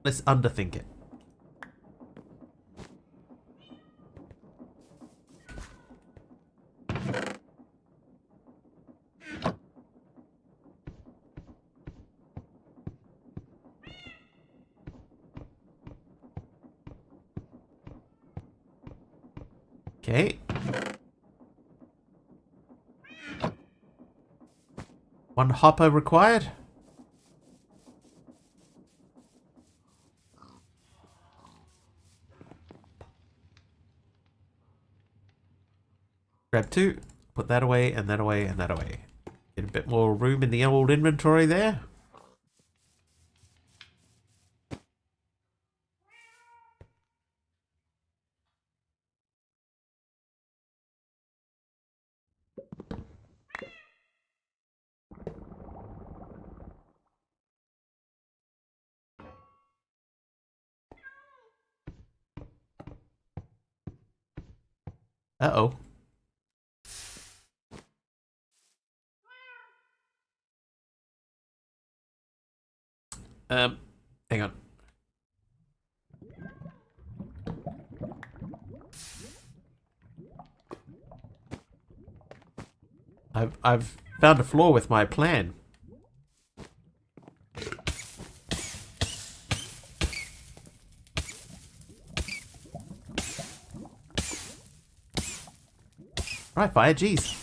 S1: Let's underthink it. Okay. 1 hopper required. Grab 2, put that away, and that away, and that away. Get a bit more room in the old inventory there. Uh-oh. Hang on. I've found a flaw with my plan. Right, fire, jeez.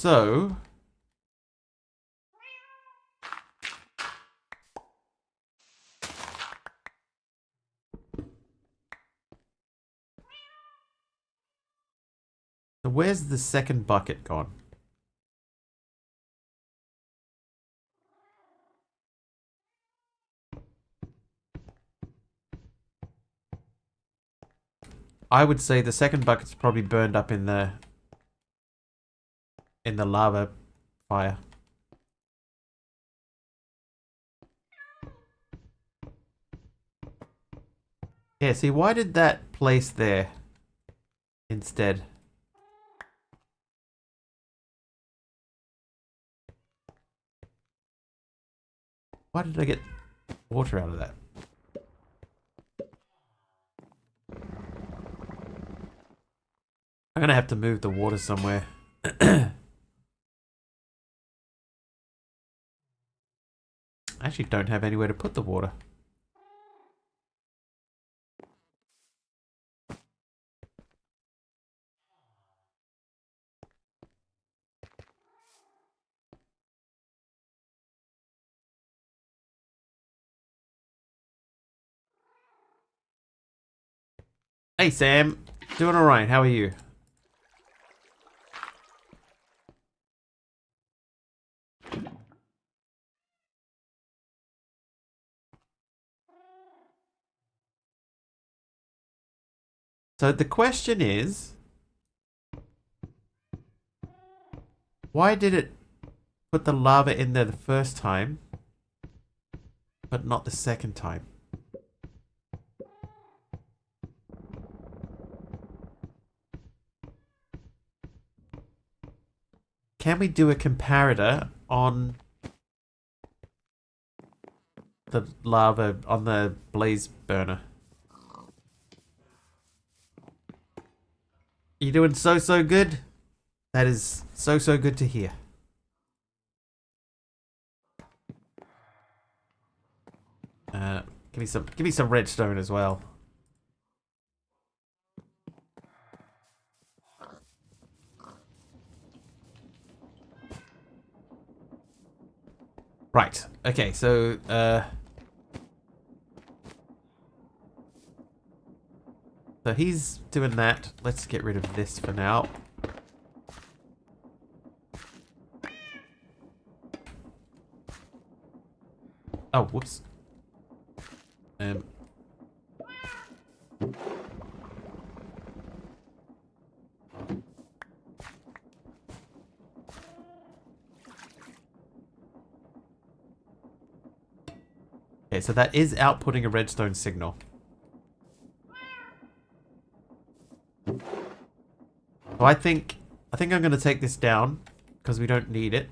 S1: So where's the second bucket gone? I would say the second bucket's probably burned up in the lava fire. Yeah, see, why did that place there instead? Why did I get water out of that? I'm gonna have to move the water somewhere. I actually don't have anywhere to put the water. Hey Sam, doing alright, how are you? So the question is, why did it put the lava in there the first time, but not the second time? Can we do a comparator on the lava, on the blaze burner? You doing so good? That is so good to hear. Give me some redstone as well. Right. Okay, so he's doing that. Let's get rid of this for now. Oh, whoops. Okay, so that is outputting a redstone signal. So I think I'm going to take this down because we don't need it.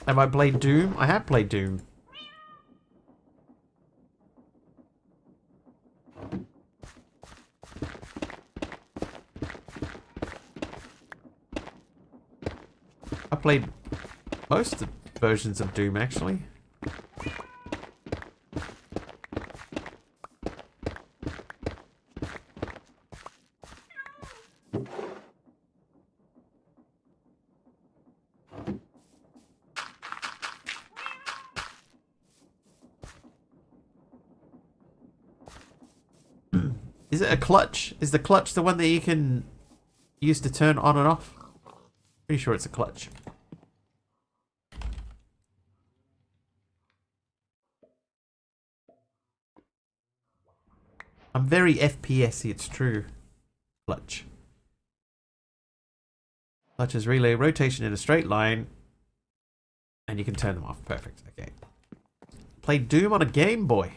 S1: Have I played Doom? I have played Doom. I played most of the versions of Doom, actually. Is it a clutch? Is the clutch the one that you can use to turn on and off? Pretty sure it's a clutch. I'm very FPS-y, it's true. Clutch. such as relay, rotation in a straight line, and you can turn them off. Perfect. Okay. Play Doom on a Game Boy.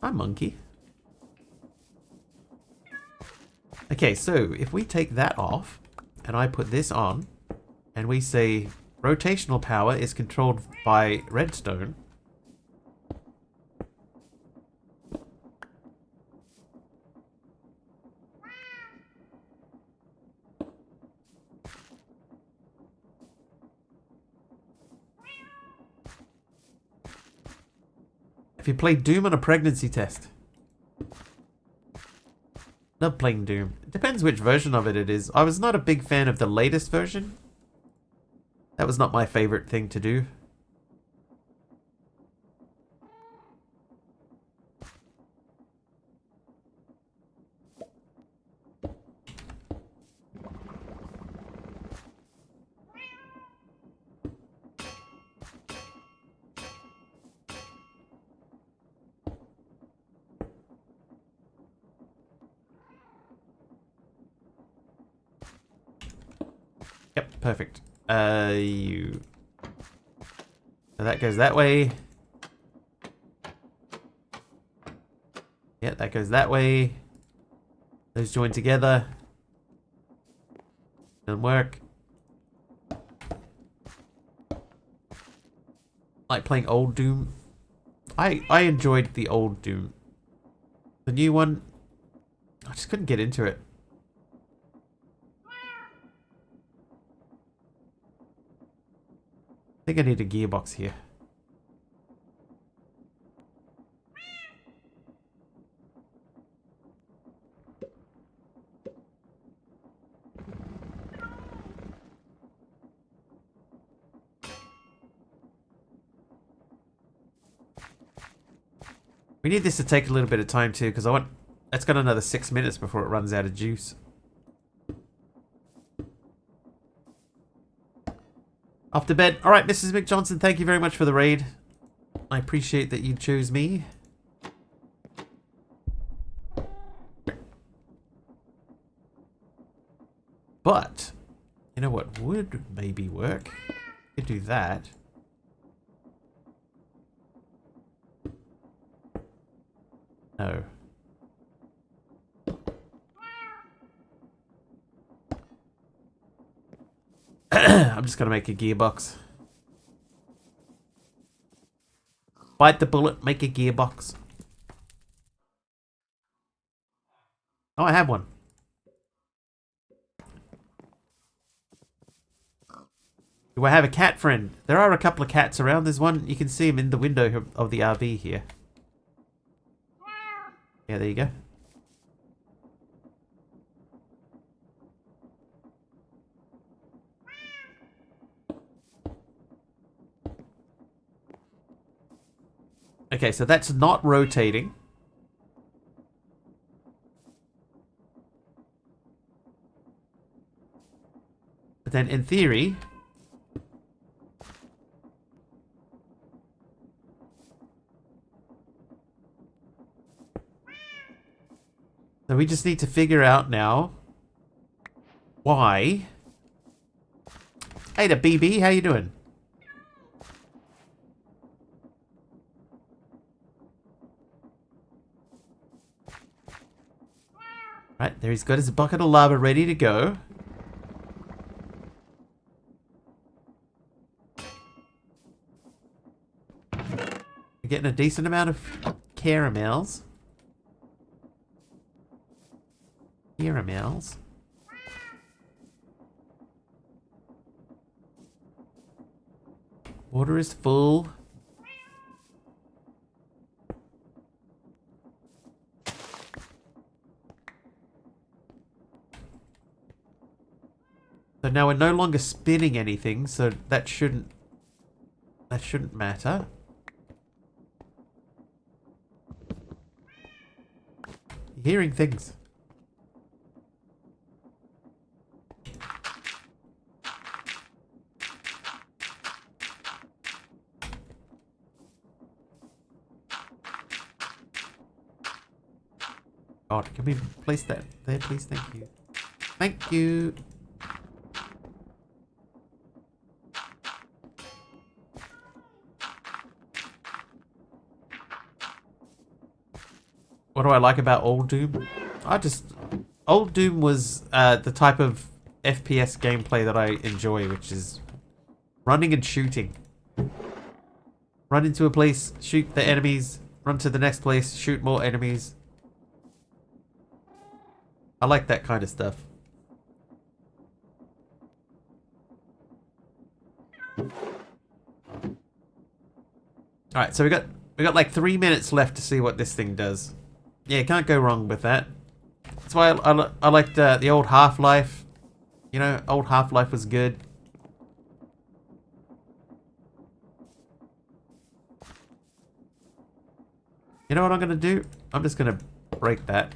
S1: Hi, monkey. Okay, so if we take that off, and I put this on, and we say rotational power is controlled by redstone. If you play Doom on a pregnancy test. Love playing Doom. It depends which version of it is. I was not a big fan of the latest version. That was not my favorite thing to do. Yep, perfect. So that goes that way. Yeah, that goes that way. Those join together. Doesn't work. Like playing old Doom. I enjoyed the old Doom. The new one, I just couldn't get into it. I think I need a gearbox here. We need this to take a little bit of time too, because it's got another 6 minutes before it runs out of juice. Off to bed. Alright, Mrs. McJohnson, thank you very much for the raid. I appreciate that you chose me. But, you know what would maybe work? Could do that. No. I'm just gonna make a gearbox. Bite the bullet, make a gearbox. Oh, I have one. Do I have a cat friend? There are a couple of cats around. There's one, you can see him in the window of the RV here. Yeah, there you go. Okay, so that's not rotating. But then in theory... So we just need to figure out now why. Hey there, BB, how you doing? Right, there he's got his bucket of lava ready to go. We're getting a decent amount of caramels. Caramels. Water is full. So now we're no longer spinning anything, so that shouldn't matter. You're hearing things. God, can we place that there, please? Thank you. Thank you. What do I like about Old Doom? Old Doom was the type of FPS gameplay that I enjoy, which is running and shooting. Run into a place, shoot the enemies, run to the next place, shoot more enemies. I like that kind of stuff. Alright, so we got like 3 minutes left to see what this thing does. Yeah, can't go wrong with that. That's why I liked the old Half-Life. You know, old Half-Life was good. You know what I'm going to do? I'm just going to break that.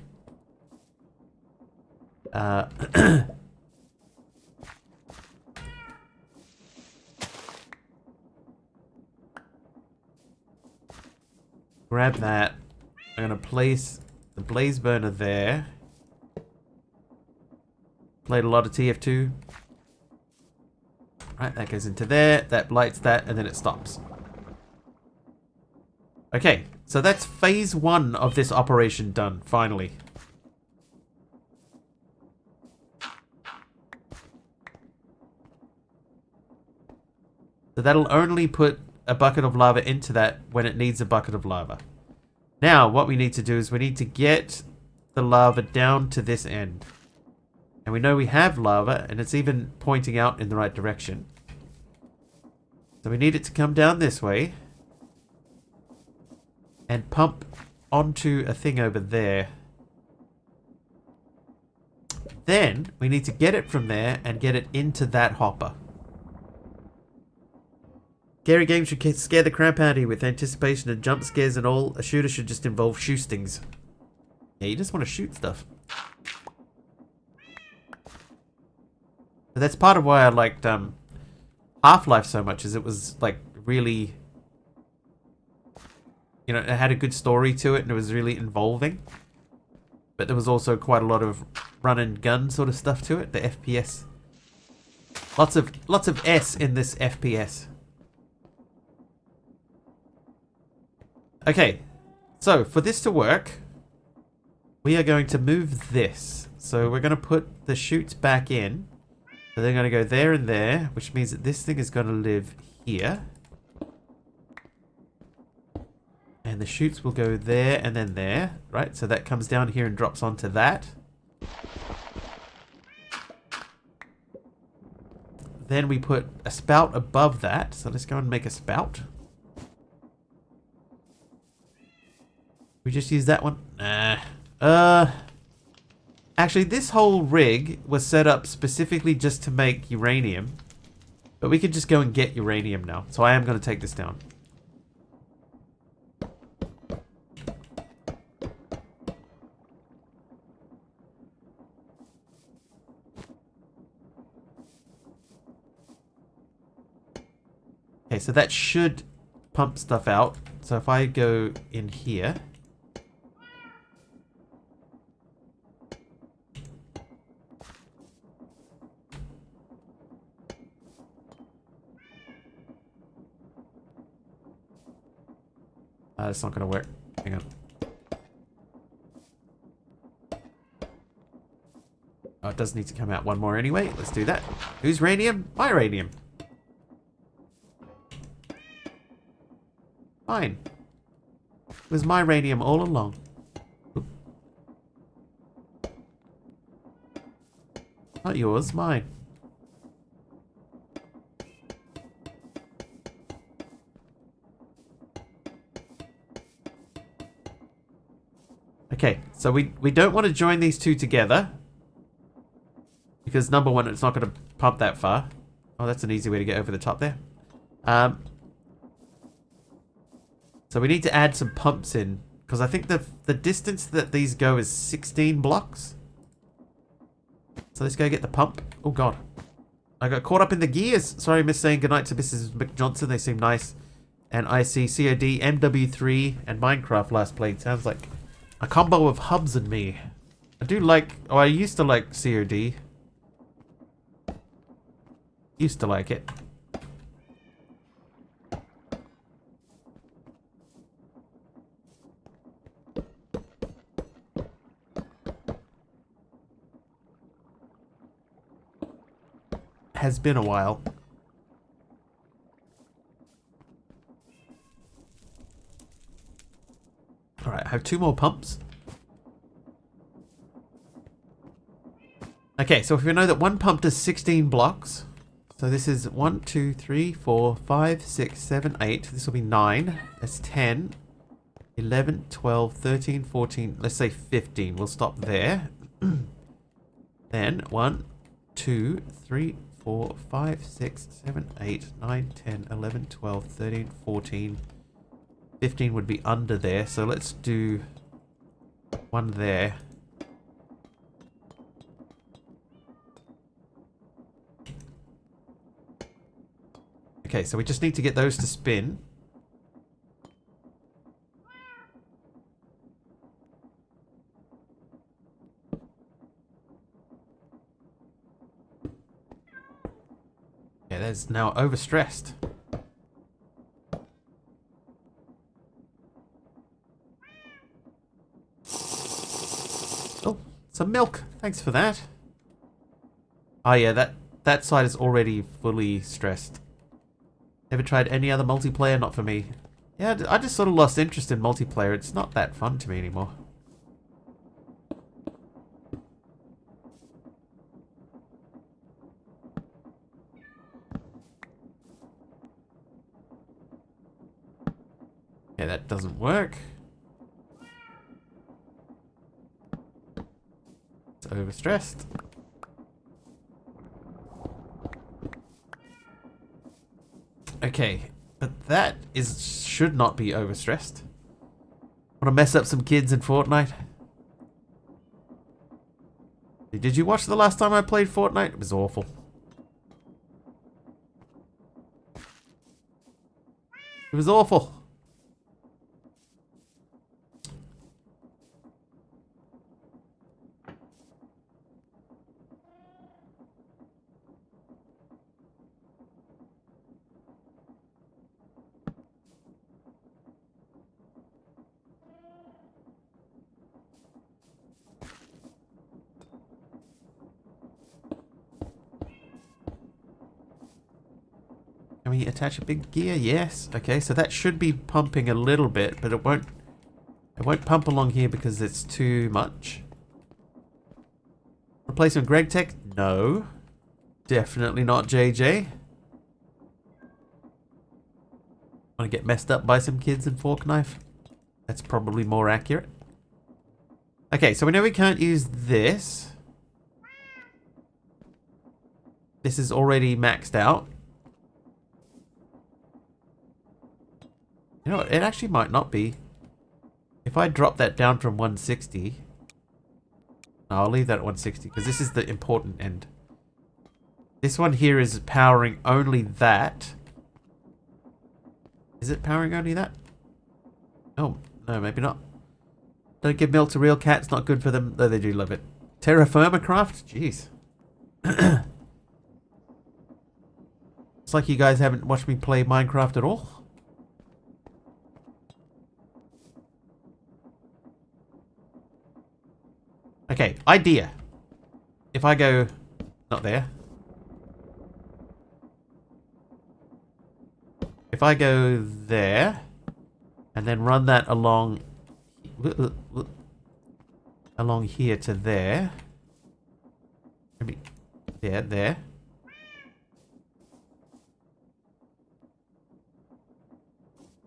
S1: Grab that. I'm going to place the blaze burner there. Played a lot of TF2. Right, that goes into there. That lights that, and then it stops. Okay, so that's phase 1 of this operation done, finally. So that'll only put a bucket of lava into that when it needs a bucket of lava. Now, what we need to do is we need to get the lava down to this end. And we know we have lava, and it's even pointing out in the right direction. So we need it to come down this way. And pump onto a thing over there. Then, we need to get it from there and get it into that hopper. Scary games should scare the crap out of you with anticipation and jump scares and all. A shooter should just involve shootings. Yeah, you just want to shoot stuff. But that's part of why I liked Half-Life so much, is it was like really... You know, it had a good story to it and it was really involving. But there was also quite a lot of run and gun sort of stuff to it, the FPS. Lots of S in this FPS. Okay, so for this to work, we are going to move this. So we're going to put the chutes back in. So they're going to go there and there, which means that this thing is going to live here. And the chutes will go there and then there, right? So that comes down here and drops onto that. Then we put a spout above that. So let's go and make a spout. We just use that one? Nah. Actually, this whole rig was set up specifically just to make uranium. But we could just go and get uranium now. So I am going to take this down. Okay, so that should pump stuff out. So if I go in here... that's not going to work. Hang on. Oh, it does need to come out one more anyway. Let's do that. Whose radium? My radium. Fine. It was my radium all along. Oop. Not yours, mine. Okay, so we don't want to join these two together. Because number one, it's not going to pump that far. Oh, that's an easy way to get over the top there. So we need to add some pumps in. Because I think the distance that these go is 16 blocks. So let's go get the pump. Oh, God. I got caught up in the gears. Sorry, miss, saying goodnight to Mrs. McJohnson. They seem nice. And I see COD, MW3, and Minecraft last played. Sounds like a combo of hubs and me. I do like... Oh, I used to like COD. Used to like it. Has been a while. Alright, I have 2 more pumps. Okay, so if we know that one pump does 16 blocks. So this is 1, 2, 3, 4, 5, 6, 7, 8. This will be 9. That's 10. 11, 12, 13, 14. Let's say 15. We'll stop there. Then 1, 2, 3, 4, 5, 6, 7, 8, 9, 10, 11, 12, 13, 14. 15 would be under there. So let's do one there. Okay, so we just need to get those to spin. Yeah, that's now overstressed. Oh, some milk. Thanks for that. Oh yeah, that side is already fully stressed. Ever tried any other multiplayer? Not for me. Yeah, I just sort of lost interest in multiplayer. It's not that fun to me anymore. Yeah, that doesn't work. It's overstressed. Okay, but that should not be overstressed. Want to mess up some kids in Fortnite? Did you watch the last time I played Fortnite? It was awful. It was awful. Can we attach a big gear? Yes. Okay, so that should be pumping a little bit, but it won't pump along here because it's too much. Replacement Greg Tech? No. Definitely not JJ. Want to get messed up by some kids in Fork Knife? That's probably more accurate. Okay, so we know we can't use this. This is already maxed out. You know what? It actually might not be. If I drop that down from 160... No, I'll leave that at 160 because this is the important end. This one here is powering only that. Is it powering only that? Oh, no, maybe not. Don't give milk to real cats, not good for them, though they do love it. Terra Firma Craft? Jeez. It's like you guys haven't watched me play Minecraft at all. Okay, idea. If I go... Not there. If I go there... And then run that along... Along here to there. Maybe... There.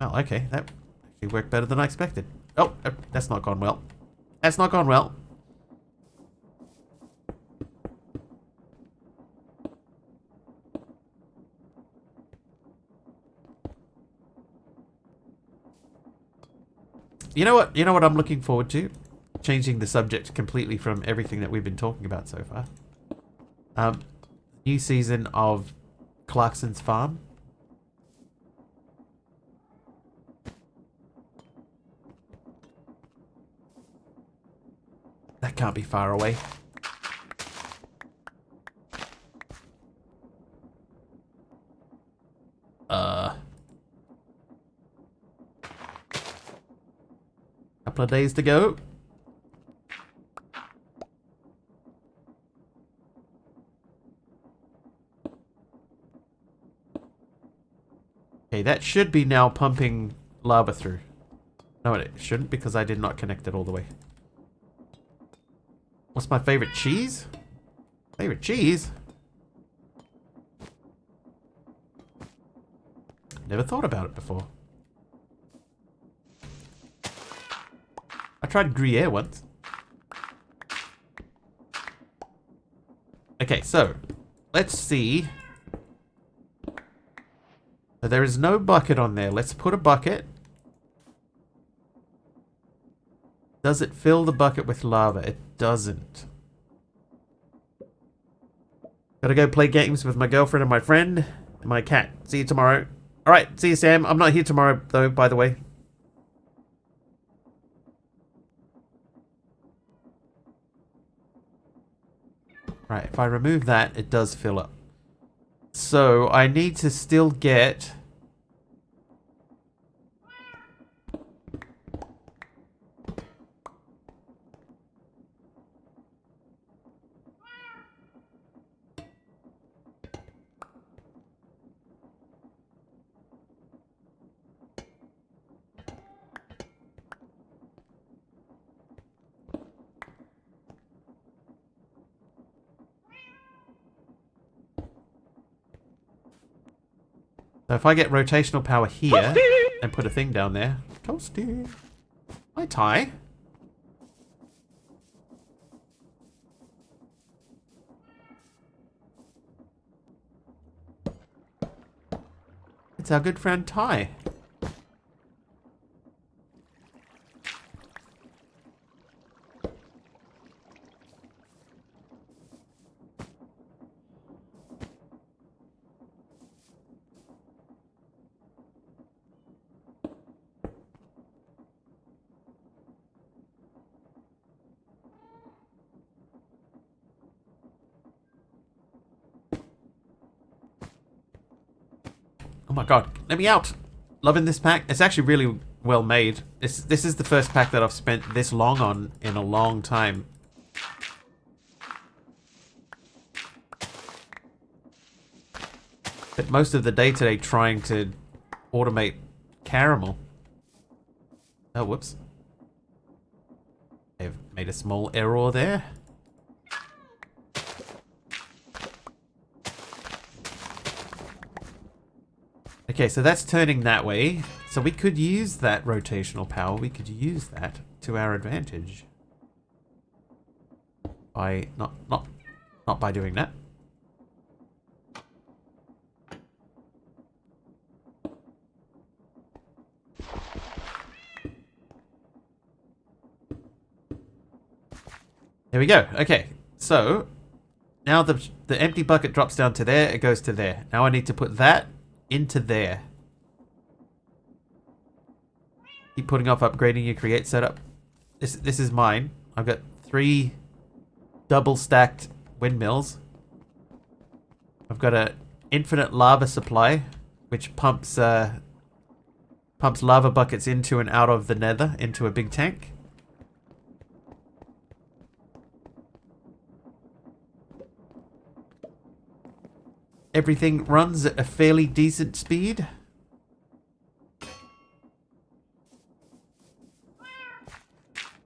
S1: Oh, okay. That actually worked better than I expected. Oh, that's not gone well. That's not gone well. You know what? You know what I'm looking forward to? Changing the subject completely from everything that we've been talking about so far. New season of Clarkson's Farm. That can't be far away. Couple of days to go. Okay, that should be now pumping lava through. No, it shouldn't because I did not connect it all the way. What's my favorite cheese? Favorite cheese? Never thought about it before. I tried Gruyere once. Okay, so let's see. There is no bucket on there. Let's put a bucket. Does it fill the bucket with lava? It doesn't. Gotta go play games with my girlfriend and my friend and my cat. See you tomorrow. Alright, see you, Sam. I'm not here tomorrow, though, by the way. Right, if I remove that, it does fill up. So, I need to still get... So if I get rotational power here Toasty! And put a thing down there. Toasty. Hi, Ty. It's our good friend Ty. Oh my god, let me out! Loving this pack. It's actually really well made. This is the first pack that I've spent this long on in a long time. But most of the day today trying to automate caramel. Oh, whoops. I've made a small error there. Okay, so that's turning that way. So we could use that rotational power. We could use that to our advantage. By not by doing that. There we go. Okay, so now the empty bucket drops down to there. It goes to there. Now I need to put that into there. Keep putting off upgrading your create setup. This is mine. I've got 3 double stacked windmills. I've got an infinite lava supply, which pumps lava buckets into and out of the nether into a big tank. Everything runs at a fairly decent speed.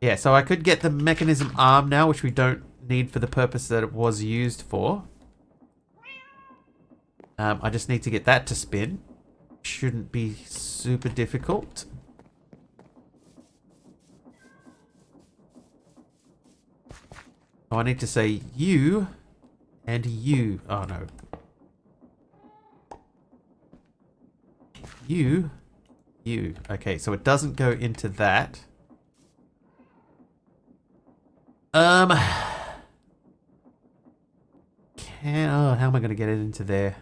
S1: Yeah, so I could get the mechanism arm now, which we don't need for the purpose that it was used for. I just need to get that to spin. Shouldn't be super difficult. Oh, I need to say you and you. Oh no. You. Okay, so it doesn't go into that. How am I going to get it into there?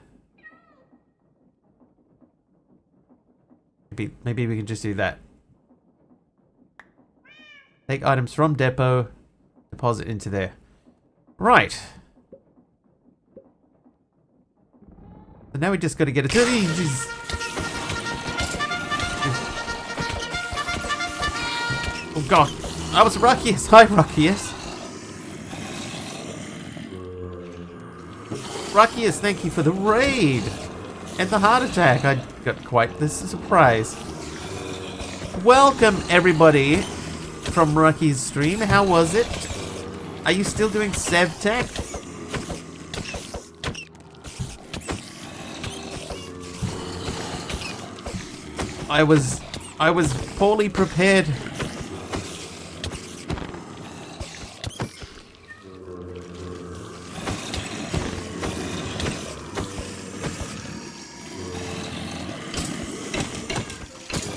S1: Maybe we can just do that. Take items from depot, deposit into there. Right. So now we just got to get it to these. Oh god. I was Ruckius. Hi, Ruckius. Ruckius, thank you for the raid. And the heart attack. I got quite this surprise. Welcome, everybody, from Rucky's stream. How was it? Are you still doing SevTech? I was poorly prepared.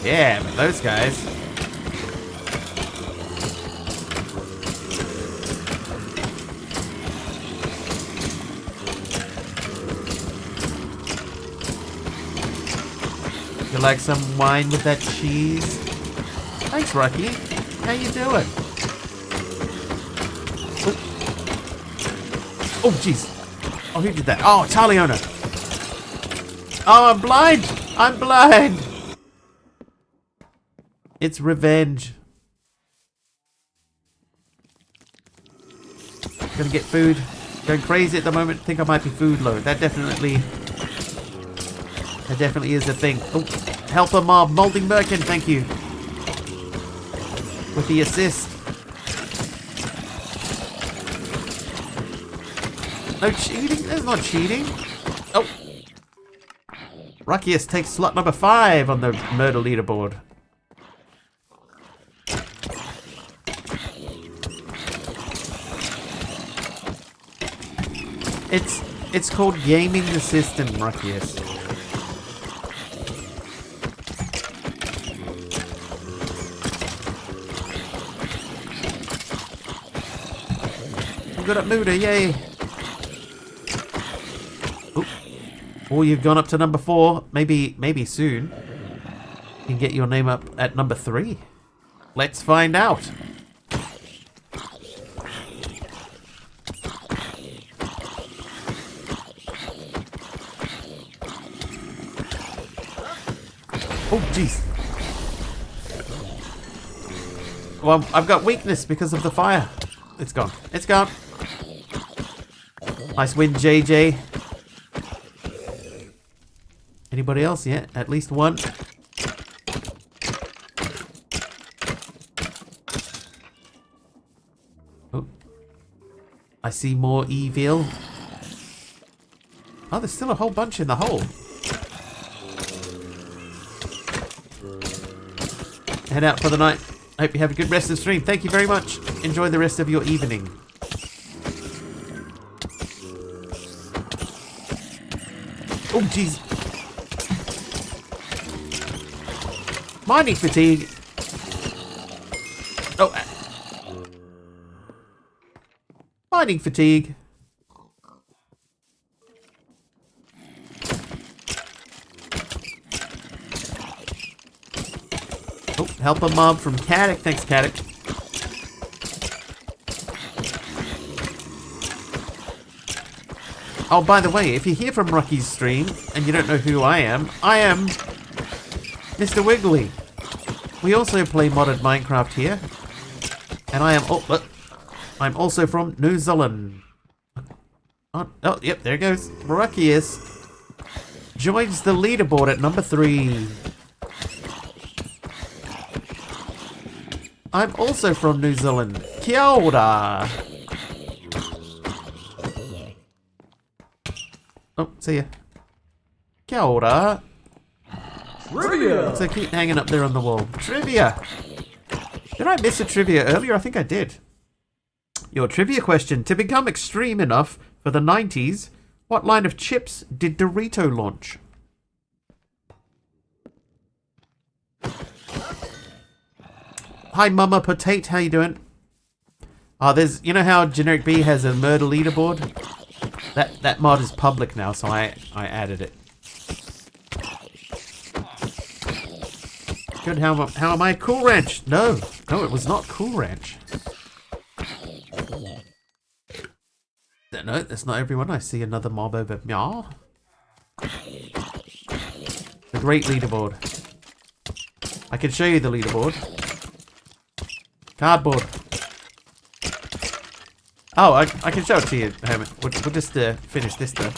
S1: Yeah, but those guys. You like some wine with that cheese? Thanks, Rocky. How you doing? Oh, jeez. Oh, who did that? Oh, Taliona. Oh, I'm blind. I'm blind. It's revenge. Gonna get food. Going crazy at the moment. Think I might be food low. That definitely is a thing. Oh, helper mob. Molding Merkin, thank you. With the assist. No cheating? There's not cheating. Oh. Ruckius takes slot number 5 on the murder leaderboard. It's called gaming the system, Ruckius. You got up Muda, yay! Oh, you've gone up to number 4. Maybe soon you can get your name up at number 3. Let's find out. Oh, jeez. Well, I've got weakness because of the fire. It's gone. It's gone. Nice win, JJ. Anybody else? Yeah, at least one. Oh. I see more evil. Oh, there's still a whole bunch in the hole. Head out for the night. Hope you have a good rest of the stream. Thank you very much. Enjoy the rest of your evening. Oh, jeez. Mining fatigue. Oh. Mining fatigue. Oh, help a mob from Caddick. Thanks, Caddick. Oh, by the way, if you hear from Rocky's stream and you don't know who I am Mr. Wiggly. We also play modded Minecraft here. And I'm also from New Zealand. Oh, yep, there it goes. Rocky joins the leaderboard at number 3. I'm also from New Zealand. Kia ora. Oh, see ya. Kia ora. Trivia! So keep hanging up there on the wall. Trivia! Did I miss a trivia earlier? I think I did. Your trivia question. To become extreme enough for the 90s, what line of chips did Dorito launch? Hi, Mama Potate. How you doing? Oh, there's... You know how Generic B has a murder leaderboard? That mod is public now, so I added it. Good, how am I? Cool Ranch! No, it was not Cool Ranch. No, that's not everyone. I see another mob over. Meow. The great leaderboard. I can show you the leaderboard. Cardboard. Oh, I can show it to you, Herman. We'll just finish this though.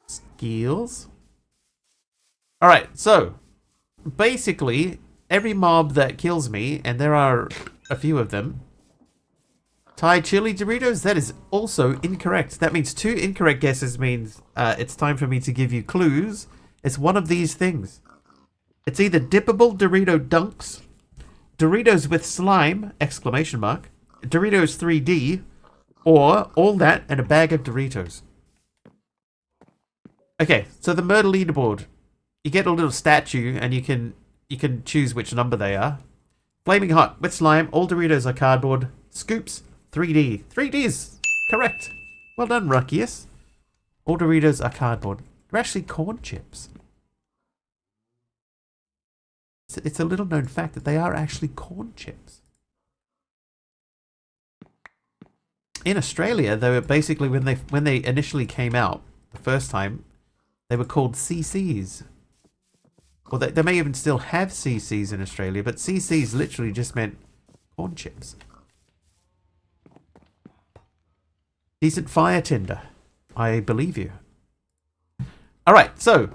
S1: Skills. Alright, so basically every mob that kills me, and there are a few of them, Thai chili Doritos, that is also incorrect. That means 2 incorrect guesses means it's time for me to give you clues. It's one of these things. It's either dippable Dorito Dunks, Doritos with slime, exclamation mark, Doritos 3D, or all that and a bag of Doritos. Okay, so the murder leaderboard. You get a little statue and you can choose which number they are. Flaming hot with slime, all Doritos are cardboard, scoops 3D. 3D is correct. Well done, Ruckius. All Doritos are cardboard. They're actually corn chips. It's a little known fact that they are actually corn chips. In Australia, they were basically when they initially came out the first time, they were called CCs. Well, they may even still have CCs in Australia, but CCs literally just meant corn chips. Decent fire tinder. I believe you. Alright, so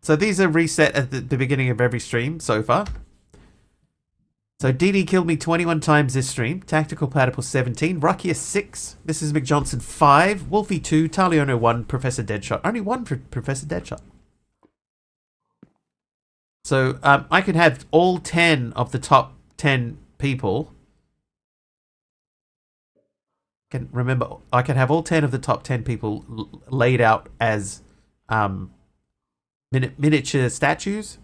S1: these are reset at the beginning of every stream so far. So DD killed me 21 times this stream. Tactical Platypus 17. Ruckius 6. Mrs. McJohnson 5. Wolfie 2. Taliono 1. Professor Deadshot. Only 1 for Professor Deadshot. So I could have all 10 of the top 10 people. I can have all 10 of the top 10 people laid out as miniature statues.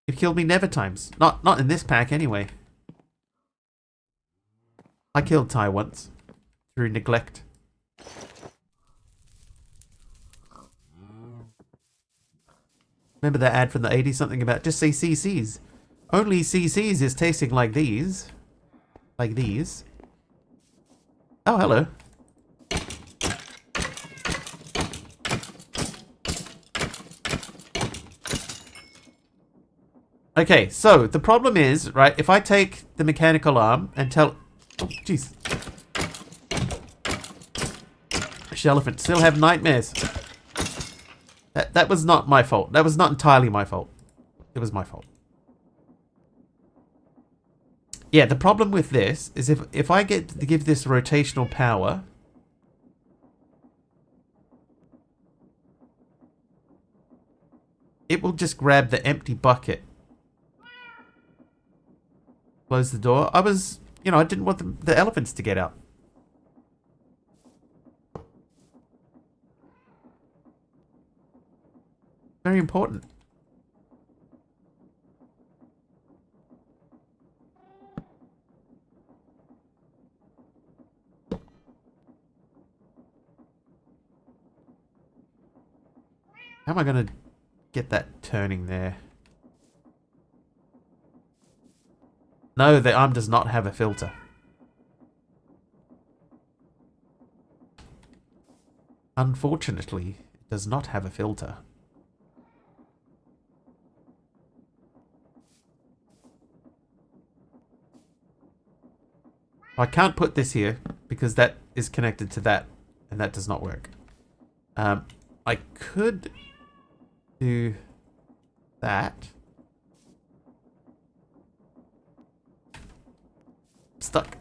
S1: You've killed me never times. Not in this pack anyway. I killed Ty once through neglect. Remember that ad from the 80s? Something about just say CCs. Only CCs is tasting like these. Like these. Oh, hello. Okay, so the problem is, right, if I take the mechanical arm and tell... Oh, jeez. Elephant still have nightmares. That was not my fault. That was not entirely my fault. It was my fault. Yeah, the problem with this is if I get to give this rotational power... it will just grab the empty bucket. Close the door. I didn't want the elephants to get out. Very important. How am I going to get that turning there? No, the arm does not have a filter. Unfortunately, it does not have a filter. I can't put this here because that is connected to that, and that does not work. I could do that. Stuck.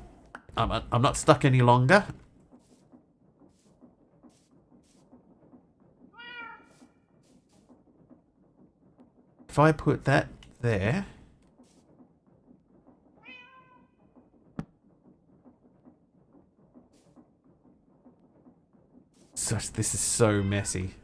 S1: I'm not stuck any longer. If I put that there. This is so messy.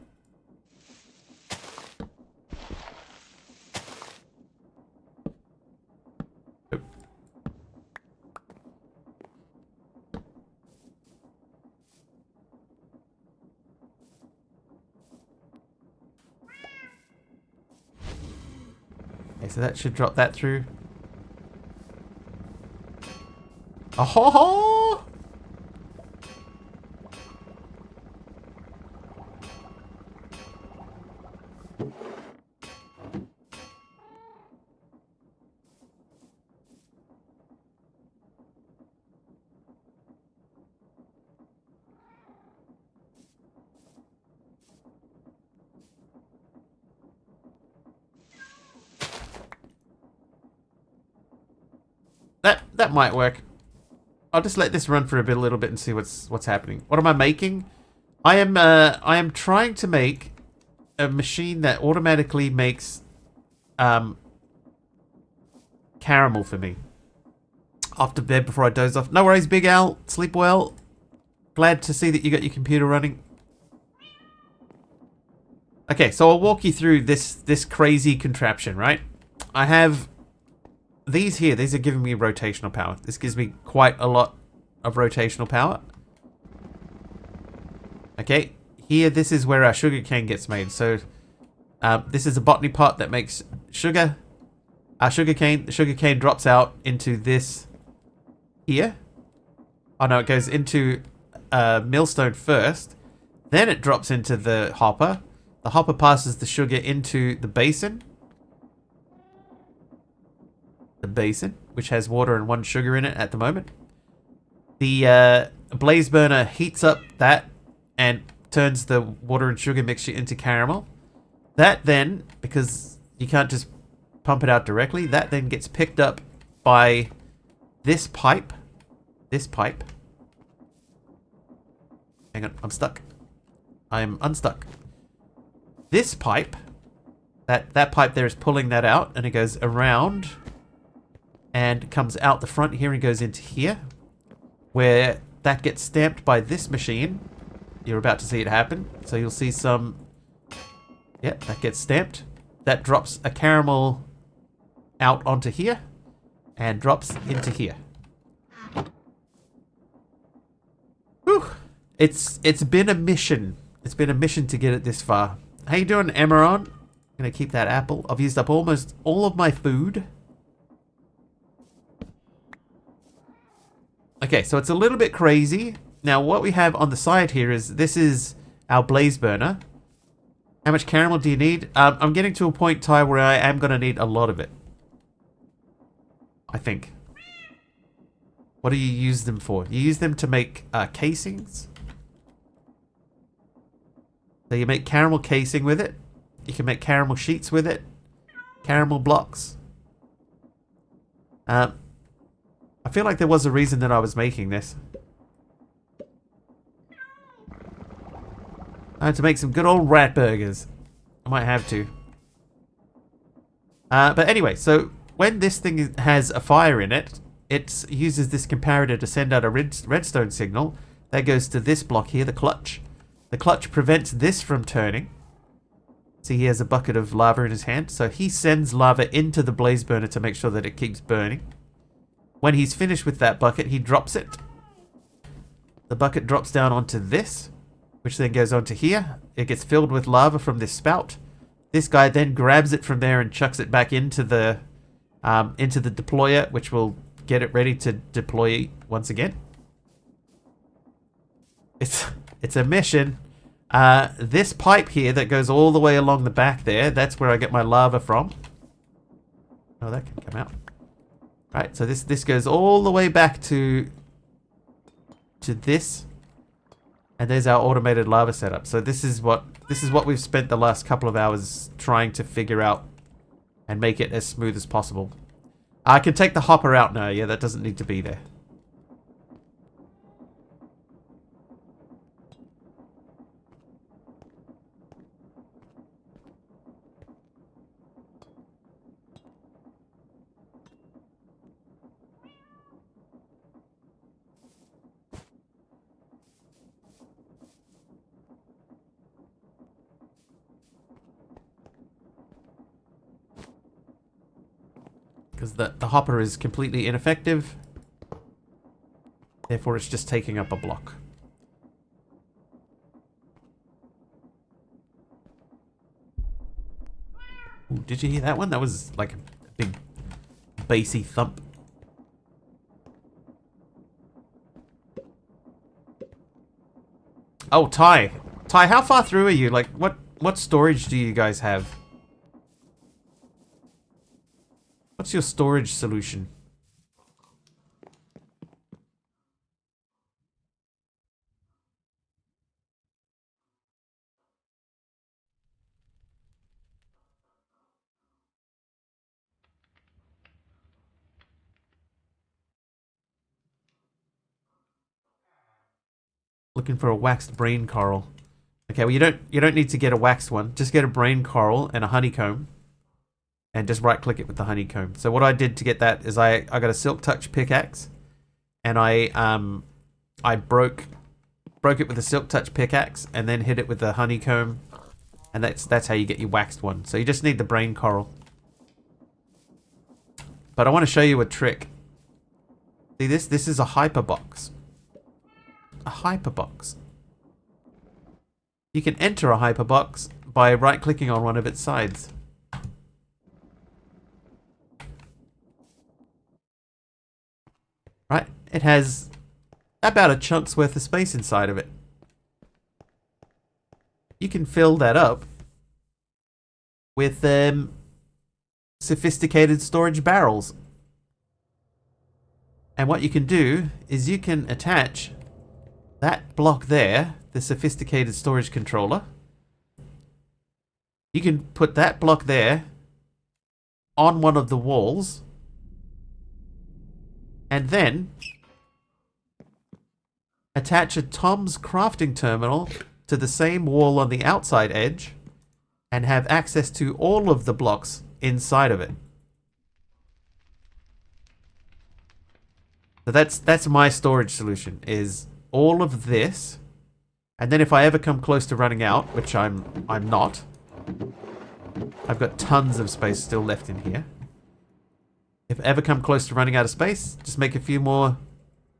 S1: Okay, so that should drop that through. Oh ho ho! That might work. I'll just let this run for a little bit and see what's happening. What am I making? I am trying to make a machine that automatically makes caramel for me. After bed before I doze off. No worries, Big Al. Sleep well. Glad to see that you got your computer running. Okay, so I'll walk you through this crazy contraption, right? I have these here. These are giving me rotational power. This gives me quite a lot of rotational power. Okay, here this is where our sugar cane gets made. So this is a botany pot that makes sugar. Our sugar cane. The sugar cane drops out into this here. Oh no, it goes into millstone first. Then it drops into the hopper. The hopper passes the sugar into the basin. The basin, which has water and 1 sugar in it at the moment. The blaze burner heats up that and turns the water and sugar mixture into caramel. That then, because you can't just pump it out directly, that then gets picked up by this pipe. This pipe. Hang on, I'm stuck. I'm unstuck. This pipe, that pipe there is pulling that out, and it goes around and comes out the front here and goes into here, where that gets stamped by this machine. You're about to see it happen. So you'll see some... Yeah, that gets stamped. That drops a caramel out onto here and drops into here. Whew. It's been a mission. It's been a mission to get it this far. How you doing, Emeron? I'm gonna keep that apple. I've used up almost all of my food. Okay, so it's a little bit crazy. Now, what we have on the side here is this is our blaze burner. How much caramel do you need? I'm getting to a point, Ty, where I am gonna need a lot of it. I think. What do you use them for? You use them to make casings. So you make caramel casing with it. You can make caramel sheets with it. Caramel blocks. I feel like there was a reason that I was making this. I had to make some good old rat burgers. I might have to. But anyway, so when this thing has a fire in it, it uses this comparator to send out a redstone signal. That goes to this block here, the clutch. The clutch prevents this from turning. See, he has a bucket of lava in his hand. So he sends lava into the blaze burner to make sure that it keeps burning. When he's finished with that bucket, he drops it. The bucket drops down onto this, which then goes onto here. It gets filled with lava from this spout. This guy then grabs it from there and chucks it back into the deployer, which will get it ready to deploy once again. It's a mission. This pipe here that goes all the way along the back there, that's where I get my lava from. Oh, that can come out. Right, so this goes all the way back to this. And there's our automated lava setup. So this is what we've spent the last couple of hours trying to figure out and make it as smooth as possible. I can take the hopper out now. Yeah, that doesn't need to be there. Because the hopper is completely ineffective. Therefore, it's just taking up a block. Ooh, did you hear that one? That was like a big bassy thump. Oh, Ty. Ty, how far through are you? Like, what storage do you guys have? What's your storage solution? Looking for a waxed brain coral. Okay, well you don't need to get a waxed one. Just get a brain coral and a honeycomb. And just right click it with the honeycomb. So what I did to get that is I got a silk touch pickaxe and I broke it with a silk touch pickaxe and then hit it with the honeycomb, and that's how you get your waxed one. So you just need the brain coral. But I want to show you a trick. See this? This is a hyperbox. A hyperbox. You can enter a hyperbox by right-clicking on one of its sides. Right? It has about a chunk's worth of space inside of it. You can fill that up with sophisticated storage barrels. And what you can do is you can attach that block there, the sophisticated storage controller. You can put that block there on one of the walls, and then attach a Tom's crafting terminal to the same wall on the outside edge and have access to all of the blocks inside of it. So that's my storage solution, is all of this, and then if I ever come close to running out, which I'm not, I've got tons of space still left in here. If I ever come close to running out of space, just make a few more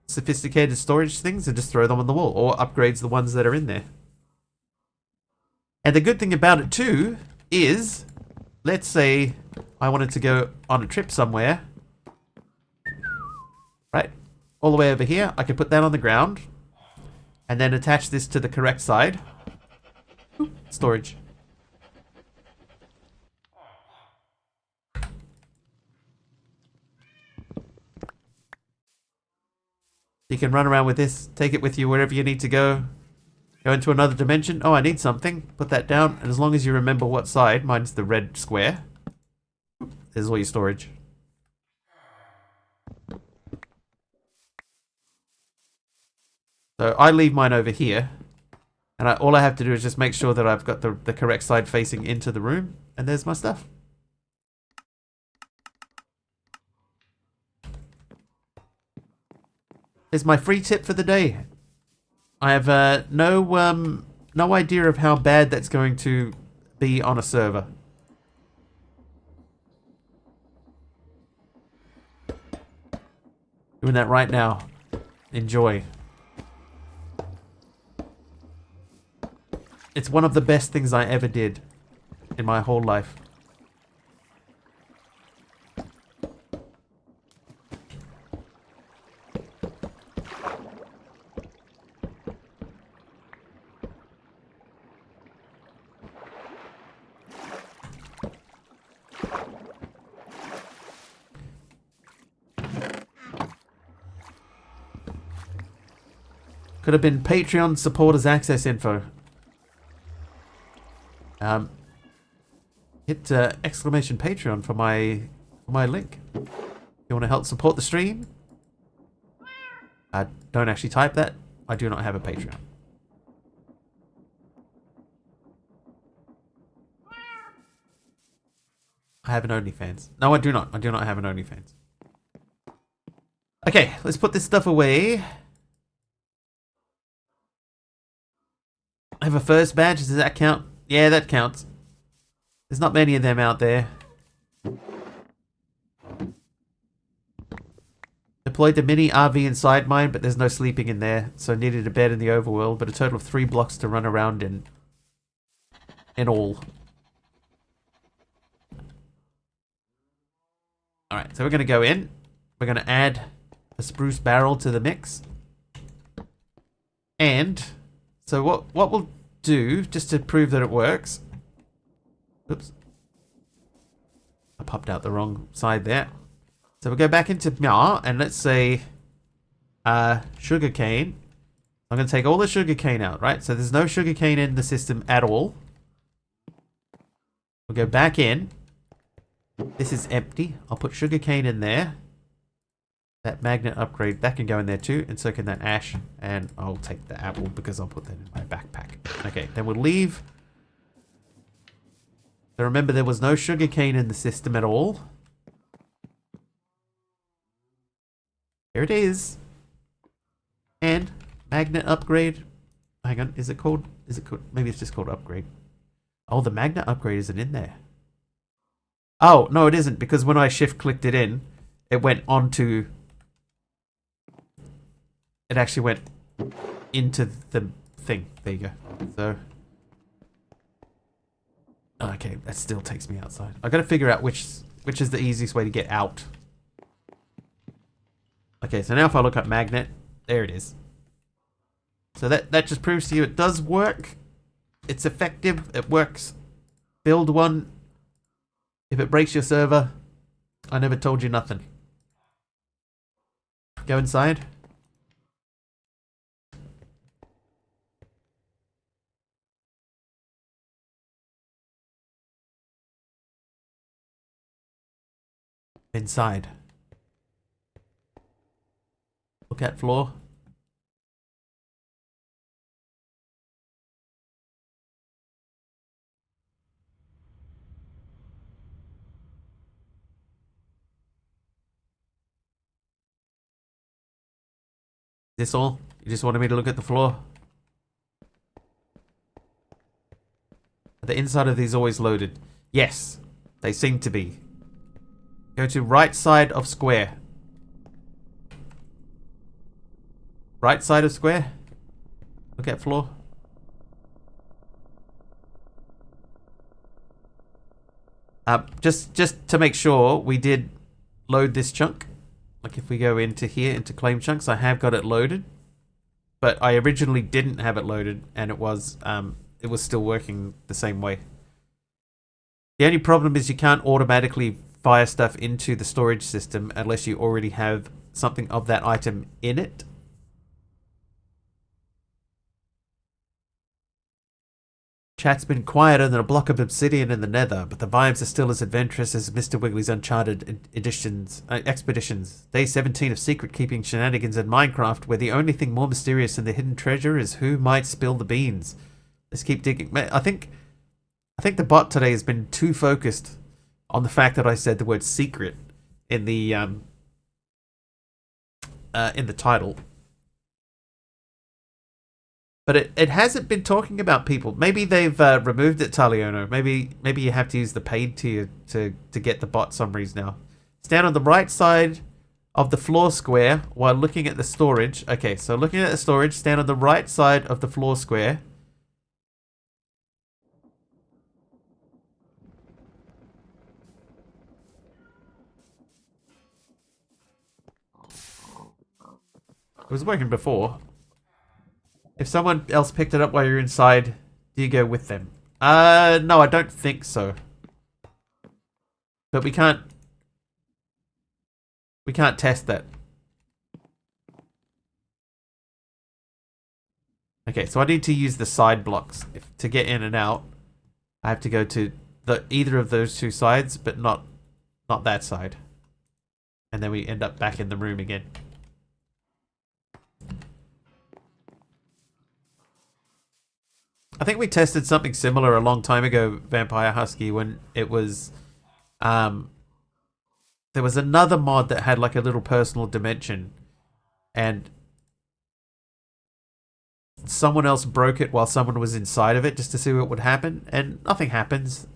S1: sophisticated storage things and just throw them on the wall, or upgrades the ones that are in there. And the good thing about it too is, let's say I wanted to go on a trip somewhere, right? All the way over here, I could put that on the ground and then attach this to the correct side. Oop, storage. You can run around with this, take it with you wherever you need to go. Go into another dimension. Oh, I need something. Put that down, and as long as you remember what side, mine's the red square. There's all your storage. So I leave mine over here, and all I have to do is just make sure that I've got the correct side facing into the room, and there's my stuff. Is my free tip for the day. I have no idea of how bad that's going to be on a server. Doing that right now. Enjoy. It's one of the best things I ever did in my whole life. Could have been Patreon supporters access info. Hit exclamation Patreon for my link. If you want to help support the stream. Don't actually type that. I do not have a Patreon. I have an OnlyFans. No, I do not. I do not have an OnlyFans. Okay, let's put this stuff away. I have a first badge. Does that count? Yeah, that counts. There's not many of them out there. Deployed the mini RV inside mine, but there's no sleeping in there, so needed a bed in the overworld, but a total of 3 blocks to run around in all. Alright, so we're going to go in. We're going to add a spruce barrel to the mix. And So what we'll do, just to prove that it works... Oops. I popped out the wrong side there. So we'll go back into Mya, and let's say... sugarcane. I'm going to take all the sugarcane out, right? So there's no sugarcane in the system at all. We'll go back in. This is empty. I'll put sugarcane in there. That magnet upgrade, that can go in there too. And so can that ash. And I'll take the apple because I'll put that in my backpack. Okay, then we'll leave. So remember, there was no sugarcane in the system at all. Here it is. And magnet upgrade. Hang on, is it called? Maybe it's just called upgrade. Oh, the magnet upgrade isn't in there. Oh, no, it isn't, because when I shift clicked it in, it went onto... It actually went into the thing. There you go. So... Okay, that still takes me outside. I gotta figure out which is the easiest way to get out. Okay, so now if I look up magnet, there it is. So that just proves to you it does work. It's effective. It works. Build one. If it breaks your server, I never told you nothing. Go inside. Inside. Look at floor. Is this all? You just wanted me to look at the floor? Are the inside of these always loaded? Yes, they seem to be. Go to right side of square. Right side of square. Look at floor. Just to make sure, we did load this chunk. Like if we go into here, into claim chunks, I have got it loaded. But I originally didn't have it loaded, and it was still working the same way. The only problem is you can't automatically fire stuff into the storage system unless you already have something of that item in it. Chat's been quieter than a block of obsidian in the nether, but the vibes are still as adventurous as Mr. Wiggly's Uncharted expeditions. Day 17 of secret-keeping shenanigans in Minecraft, where the only thing more mysterious than the hidden treasure is who might spill the beans. Let's keep digging. I think the bot today has been too focused on the fact that I said the word secret in the title. But it hasn't been talking about people. Maybe they've removed it, Taliono. Maybe you have to use the paid tier to get the bot summaries now. Stand on the right side of the floor square while looking at the storage. Okay, so looking at the storage, stand on the right side of the floor square. It was working before. If someone else picked it up while you're inside, do you go with them? No, I don't think so. But we can't test that. Okay, so I need to use the side blocks. To get in and out, I have to go to either of those two sides, but not that side. And then we end up back in the room again. I think we tested something similar a long time ago, Vampire Husky, when it was... there was another mod that had like a little personal dimension. And someone else broke it while someone was inside of it just to see what would happen. And nothing happens.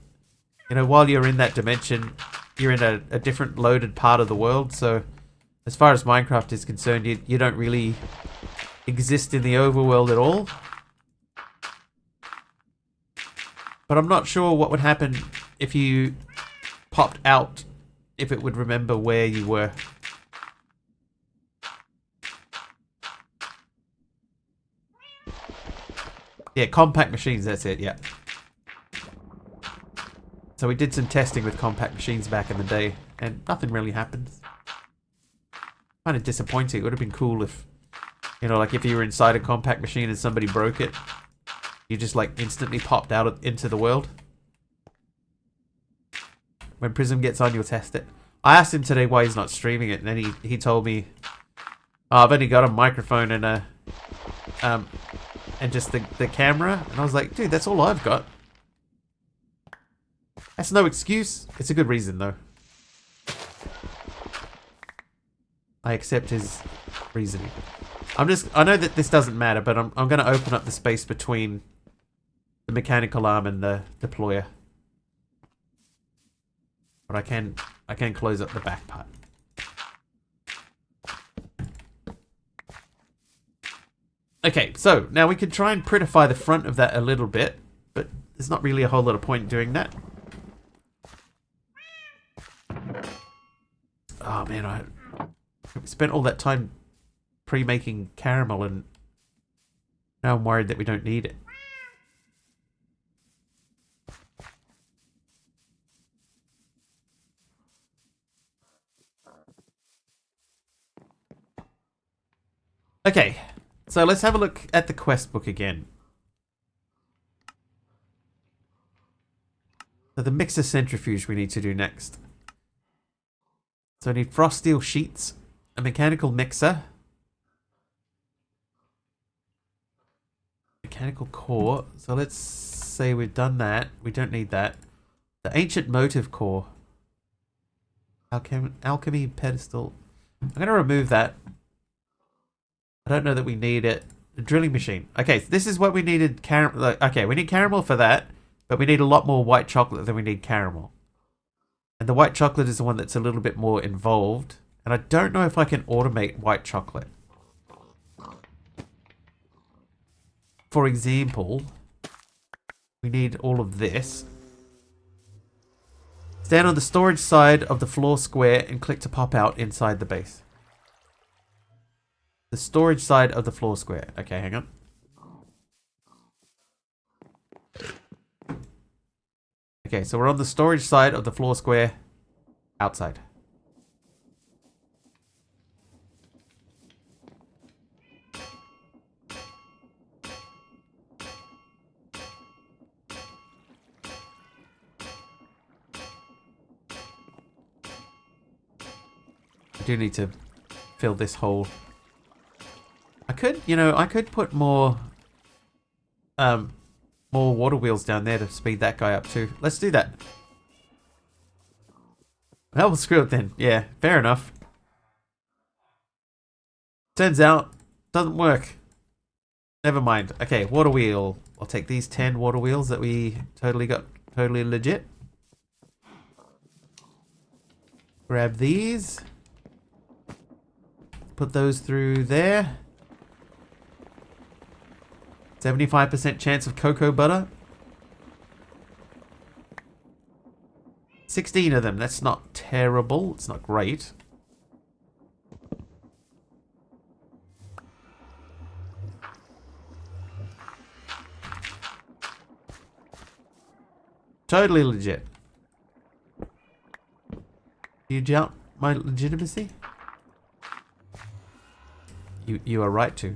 S1: You know, while you're in that dimension, you're in a different loaded part of the world. So as far as Minecraft is concerned, you don't really exist in the overworld at all. But I'm not sure what would happen if you popped out, if it would remember where you were. Yeah, compact machines, that's it, yeah. So we did some testing with compact machines back in the day, and nothing really happens. Kind of disappointing. It would have been cool if, you know, like if you were inside a compact machine and somebody broke it, you just like instantly popped out into the world. When Prism gets on, you'll test it. I asked him today why he's not streaming it, and then he told me, oh, I've only got a microphone and a and just the camera. And I was like, dude, that's all I've got. That's no excuse. It's a good reason though. I accept his reasoning. I know that this doesn't matter, but I'm going to open up the space between the mechanical arm and the deployer. But I can close up the back part. Okay, so now we can try and prettify the front of that a little bit, but there's not really a whole lot of point in doing that. Oh man, I spent all that time pre-making caramel and now I'm worried that we don't need it. Okay, so let's have a look at the quest book again. So the mixer centrifuge we need to do next. So I need frost steel sheets, a mechanical mixer, mechanical core. So let's say we've done that. We don't need that. The ancient motive core. Alchemy pedestal. I'm going to remove that. I don't know that we need it. The drilling machine. Okay, so this is what we needed. Okay, we need caramel for that, but we need a lot more white chocolate than we need caramel. And the white chocolate is the one that's a little bit more involved. And I don't know if I can automate white chocolate. For example, we need all of this. Stand on the storage side of the floor square and click to pop out inside the base. The storage side of the floor square. Okay, hang on. Okay, so we're on the storage side of the floor square. Outside. I do need to fill this hole. I could, you know, I could put more water wheels down there to speed that guy up too. Let's do that. That will screw it then. Yeah, fair enough. Turns out, doesn't work. Never mind. Okay, water wheel. I'll take these 10 water wheels that we totally got, totally legit. Grab these. Put those through there. 75% chance of cocoa butter. 16 of them. That's not terrible. It's not great. Totally legit. Do you doubt my legitimacy? You are right to.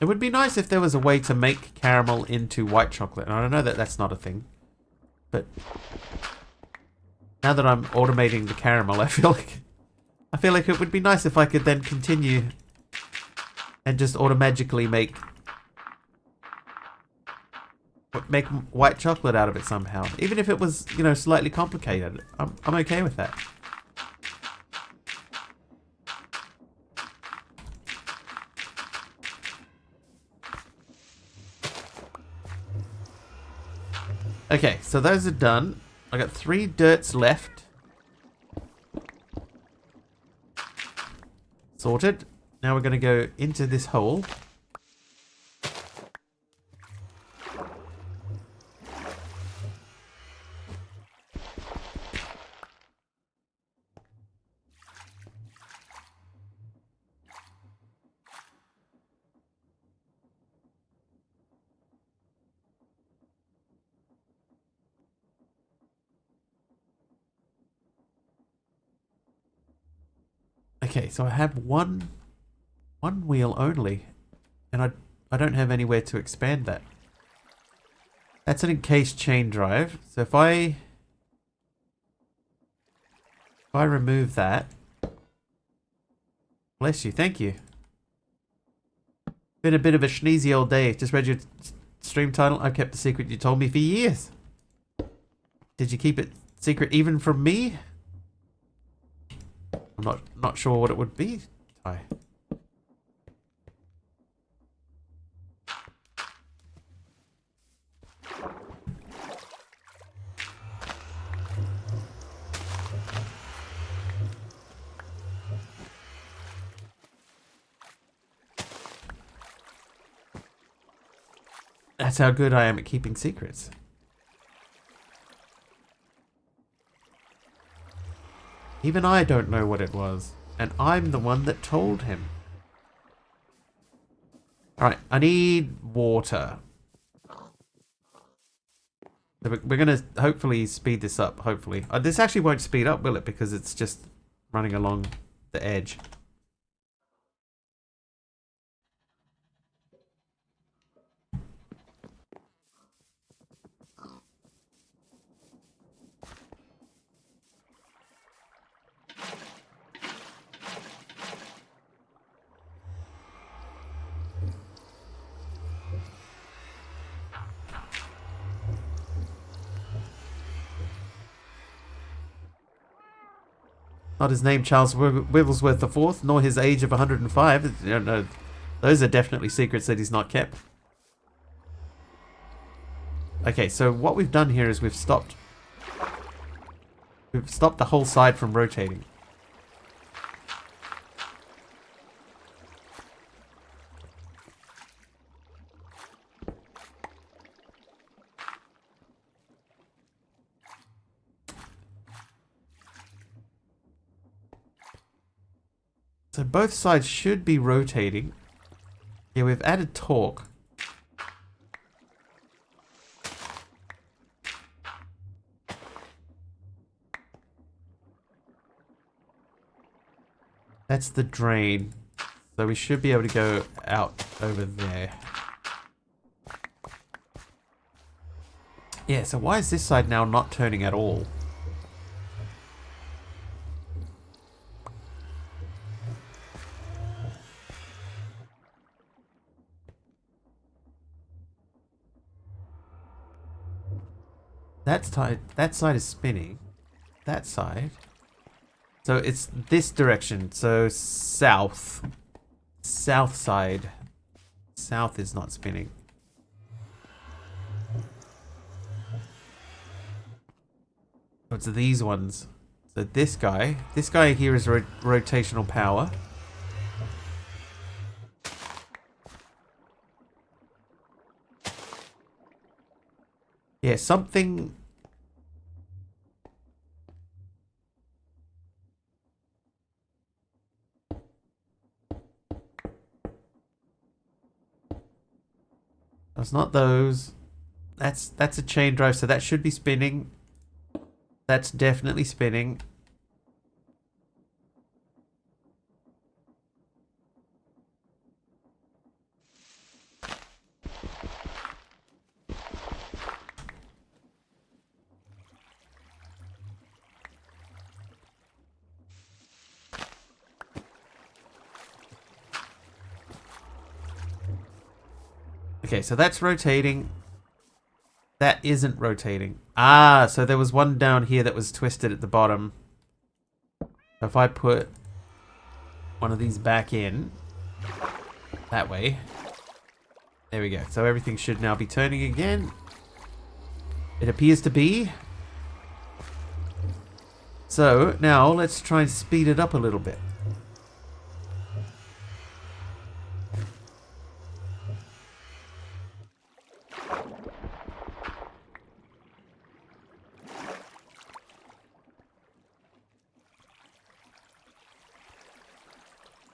S1: It would be nice if there was a way to make caramel into white chocolate. And I know that that's not a thing. But now that I'm automating the caramel, I feel like it would be nice if I could then continue and just automatically make white chocolate out of it somehow. Even if it was, you know, slightly complicated. I'm okay with that. Okay, so those are done. I got 3 dirts left. Sorted. Now we're going to go into this hole. Okay, so I have one wheel only, and I don't have anywhere to expand that. That's an encased chain drive. So if I remove that, bless you, thank you. Been a bit of a schneezy old day. Just read your stream title. I've kept the secret you told me for years. Did you keep it secret even from me? I'm not sure what it would be. Ty. That's how good I am at keeping secrets. Even I don't know what it was. And I'm the one that told him. Alright, I need water. So we're going to hopefully speed this up, hopefully. This actually won't speed up, will it? Because it's just running along the edge. Not his name, Charles Wigglesworth IV, nor his age of 105. No, those are definitely secrets that he's not kept. Okay, so what we've done here is we've stopped the whole side from rotating. So both sides should be rotating. Yeah, we've added torque. That's the drain. So we should be able to go out over there. Yeah, so why is this side now not turning at all? That side is spinning. That side. So it's this direction. So south. South side. South is not spinning. So it's these ones. So this guy here is rotational power. Yeah, something... It's not those. That's a chain drive, so that should be spinning. That's definitely spinning. Okay, so that's rotating. That isn't rotating. Ah, so there was one down here that was twisted at the bottom. If I put one of these back in, that way. There we go. So everything should now be turning again. It appears to be. So, now let's try and speed it up a little bit.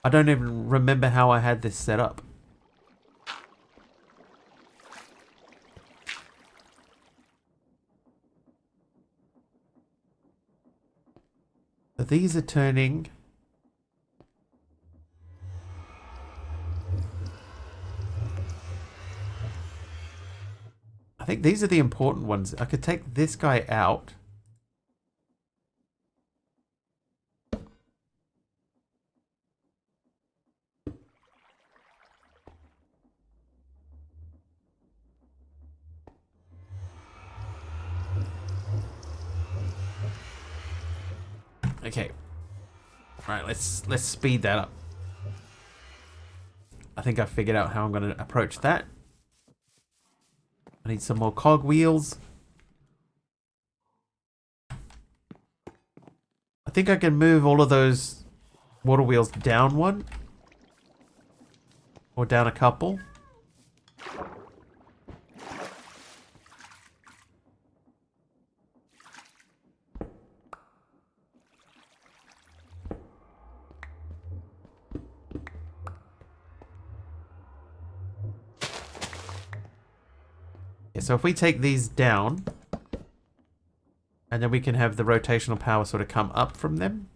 S1: I don't even remember how I had this set up. So these are turning. I think these are the important ones. I could take this guy out. Okay. Alright, let's speed that up. I think I figured out how I'm going to approach that. I need some more cog wheels. I think I can move all of those water wheels down one. Or down a couple. So if we take these down, and then we can have the rotational power sort of come up from them.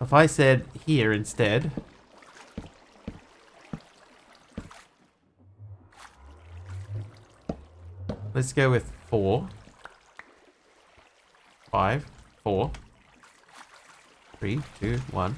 S1: If I said here instead, let's go with 4, 5, 4. 3, 2, 1.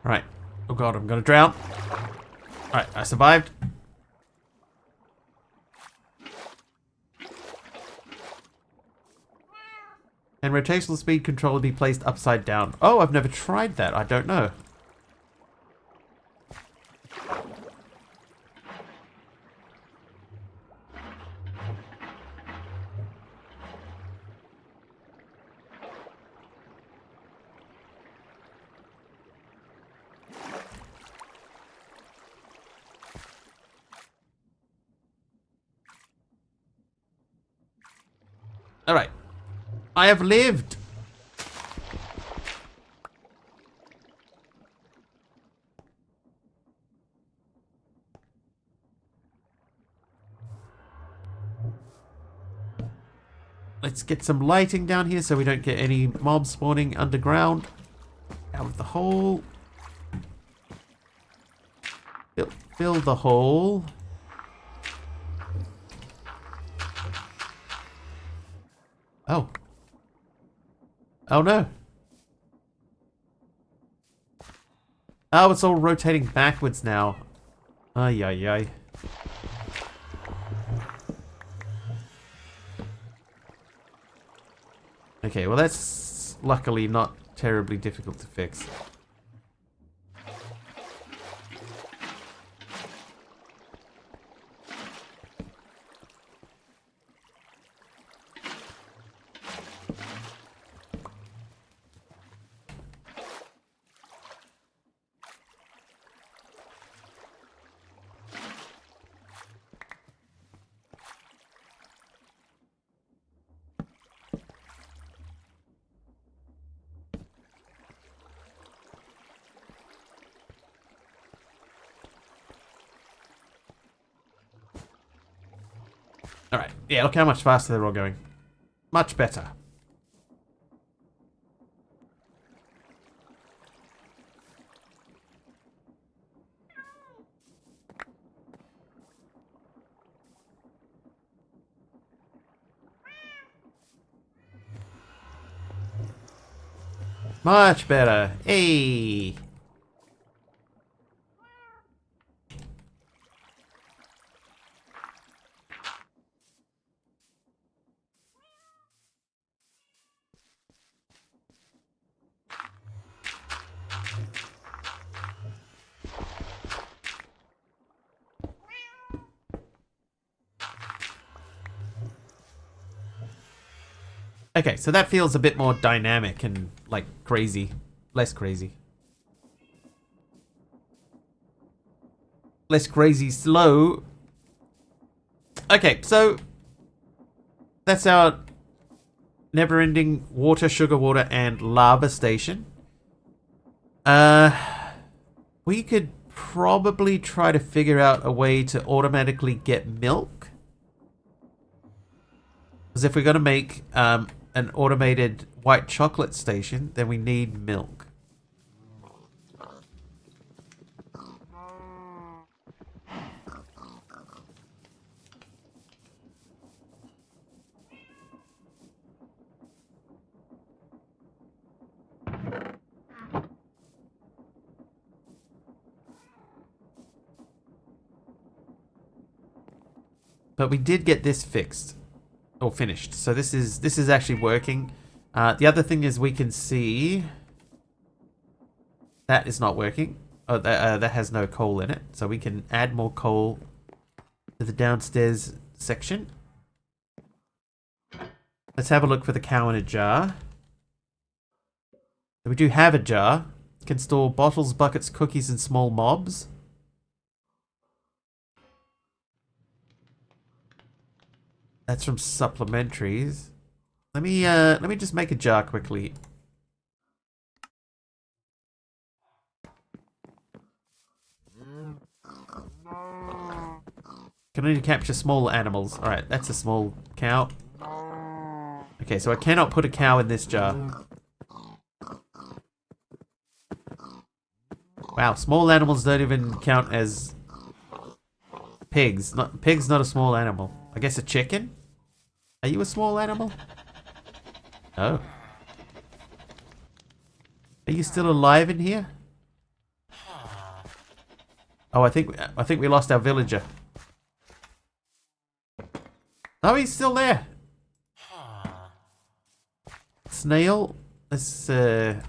S1: Right. Oh god, I'm gonna drown. Alright, I survived. Can rotational speed controller be placed upside down? Oh, I've never tried that. I don't know. Alright. I have lived! Let's get some lighting down here so we don't get any mobs spawning underground. Out of the hole. Fill the hole. Oh. Oh no. Oh, it's all rotating backwards now. Ay, ay, ay. Okay, well that's luckily not terribly difficult to fix. Alright, yeah, look how much faster they're all going. Much better. Much better. Hey. Okay, so that feels a bit more dynamic and like crazy. Less crazy. Less crazy slow. Okay, so that's our never-ending water, sugar water, and lava station. We could probably try to figure out a way to automatically get milk. Because if we're going to make an automated white chocolate station, then we need milk. But we did get this fixed. Or finished. So this is actually working. The other thing is we can see that is not working. Oh, that has no coal in it. So we can add more coal to the downstairs section. Let's have a look for the cow in a jar. So we do have a jar. Can store bottles, buckets, cookies, and small mobs. That's from supplementaries. Let me just make a jar quickly. Can only capture small animals. Alright, that's a small cow. Okay, so I cannot put a cow in this jar. Wow, small animals don't even count as pigs. Pig's not a small animal. I guess a chicken? Are you a small animal? Oh. Are you still alive in here? Oh, I think we lost our villager. Oh, he's still there. Snail. Let's try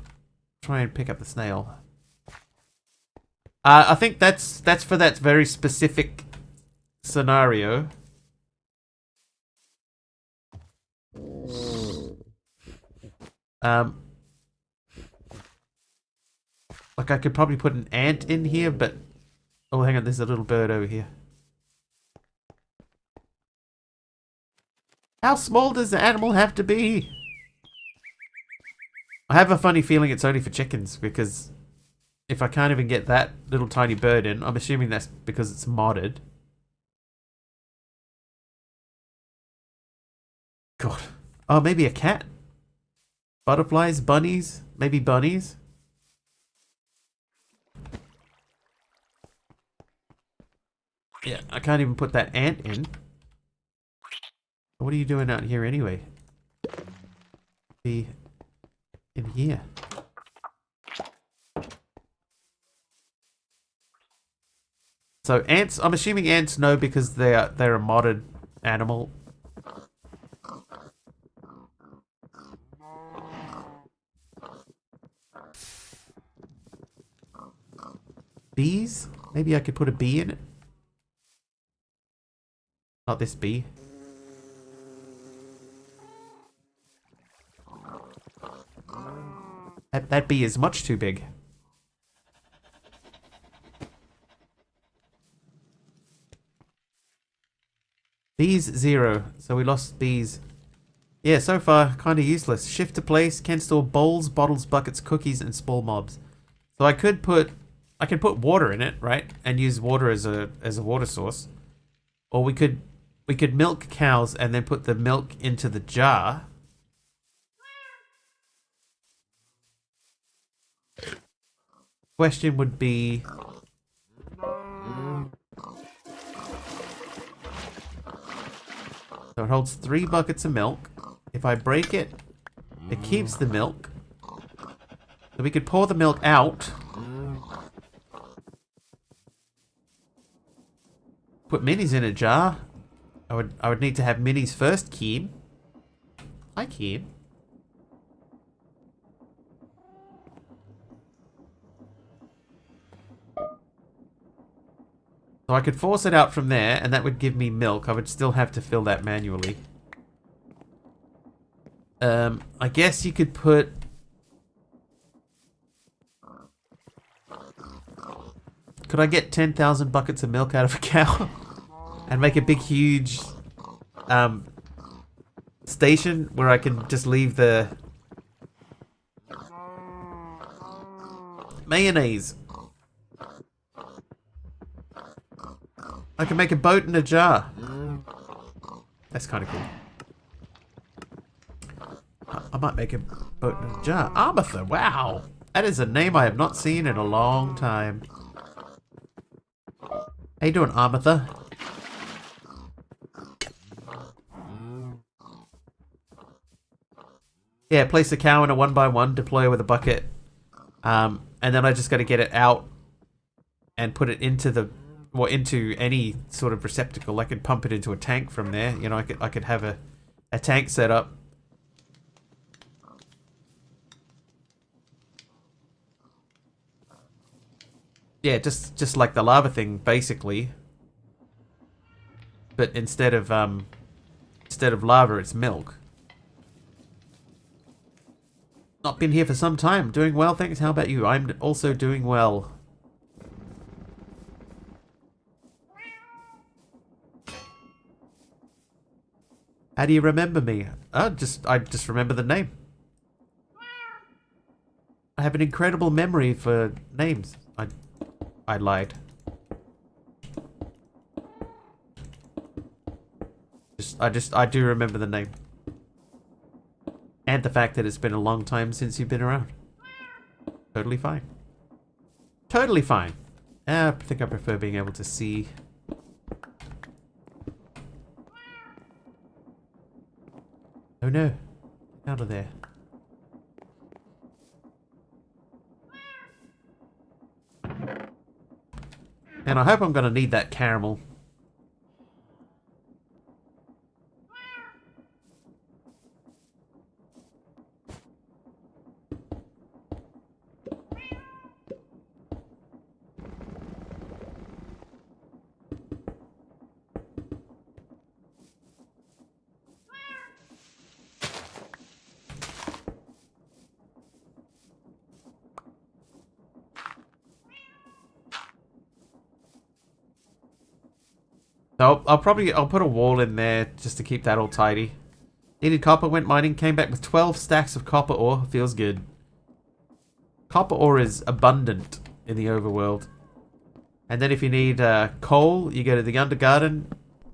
S1: and pick up the snail. I think that's for that very specific scenario. Like I could probably put an ant in here, but oh, hang on, there's a little bird over here. How small does the animal have to be? I have a funny feeling it's only for chickens, because if I can't even get that little tiny bird in, I'm assuming that's because it's modded. God. Oh, maybe a cat? Butterflies? Bunnies? Maybe bunnies? Yeah, I can't even put that ant in. What are you doing out here anyway? Be in here. So ants, I'm assuming ants know because they're a modded animal. Bees? Maybe I could put a bee in it. Not this bee. That bee is much too big. Bees 0. So we lost bees. Yeah, so far kind of useless. Shift to place. Can store bowls, bottles, buckets, cookies, and small mobs. So I could put water in it, right? And use water as a water source. Or we could milk cows and then put the milk into the jar. Question would be, so it holds 3 buckets of milk. If I break it, it keeps the milk. So we could pour the milk out. Put minis in a jar. I would need to have minis first, Keem. Hi, Keem. So I could force it out from there, and that would give me milk. I would still have to fill that manually. I guess you could put... Could I get 10,000 buckets of milk out of a cow? And make a big, huge... station where I can just leave the... mayonnaise. I can make a boat in a jar. That's kind of cool. I might make a boat in a jar. Armatha, wow. That is a name I have not seen in a long time. How you doing, Armatha? Yeah, place the cow in a 1x1, deploy with a bucket. And then I just got to get it out and put it into the... Well, into any sort of receptacle. I could pump it into a tank from there. You know, I could have a tank set up. Yeah, just like the lava thing, basically. But instead of lava, it's milk. Not been here for some time. Doing well, thanks. How about you? I'm also doing well. How do you remember me? I just remember the name. I have an incredible memory for names. I lied. I do remember the name. And the fact that it's been a long time since you've been around. Totally fine. Totally fine. I think I prefer being able to see. Oh no. Get out of there. And I hope I'm going to need that caramel. So I'll put a wall in there just to keep that all tidy. Needed copper, went mining, came back with 12 stacks of copper ore. Feels good. Copper ore is abundant in the overworld. And then if you need coal, you go to the Undergarden.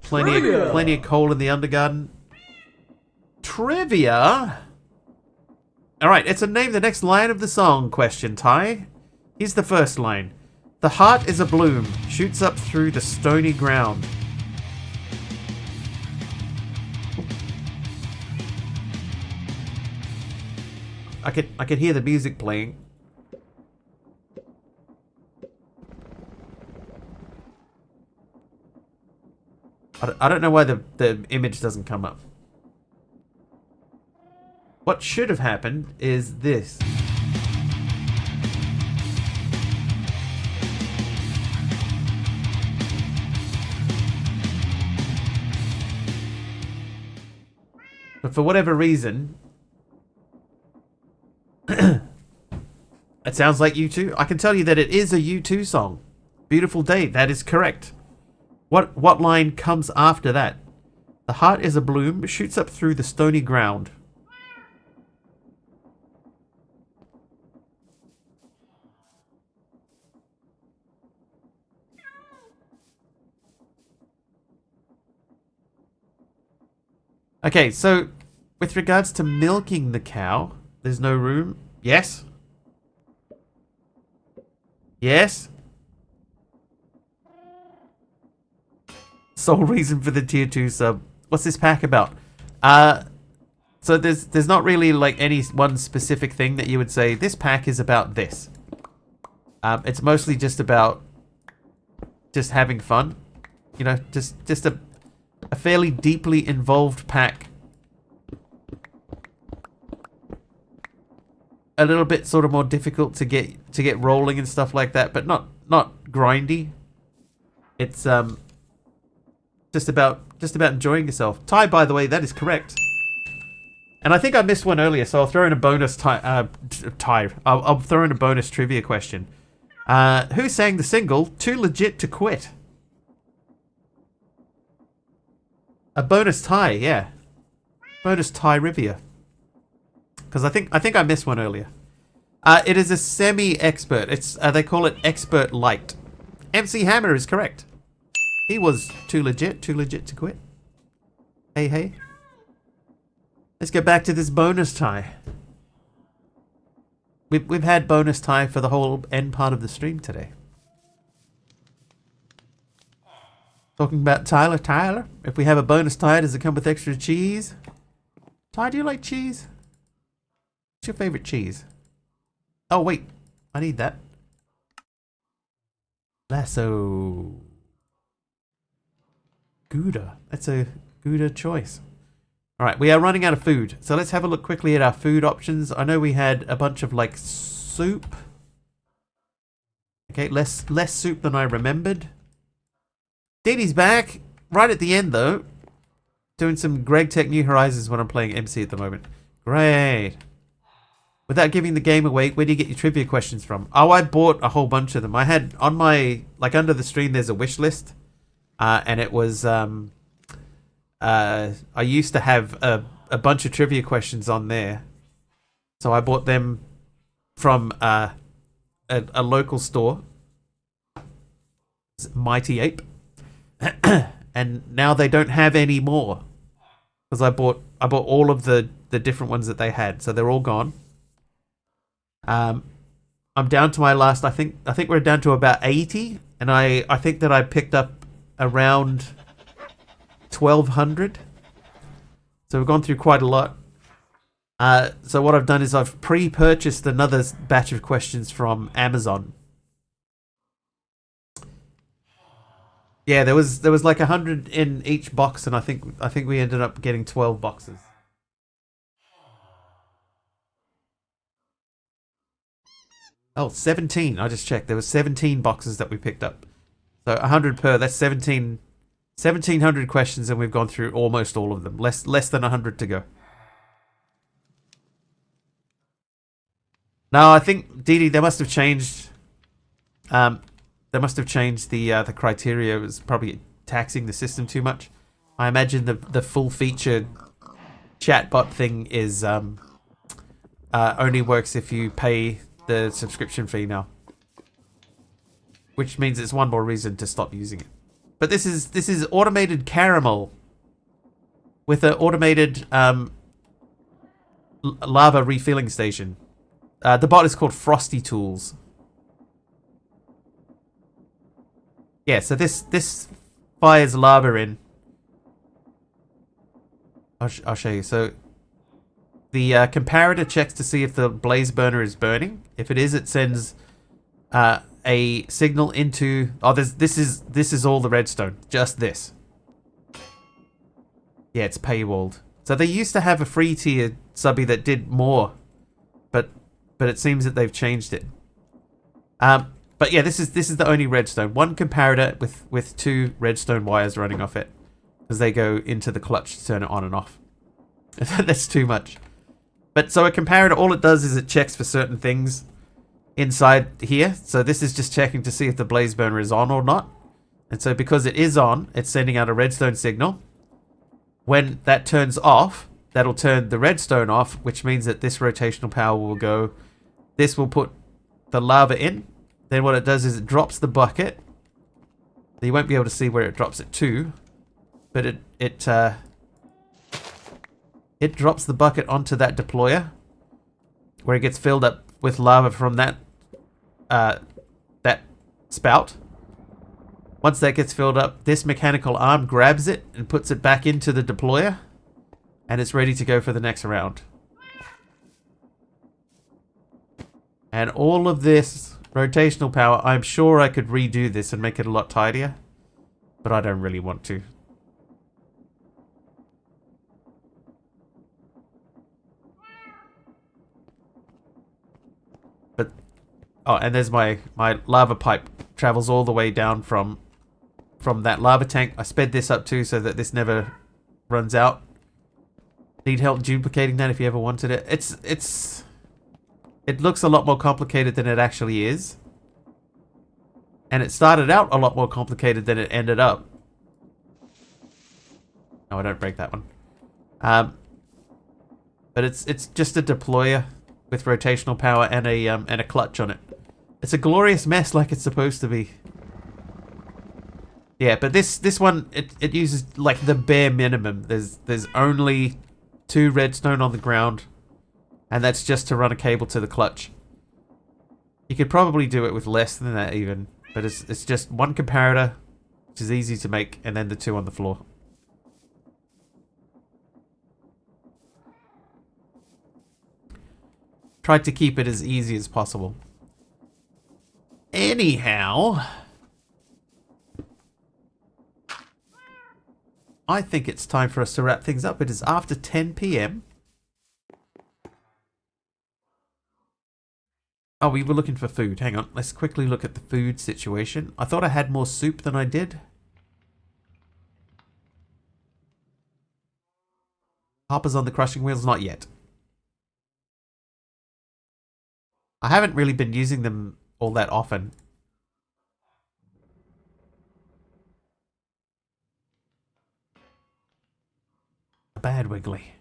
S1: Plenty of coal in the Undergarden. Trivia? Alright, it's a name the next line of the song question, Ty. Here's the first line. The heart is a bloom, shoots up through the stony ground. I could hear the music playing. I don't know why the image doesn't come up. What should have happened is this. But for whatever reason, it sounds like U2. I can tell you that it is a U2 song. Beautiful Day, that is correct. What line comes after that? The heart is a bloom, shoots up through the stony ground. Okay, so with regards to milking the cow, there's no room. Yes? Yes? Sole reason for the tier 2 sub. What's this pack about? So there's not really like any one specific thing that you would say this pack is about this. It's mostly just about just having fun, you know, just a fairly deeply involved pack. A little bit sort of more difficult to get rolling and stuff like that, but not grindy. It's just about enjoying yourself. Ty, by the way, that is correct. And I think I missed one earlier, so I'll throw in a bonus I'll throw in a bonus trivia question. Who sang the single "Too Legit to Quit"? A bonus tie, yeah. Bonus tie Rivia. Because I think I missed one earlier. It is a semi-expert. It's they call it expert light. MC Hammer is correct. He was too legit to quit. Hey. Let's get back to this bonus tie. We've had bonus tie for the whole end part of the stream today. Talking about Tyler. If we have a bonus tie, does it come with extra cheese? Ty, do you like cheese? What's your favorite cheese? Oh wait, I need that. Lasso. Gouda. That's a Gouda choice. Alright, we are running out of food. So let's have a look quickly at our food options. I know we had a bunch of like soup. Okay, less soup than I remembered. Dee Dee's back. Right at the end though. Doing some Greg Tech New Horizons when I'm playing MC at the moment. Great. Without giving the game away, where do you get your trivia questions from? Oh, I bought a whole bunch of them. I had on my, like under the stream, there's a wish list. And it was, I used to have a bunch of trivia questions on there. So I bought them from a local store. Mighty Ape. And now they don't have any more. Because I bought all of the different ones that they had. So they're all gone. I'm down to my last, I think we're down to about 80. And I think that I picked up around 1,200. So we've gone through quite a lot. So what I've done is I've pre-purchased another batch of questions from Amazon. Yeah, there was like 100 in each box, and I think we ended up getting 12 boxes. Oh, 17. I just checked. There was 17 boxes that we picked up. So 100 per. That's 1,700 questions, and we've gone through almost all of them. Less than 100 to go. No, I think Dee Dee, they must have changed. They must have changed the criteria. It was probably taxing the system too much. I imagine the full feature chatbot thing is only works if you pay the subscription fee now, which means it's one more reason to stop using it. But this is automated caramel with an automated lava refilling station. The bot is called Frosty Tools. Yeah, so this fires lava in. I'll show you. So the comparator checks to see if the blaze burner is burning. If it is, it sends a signal into. Oh, this is all the redstone. Just this. Yeah, it's paywalled. So they used to have a free tier subby that did more, but it seems that they've changed it. But yeah, this is the only redstone. One comparator with 2 redstone wires running off it, because they go into the clutch to turn it on and off. That's too much. But so a comparator, all it does is it checks for certain things inside here. So this is just checking to see if the blaze burner is on or not. And so because it is on, it's sending out a redstone signal. When that turns off, that'll turn the redstone off, which means that this rotational power will go. This will put the lava in. Then what it does is it drops the bucket. You won't be able to see where it drops it to, but it drops the bucket onto that deployer, where it gets filled up with lava from that spout. Once that gets filled up, this mechanical arm grabs it and puts it back into the deployer, And it's ready to go for the next round. And all of this rotational power, I'm sure I could redo this and make it a lot tidier. But I don't really want to. But, oh, and there's my lava pipe. Travels all the way down from that lava tank. I sped this up too so that this never runs out. Need help duplicating that if you ever wanted it. It looks a lot more complicated than it actually is. And it started out a lot more complicated than it ended up. No, I don't break that one. But it's just a deployer with rotational power and a clutch on it. It's a glorious mess like it's supposed to be. Yeah, but this one it uses like the bare minimum. There's only 2 redstone on the ground, and that's just to run a cable to the clutch. You could probably do it with less than that even, but it's just 1 comparator, which is easy to make, and then the 2 on the floor. Tried to keep it as easy as possible. Anyhow, I think it's time for us to wrap things up. It is after 10 p.m. Oh, we were looking for food. Hang on. Let's quickly look at the food situation. I thought I had more soup than I did. Hoppers on the crushing wheels? Not yet. I haven't really been using them all that often. A bad Wiggly.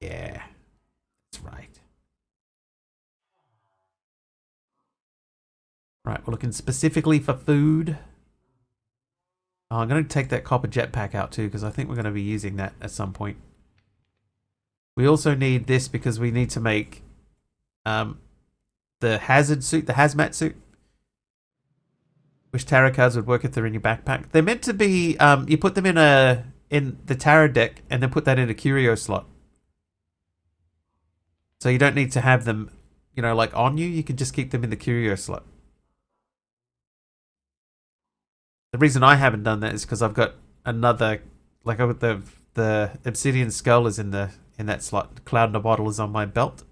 S1: Yeah, that's right. Right, we're looking specifically for food. Oh, I'm going to take that copper jetpack out too, because I think we're going to be using that at some point. We also need this because we need to make the hazard suit, the hazmat suit. Which tarot cards would work if they're in your backpack? They're meant to be, you put them in the tarot deck and then put that in a curio slot. So you don't need to have them, you know, like on you. You can just keep them in the curio slot. The reason I haven't done that is because I've got another, like the obsidian skull is in that slot. The cloud in a bottle is on my belt.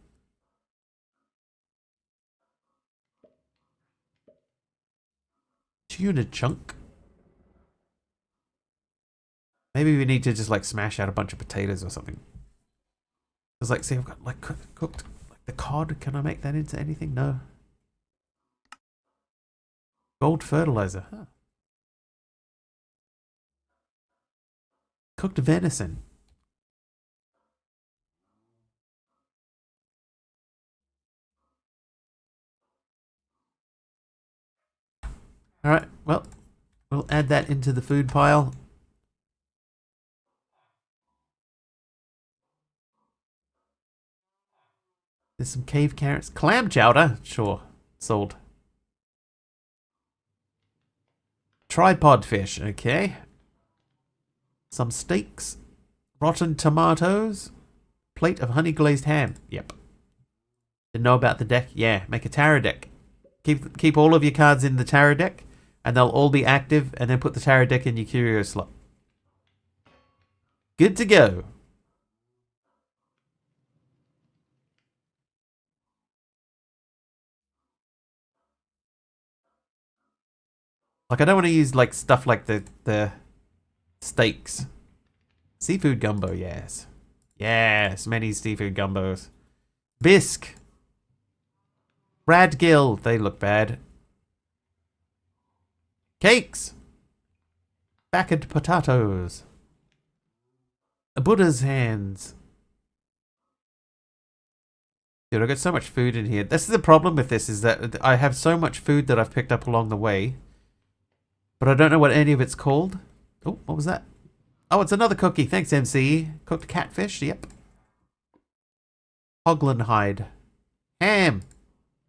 S1: Tuna chunk. Maybe we need to just like smash out a bunch of potatoes or something. It's like, see, I've got like cooked like the cod. Can I make that into anything? No. Gold fertilizer. Huh. Cooked venison. Alright, well, we'll add that into the food pile. There's some cave carrots. Clam chowder? Sure. Sold. Tripod fish, okay. Some steaks. Rotten tomatoes. Plate of honey glazed ham. Yep. Didn't know about the deck? Yeah, make a tarot deck. Keep all of your cards in the tarot deck, and they'll all be active, and then put the tarot deck in your curio slot. Good to go. Like, I don't want to use like stuff like the steaks. Seafood gumbo, yes. Yes, many seafood gumbos. Bisque. Radgill, they look bad. Cakes. Baked potatoes. A Buddha's hands. Dude, I got so much food in here. This is the problem with this, is that I have so much food that I've picked up along the way. But I don't know what any of it's called. Oh, what was that? Oh, it's another cookie. Thanks, MC. Cooked catfish, yep. Hoglin hide. Ham.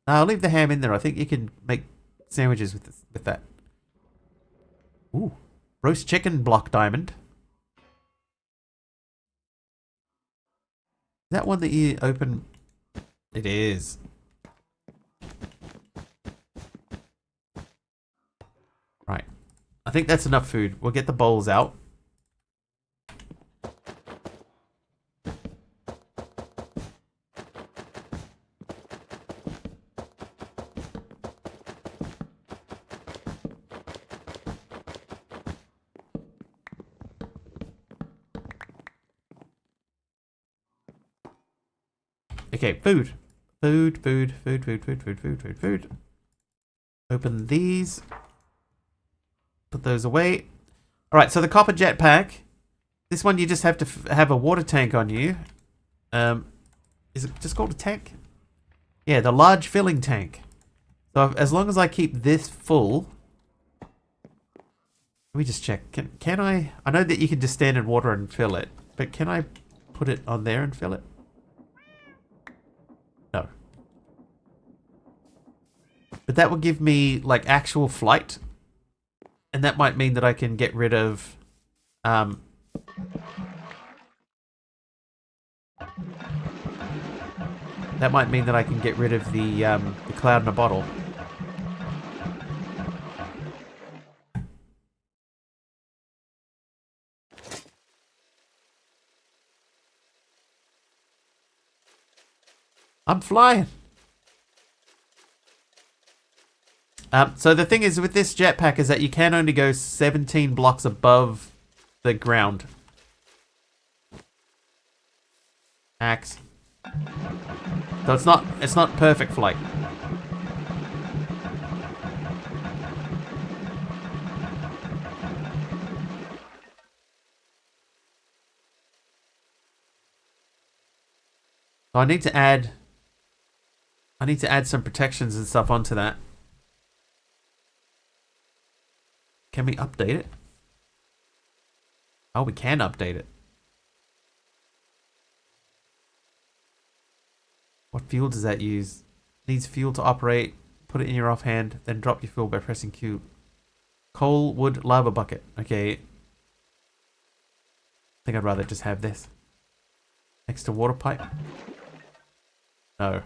S1: No, I'll leave the ham in there. I think you can make sandwiches with that. Ooh. Roast chicken block diamond. that one that you open? It is. Right. I think that's enough food. We'll get the bowls out. Okay, food. Food. Open these. Put those away. Alright, so the copper jetpack. This one you just have to have a water tank on you. Is it just called a tank? Yeah, the large filling tank. So as long as I keep this full... Let me just check. Can I... I know that you can just stand in water and fill it. But can I put it on there and fill it? No. But that will give me, like, actual flight. And that might mean that I can get rid of... that might mean that I can get rid of the cloud in a bottle. I'm flying! So the thing is with this jetpack is that you can only go 17 blocks above the ground. Axe. So it's not perfect flight. So I need to add some protections and stuff onto that. Can we update it? Oh, we can update it. What fuel does that use? Needs fuel to operate. Put it in your offhand, then drop your fuel by pressing Q. Coal, wood, lava bucket. Okay. I think I'd rather just have this. Next to water pipe. No.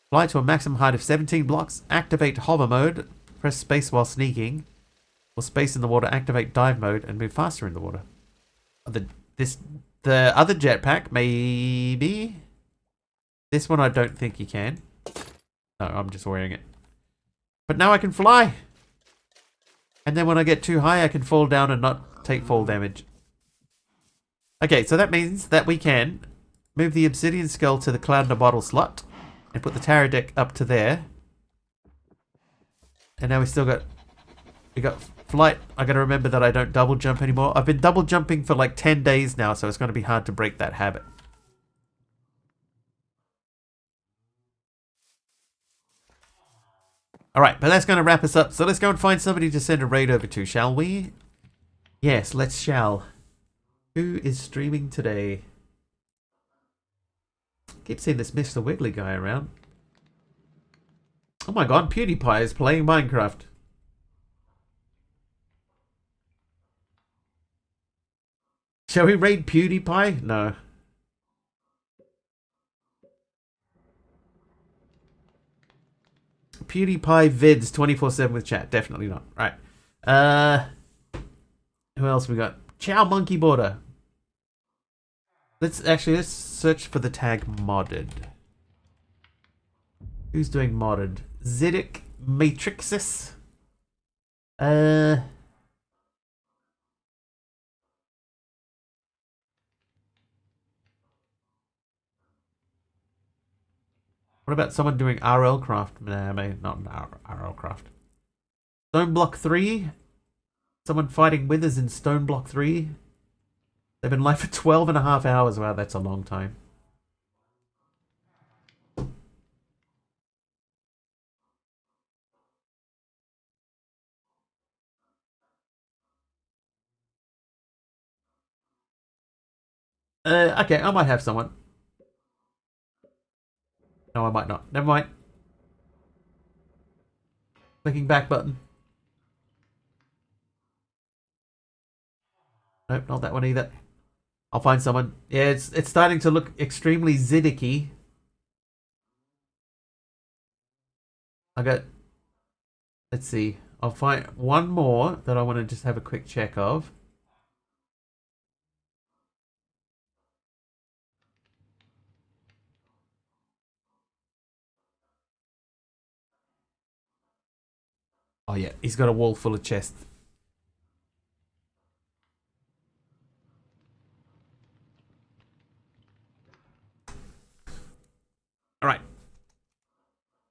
S1: Fly to a maximum height of 17 blocks. Activate hover mode. Press space while sneaking. Or space in the water. Activate dive mode and move faster in the water. The other jetpack, maybe. This one I don't think you can. No, I'm just wearing it. But now I can fly. And then when I get too high, I can fall down and not take fall damage. Okay, so that means that we can move the obsidian skull to the cloud in a bottle slot. And put the tower deck up to there. And now we got flight. I gotta remember that I don't double jump anymore. I've been double jumping for like 10 days now, so it's gonna be hard to break that habit. Alright, but that's gonna wrap us up. So let's go and find somebody to send a raid over to, shall we? Yes, let's shall. Who is streaming today? Keep seeing this Mr. Wiggly guy around. Oh my god, PewDiePie is playing Minecraft. Shall we raid PewDiePie? No. PewDiePie vids 24/7 with chat. Definitely not. Right. Who else we got? Chow Monkey Border. Let's search for the tag modded. Who's doing modded? Zidic Matrixis. What about someone doing RL craft? Nah, maybe not RL craft. Stone Block 3. Someone fighting withers in Stone Block 3. They've been live for 12.5 hours. Wow, that's a long time. Okay, I might have someone. No, I might not. Never mind. Clicking back button. Nope, not that one either. I'll find someone. Yeah, it's starting to look extremely Ziddicky. I got. Let's see. I'll find one more that I want to just have a quick check of. Oh yeah, he's got a wall full of chests. All right.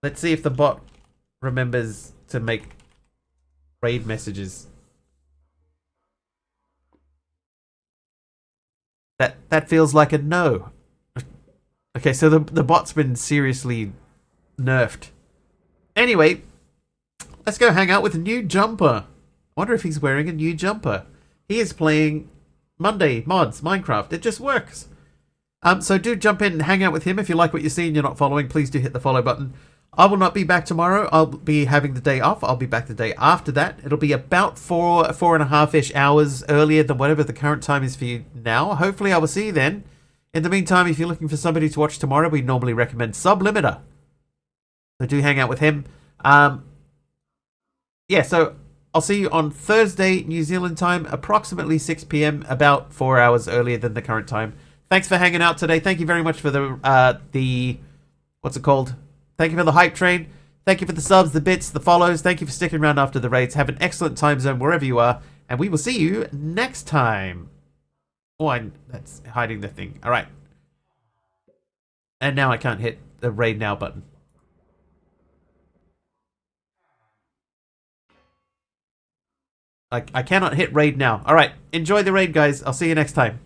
S1: Let's see if the bot remembers to make raid messages. That feels like a no. Okay, so the bot's been seriously nerfed. Anyway, let's go hang out with a new jumper. I wonder if he's wearing a new jumper. He is playing Monday mods Minecraft. It just works. So do jump in and hang out with him. If you like what you see and you're not following, please do hit the follow button. I will not be back tomorrow. I'll be having the day off. I'll be back the day after that. It'll be about 4.5-ish hours earlier than whatever the current time is for you now. Hopefully I will see you then. In the meantime, if you're looking for somebody to watch tomorrow, we normally recommend Sublimiter. So do hang out with him. Yeah, so I'll see you on Thursday, New Zealand time, approximately 6 p.m., about 4 hours earlier than the current time. Thanks for hanging out today. Thank you very much for the what's it called? Thank you for the hype train. Thank you for the subs, the bits, the follows. Thank you for sticking around after the raids. Have an excellent time zone wherever you are, and we will see you next time. Oh, that's hiding the thing. All right. And now I can't hit the raid now button. I cannot hit raid now. All right. Enjoy the raid, guys. I'll see you next time.